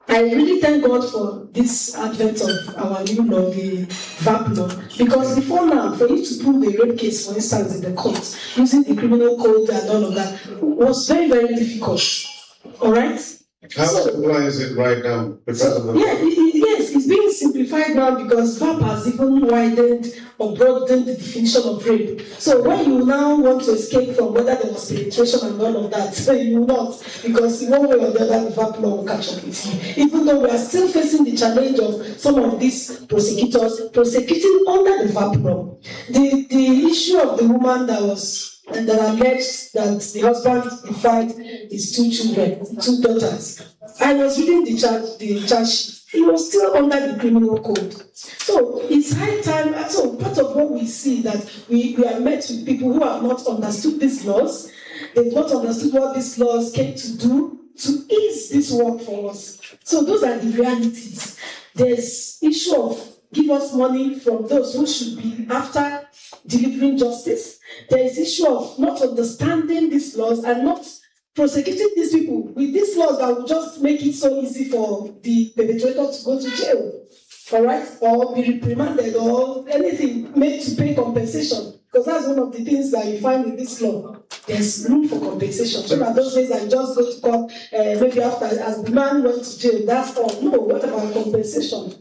I really thank God for this advent of our new law, the VAP law, because before now, for you to prove a rape case, for instance, in the court, using the criminal code and all of that, was very, very difficult. All right? How simplified is it right now? Because of the Yes, it's being simplified now because VAP has even widened or broadened the definition of rape. So when you now want to escape from whether there was penetration and all of that, you will not, because in one way or the other, the VAP law will catch up with you. Even though we are still facing the challenge of some of these prosecutors prosecuting under the VAP law. The issue of the woman that alleged that the husband defied his two children, two daughters. I was reading the charge sheet. It was still under the criminal code. So it's high time. So part of what we see that we are met with people who have not understood these laws. They've not understood what these laws came to do to ease this work for us. So those are the realities. There's issue of give us money from those who should be after delivering justice. There is issue of not understanding these laws and not prosecuting these people with these laws that will just make it so easy for the perpetrator to go to jail, all right, or be reprimanded or anything, made to pay compensation, because that's one of the things that you find in this law. There's room for compensation. So that those days I just go to court, maybe after as the man went to jail, that's all. No, what about compensation?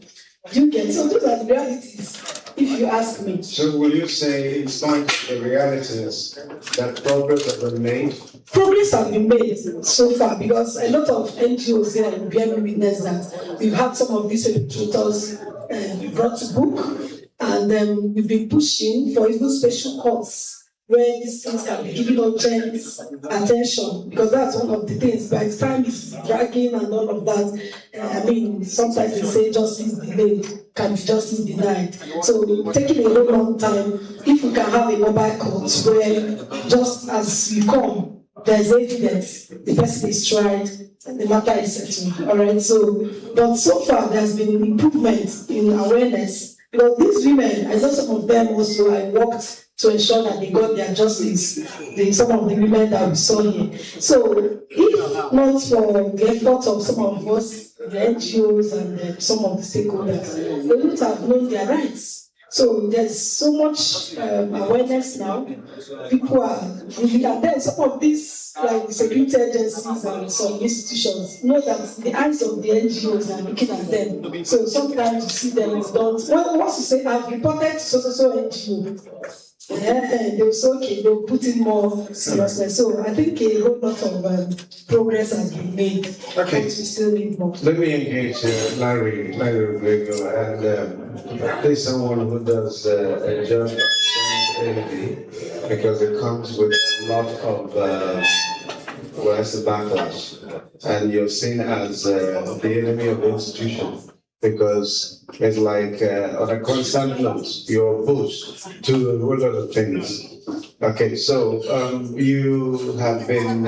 You get so those are the realities. If you ask me. So will you say, in spite of the realities, that progress has been made? Progress has been made so far because a lot of NGOs here will bear me witness that we've had some of these perpetrators brought to book, and we've been pushing for even special courts where these things can be given urgent attention, because that's one of the things. By the time it's dragging and all of that, sometimes they say justice delayed can be justice denied. So taking a long time, if we can have a mobile court where just as you come, there's evidence, the person is tried, and the matter is settled. All right. But so far there's been an improvement in awareness, because these women, I know some of them also, I worked to ensure that they got their justice. Some of the women that we saw here. So if not for the efforts of some of us, the NGOs and some of the stakeholders, they would have known their rights. So there's so much awareness now. People are really, and then some of these, like the security agencies and some institutions, know that the eyes of the NGOs are looking at them. So sometimes you see them don't. Once you say, I've reported to so NGO, they'll say, okay, they'll put in more seriousness. So I think a whole lot of progress has been made. Okay. But we still need more. Let me engage Larry Rodrigo, and there's someone who does a job because it comes with a lot of backlash, and you're seen as the enemy of the institution, because it's like on a constant note, you're opposed to a whole lot of things. Okay, so you have been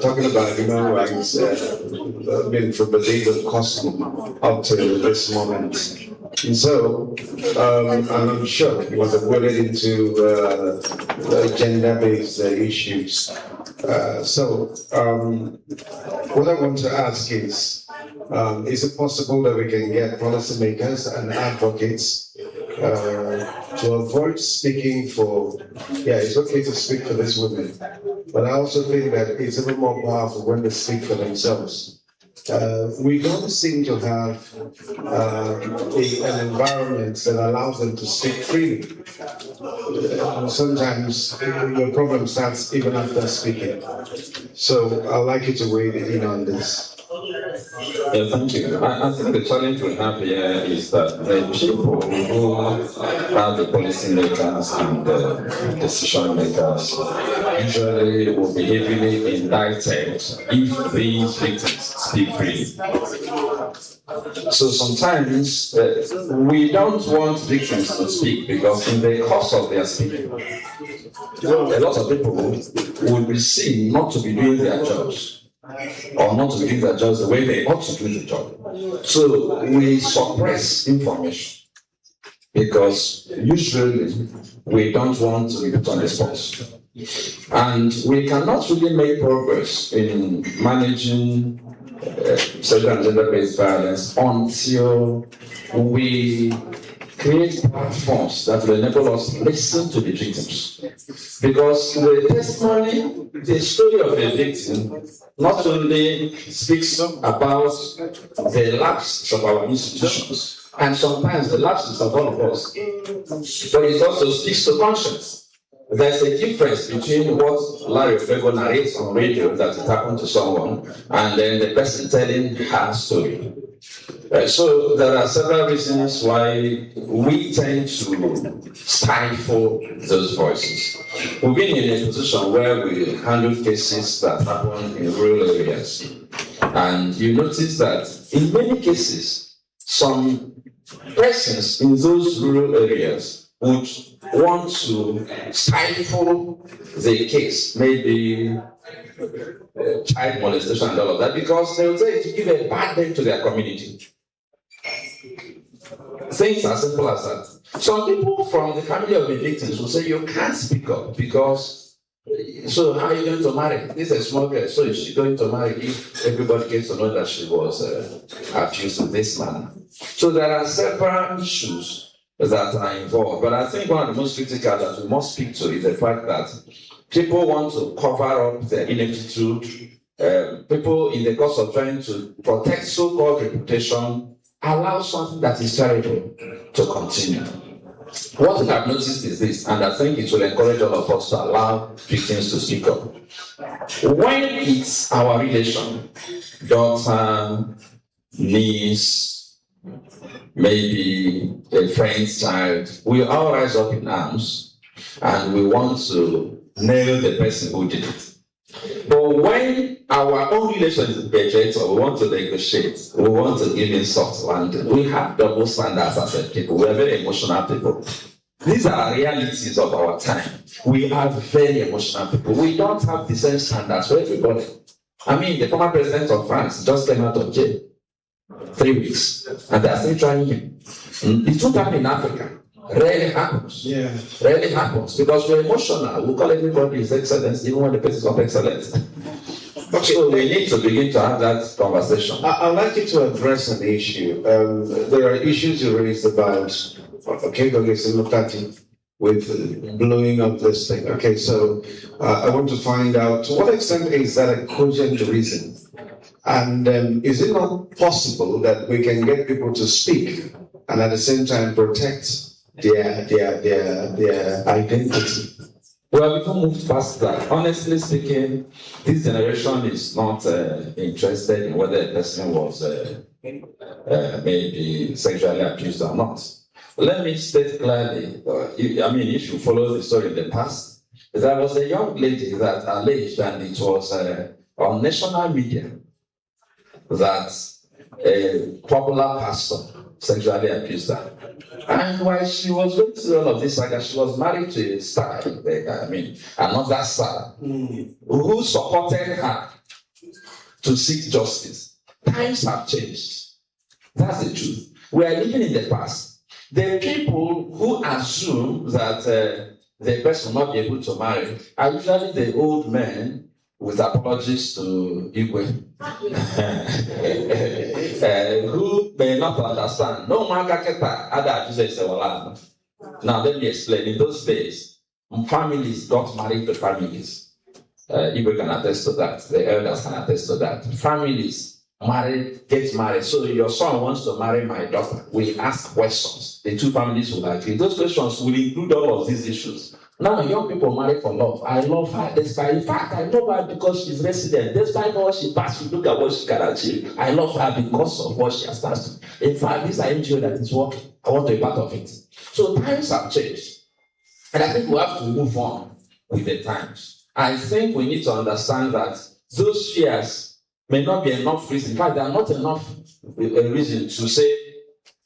talking about human rights from the days of Cosmo up to this moment. And so, I'm sure you was uploaded into gender-based issues. What I want to ask is it possible that we can get policymakers and advocates to avoid speaking for, it's okay to speak for these women, but I also think that it's even more powerful when they speak for themselves. We don't seem to have an environment that allows them to speak freely. Sometimes the problem starts even after speaking. So I'd like you to weigh in on this. Yeah, thank you. I think the challenge we have here is that the people who are the policymakers and the decision makers usually will be heavily indicted if these victims speak freely. So sometimes we don't want victims to speak because in the course of their speaking, a lot of people will be seen not to be doing their jobs, or not to do their jobs the way they ought to do the job. So we suppress information because usually we don't want to be put on the spot. And we cannot really make progress in managing sexual and gender-based violence until we create platforms that will enable us to listen to the victims. Because the testimony, the story of a victim, not only speaks about the lapses of our institutions, and sometimes the lapses of all of us, but it also speaks to conscience. There's a difference between what Larry Fego narrates on radio that it happened to someone, and then the person telling her story. So there are several reasons why we tend to stifle those voices. We've been in a position where we handle cases that happen in rural areas. And you notice that in many cases, some persons in those rural areas would want to stifle the case, maybe child molestation and all of that, because they will say it to give a bad name to their community. Things as simple as that. Some people from the family of the victims will say you can't speak up because, so how are you going to marry? This is a small girl, so is she going to marry if everybody gets to know that she was abused in this manner? So there are several issues that are involved, but I think one of the most critical that we must speak to is the fact that people want to cover up their ineptitude. People, in the course of trying to protect so-called reputation, allow something that is terrible to continue. What we have noticed is this, and I think it will encourage all of us to allow victims to speak up. When it's our relation, daughter, niece, maybe a friend's child, we all rise up in arms and we want to nail the person who did it. But when our own relation is budget, or we want to negotiate, we want to give insults, and we have double standards as a people. We are very emotional people. These are realities of our time. We are very emotional people. We don't have the same standards for everybody. I mean, the former president of France just came out of jail 3 weeks, and they are still trying him. It won't happen in Africa. Rarely happens. Yeah. Rarely happens because we're emotional. We call everybody His Excellency, even when the person is not excellent. Okay. So we need to begin to have that conversation. I'd like you to address an issue. There are issues you raised about, with blowing up this thing. Okay, so I want to find out to what extent is that a cogent reason? And is it not possible that we can get people to speak and at the same time protect their identity? Well, we can move past that. Honestly speaking, this generation is not interested in whether a person was maybe sexually abused or not. Let me state clearly, if you follow the story in the past, there was a young lady that alleged, and it was on national media, that a popular pastor sexually abused her. And while she was going through all of this saga, she was married to a star, another star, who supported her to seek justice. Times have changed. That's the truth. We are living in the past. The people who assume that the person will not be able to marry are usually the old men with apologies to Igwe, who may not understand. No Now let me explain. In those days, families got married to families. Igwe can attest to that. The elders can attest to that. Families get married. So your son wants to marry my daughter. We ask questions. The two families will agree. Those questions will include all of these issues. Now young people marry for love. I love her. Despite, in fact, I love her because she's resident. Despite what she passed, look at what she can achieve. I love her because of what she has passed. In fact, this is an NGO that is working. I want to be part of it. So times have changed. And I think we have to move on with the times. I think we need to understand that those fears may not be enough reason. In fact, there are not enough reason to say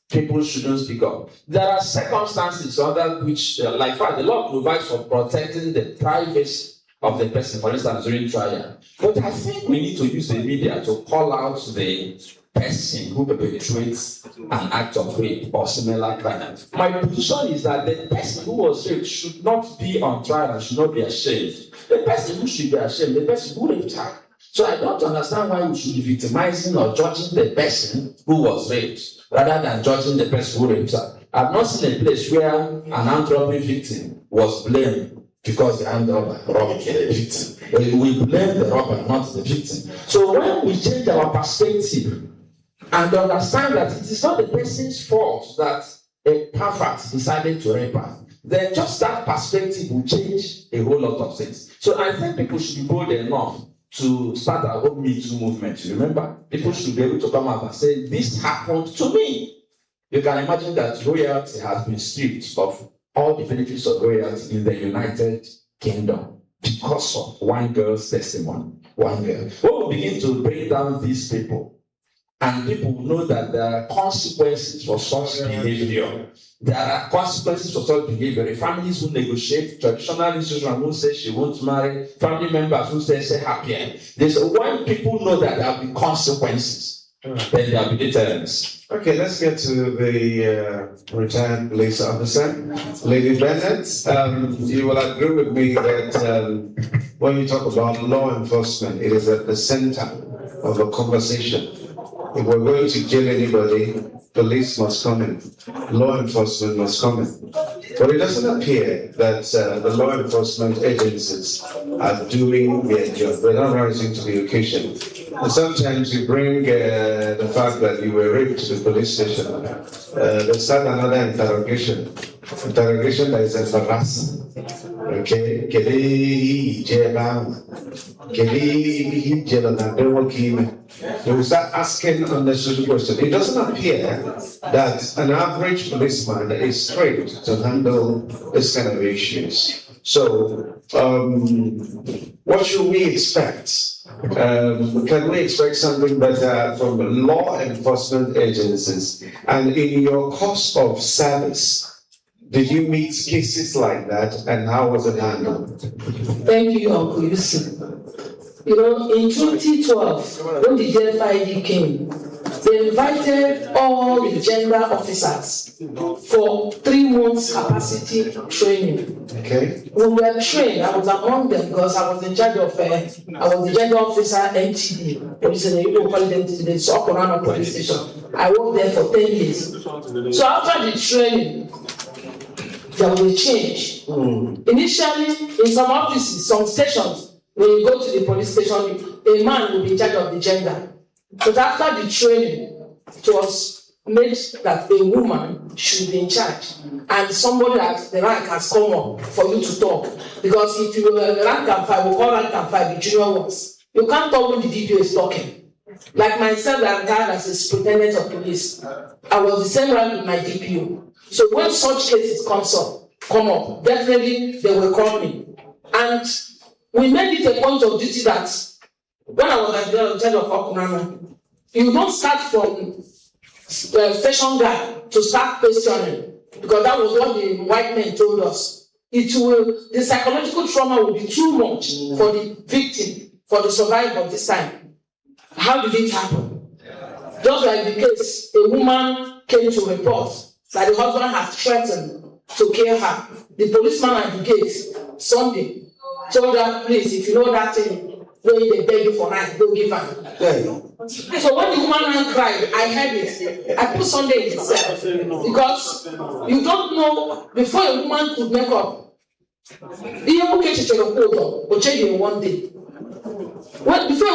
people shouldn't speak up. There are circumstances under which, like the law provides for protecting the privacy of the person, for instance, during trial. But I think we need to use the media to call out the person who perpetrates an act of rape or similar crime. My position is that the person who was raped should not be on trial and should not be ashamed. The person who should be ashamed, the person who raped her. So I don't understand why we should be victimizing or judging the person who was raped rather than judging the person who raped her. I've not seen a place where an armed robbery victim was blamed because the armed robber robbed the victim. We blame the robber, not the victim. So when we change our perspective and understand that it is not the person's fault that a pervert decided to rape her, then just that perspective will change a whole lot of things. So I think people should be bold enough to start our own Me Too movement. Remember, people should be able to come out and say, this happened to me. You can imagine that royalty has been stripped of all the benefits of royalty in the United Kingdom because of one girl's testimony. One girl. When we begin to bring down these people, and people know that there are consequences for such behavior. There are consequences for such behavior. If families who negotiate, traditional institutions who say she won't marry, family members who say happier. There's when people know that there will be consequences, then there will be deterrence. Okay, let's get to the retired police officer. Lady Bennett, you will agree with me that when you talk about law enforcement, it is at the center of a conversation. If we're going to jail anybody, police must come in, law enforcement must come in. But it doesn't appear that the law enforcement agencies are doing their job. They're not rising to the occasion. And sometimes you bring the fact that you were raped to the police station. They start another interrogation that is embarrassing. Okay? They will start asking unnecessary questions. It doesn't appear that an average policeman is trained to handle this kind of issues. So, what should we expect? Can we expect something better from law enforcement agencies? And in your course of service, did you meet cases like that, and how was it handled? Thank you, Uncle Yusuf. You know, in 2012, when the JFID came, they invited all the gender officers for 3 months capacity training. Okay. When we were trained, I was among them because I was in charge of, I was the gender officer NTD, police in the Igbo call them the Sokorano police station. I worked there for 10 years. So after the training, there was a change. Initially, in some offices, some stations, when you go to the police station, a man will be in charge of the gender. But after the training, it was made that a woman should be in charge. And somebody at the rank has come up for you to talk. Because if you were rank and file, we call rank and file the junior ones. You can't talk when the DPO is talking. Like myself, I'm retired as a superintendent of police. I was the same rank with my DPO. So when such cases come up, definitely they will call me. And we made it a point of duty that when I was at the head of Okunama, you don't start from station guard to start questioning, because that was what the white men told us. The psychological trauma will be too much for the victim, for the survivor this time. How did it happen? Just like the case, a woman came to report that the husband had threatened to kill her. The policeman at the gate, Sunday, told her, please, if you know that thing, when they beg you for night, don't give her. So when the woman cried, I heard it. I put Sunday in itself. Because you don't know, before a woman could make up, before a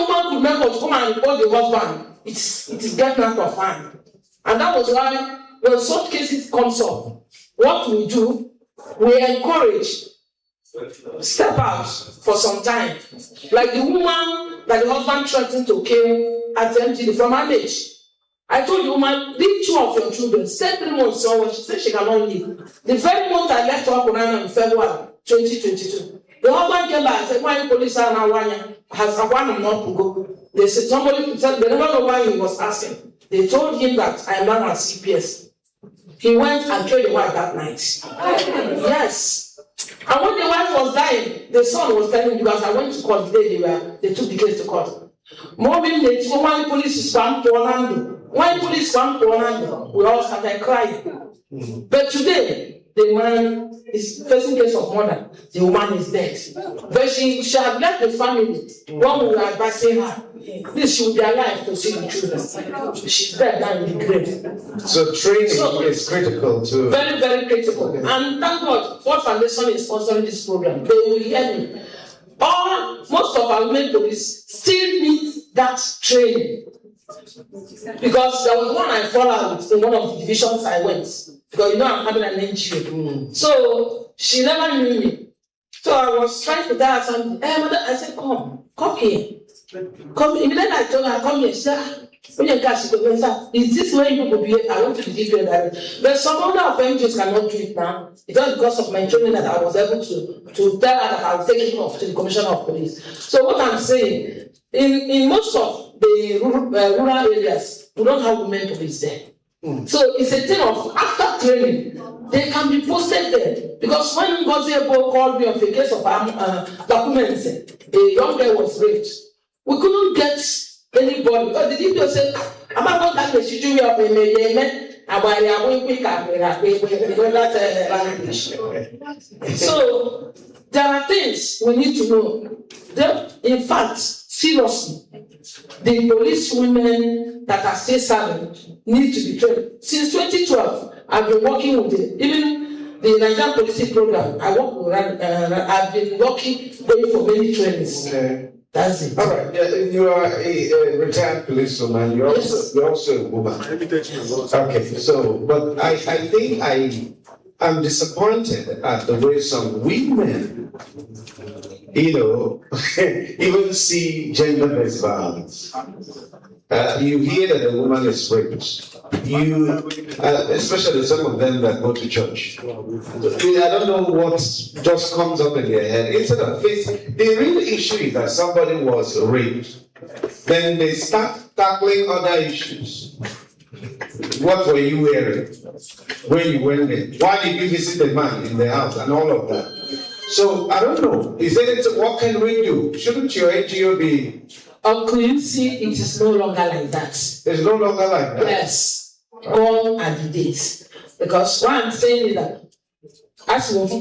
woman could make up, come and call the husband, it is getting out of hand. And that was why when such cases comes up, what we do, we encourage step out for some time. Like the woman that the husband threatened to kill at MTD from her age. I told the woman, leave 2 of your children, stay 3 months somewhere. She said she cannot leave. The very month I left her in February 2022, the husband came back and said, why police are now has a one not to go. They said somebody said they never know why he was asking. They told him that I am now at CPS. He went and killed the wife that night. Yes. And when the wife was dying, the son was telling me, because I went to court the day they took the case to court. Morning, they told why police come to Orlando. Why police come to Orlando? We all started crying. But today, the man is facing case of murder, the woman is dead. But she had left the family when we were advising her. This should be alive to see the children. She's dead now in the grave. So training is critical too. Very, very critical. Okay. And thank God, Ford Foundation is sponsoring this program. They will hear me. Most of our women police still need that training. Because there was one I followed in one of the divisions I went. Because I'm having an NGO. So she never knew me. So I was trying to tell her something. Mother, I said, come here. Come immediately I told her, come here. She said, is this where you will be? I want to give you a direct. But some other NGOs cannot do it now. It's just because of my training that I was able to tell her that I will take it off to the Commissioner of Police. So what I'm saying, in most of the rural areas, we don't have women police there. So it's a thing of after training, they can be posted there. Because when Ngozi called me of a case of documents, a young girl was raped. We couldn't get anybody. Because the DPO said, I'm not going to let you up in So there are things we need to know. In fact, seriously, the police women that are still serving need to be trained. Since 2012, I've been working with even the Nigerian Police Program. I've been working going for many trainings. Okay. That's it. All right. You are a retired policewoman. You're also a woman. Okay. So, but I think I'm disappointed at the way some women, even see gender-based violence. You hear that a woman is raped. Especially some of them that go to church. I don't know what just comes up in their head. Instead of facing, the real issue is that somebody was raped. Then they start tackling other issues. What were you wearing when you went there? Why did you visit the man in the house and all of that? So I don't know. What can we do? Shouldn't your NGO be? Uncle, you see, it is no longer like that. It's no longer like that. Yes. All are the days. Because what I'm saying is that as if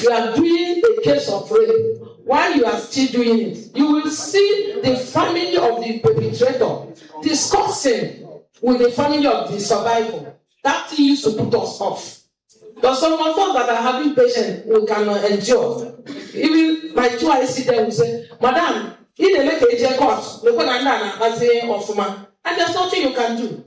you are doing a case of rape, while you are still doing it, you will see the family of the perpetrator discussing with the family of the survivor. That thing used to put us off. But some of us that are having patience, we cannot endure. Even my two I see them will say, Madam, in the make a court, and there's nothing you can do.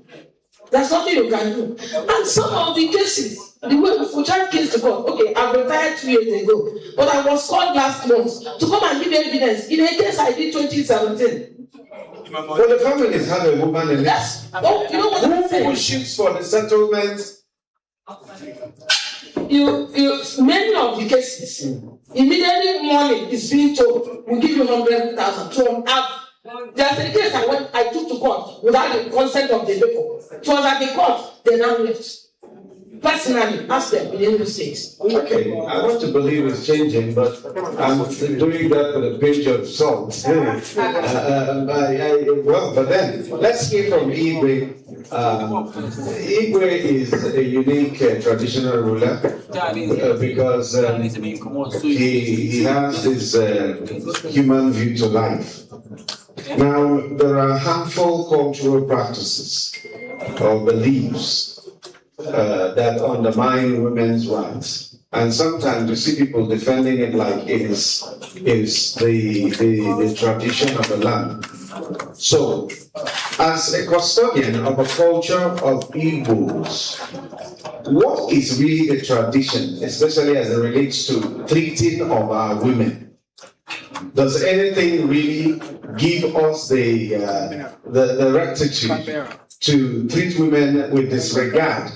There's nothing you can do. And some of the cases, the way we tried case to court, okay, I retired 2 years ago, but I was called last month to come and give evidence in a case I did 2017. Well, the families have a woman in it. Yes. Oh, you know what I'm saying? Who pushes for the settlement? Many of the cases, immediately morning is being told, we'll give you 100,000. So there's a case I took to court without the consent of the people. It was at the court, they now left. Personally, ask them in any states. Okay, I want to believe it's changing, but I'm doing that with a pinch of salt. But then, let's hear from Igwe. Igwe is a unique traditional ruler because he has this human view to life. Now, there are harmful cultural practices or beliefs that undermine women's rights. And sometimes you see people defending it like it is the tradition of the land. So, as a custodian of a culture of Igbos, what is really the tradition, especially as it relates to treating of our women? Does anything really give us the rectitude to treat women with disregard?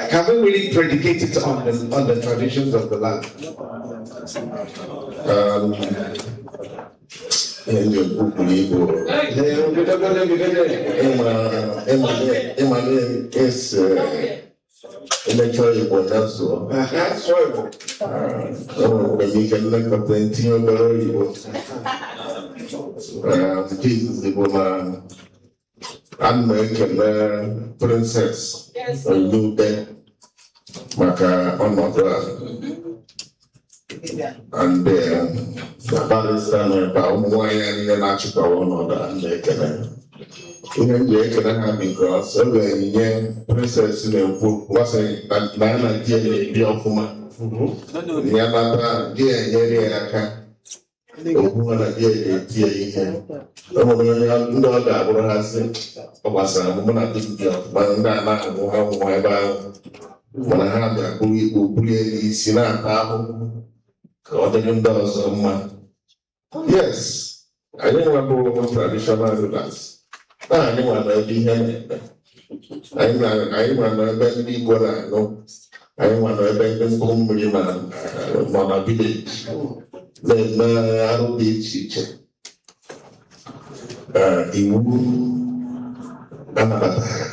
Can we really predicate it on the traditions of the land? In the book Emmanuel is eventually born also. We can make a plenty of Jesus, the woman, American princess, Luther, maka ọnọdụ a. And barịsta nọ ebe a, ụmụ nwaanyị ya niile na-achịkwawa ọnọdụ a na-ekele. Ihe m ji ekele ha because oge onyinye princess na-ekwu gbasara na ya na di ya na-ebi ọfụma. Ya nata di ya enyere ya aka. Okwu na di ya na-eti ya ihe. Ụmụ ndị ọ ga-abụrụ ha sị ọ gbasara mụ na di m bi ọfụma ndị a na-ahụ ha nwụọ ebe ahụ. Mana ha bịa bulie n'isi na-ata ahụhụ ka ọ dịrị ndị ọzọ mma. Yes, anyị nwabụ traditional rulers. Anyị nwa na ebe ihe na-eme. Anyị nwa na ebe ndị Igbo na-anụ. Anyị nwa na ebe ndị mkpụrụ mmiri nọ na village na-eme arụ dị iche iche. Iwu anabatara.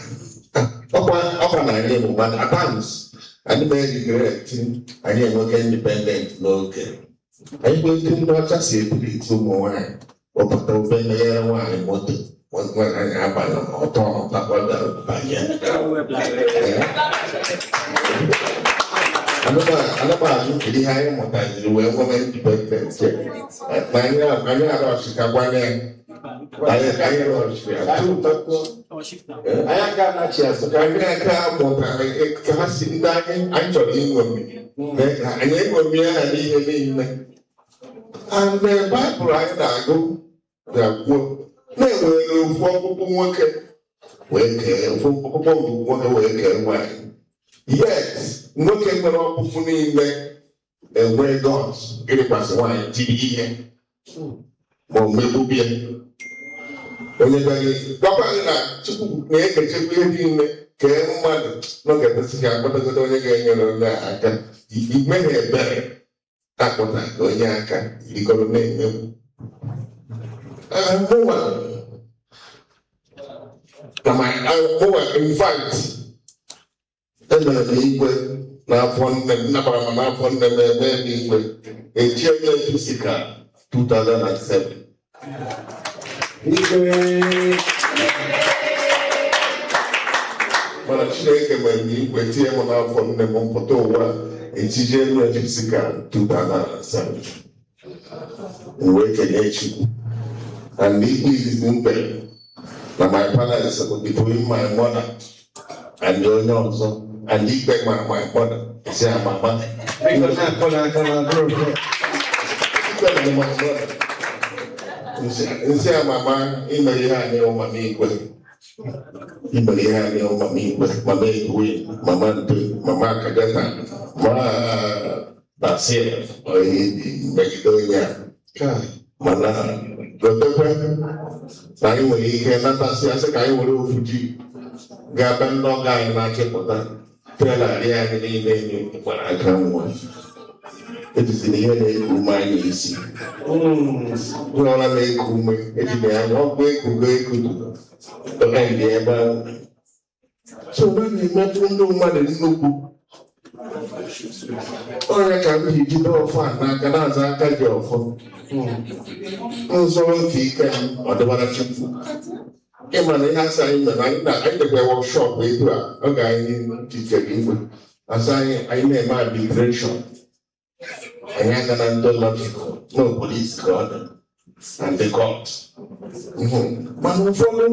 Ọkwa na anyị bụ mana adams anyị mee regret anyị enweghị independent n'oge. Anyị bụ ndị ndị ọcha si ebulite ụmụ nwaanyị ọpụta obe meghere nwaanyị moto nwaanyị abalị ọtọ ọtakwaga banye. Anụmanụ kedu ihe anyị mụtaziri wee nwee independent na anyị arọchikakwana ya. Anyị rọchiri anyị aka anachi azụ ka anyị aka mụtara ka ha si ndị anyị chọrọ ịṅomi anyị eṅomi ha n'ihe niile. And Baịbụl anyị na-agụ ga-akwuo na-ewere ofu ọkpụkpụ nwoke wee kee ofu ọkpụkpụ nwoke wee kee nwaanyị. Yes, nwoke nwere ọkpụkpụ niile enwe God ịrịkwasị nwaanyị tiri ihe ma o megbubie. Onye gwakwaghị na Chukwu na-ekechekwa ihe niile kee mmadụ n'oge kwesịghị akpọtagodo onye ga-enyere onye aka. Ime ha ebere akpọta ka onye aka irikọrọ na-emegbu. Mụnwa in fact emere m igwe n'afọ nne m, nabara m n'afọ nne m eme m igwe echi onye fisika 2007. Mana Chineke mere m igwe tinye m n'afọ nne m mpụta ụwa ejije eme fisikal 2007. Wee kenye Chukwu. And ikpe izizi mkpere na my parents between my mother and onye ọzọ and ikpe mara my mother si amama. Nsi amama imere ihe anyị ụma n'igwe. Imere ihe anyị ụma n'igwe. Mama Egwe, Mama Nte, Mama Kagata, Mama Basir, megide onye a. Mana lotekwe na anyị nwere ike natasị asị ka anyị were ofu ji ga-aba ndị ọga anyị na-achịpụta pelarị anyị niile enye gbara aka nwa. Ejizina ihe na-eku ume anyị isi. Ụlọọla na-eku ume ejina ya na ọgwụ ekugo ekudu ndị ebe ahụ. So na na-emetụ ndị mmadụ nnukwu. Onye ka m ji jide ọfọ a n'aka na-aza aka gị ọfọ. Nzọ nke ike m ọ dịbara Chukwu. Ịma na ihe asa anyị mere anyị dekwe workshop etu a ọ ga-anyị jikere igwe. Asa anyị na-eme arbitration. Anyị aka na ndị logical no police ka ọ dị and the court. Mana ụfọdụ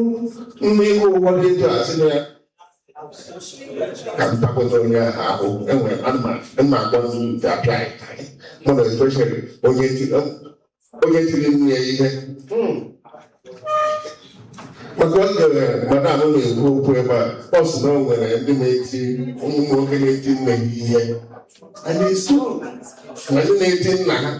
ndị ihe ụfọdụ etu a sị na ya ka ntakwata onye ahụ enwere mma akpọ ndị apply mana especially onye tiri nne ya ihe. Maka oge madam na-ekwu okwu ebe a ọ sị na o nwere ndị na-eti ụmụ nwoke na-eti nne ha ihe. And it's true. Ndị na-eti nna ha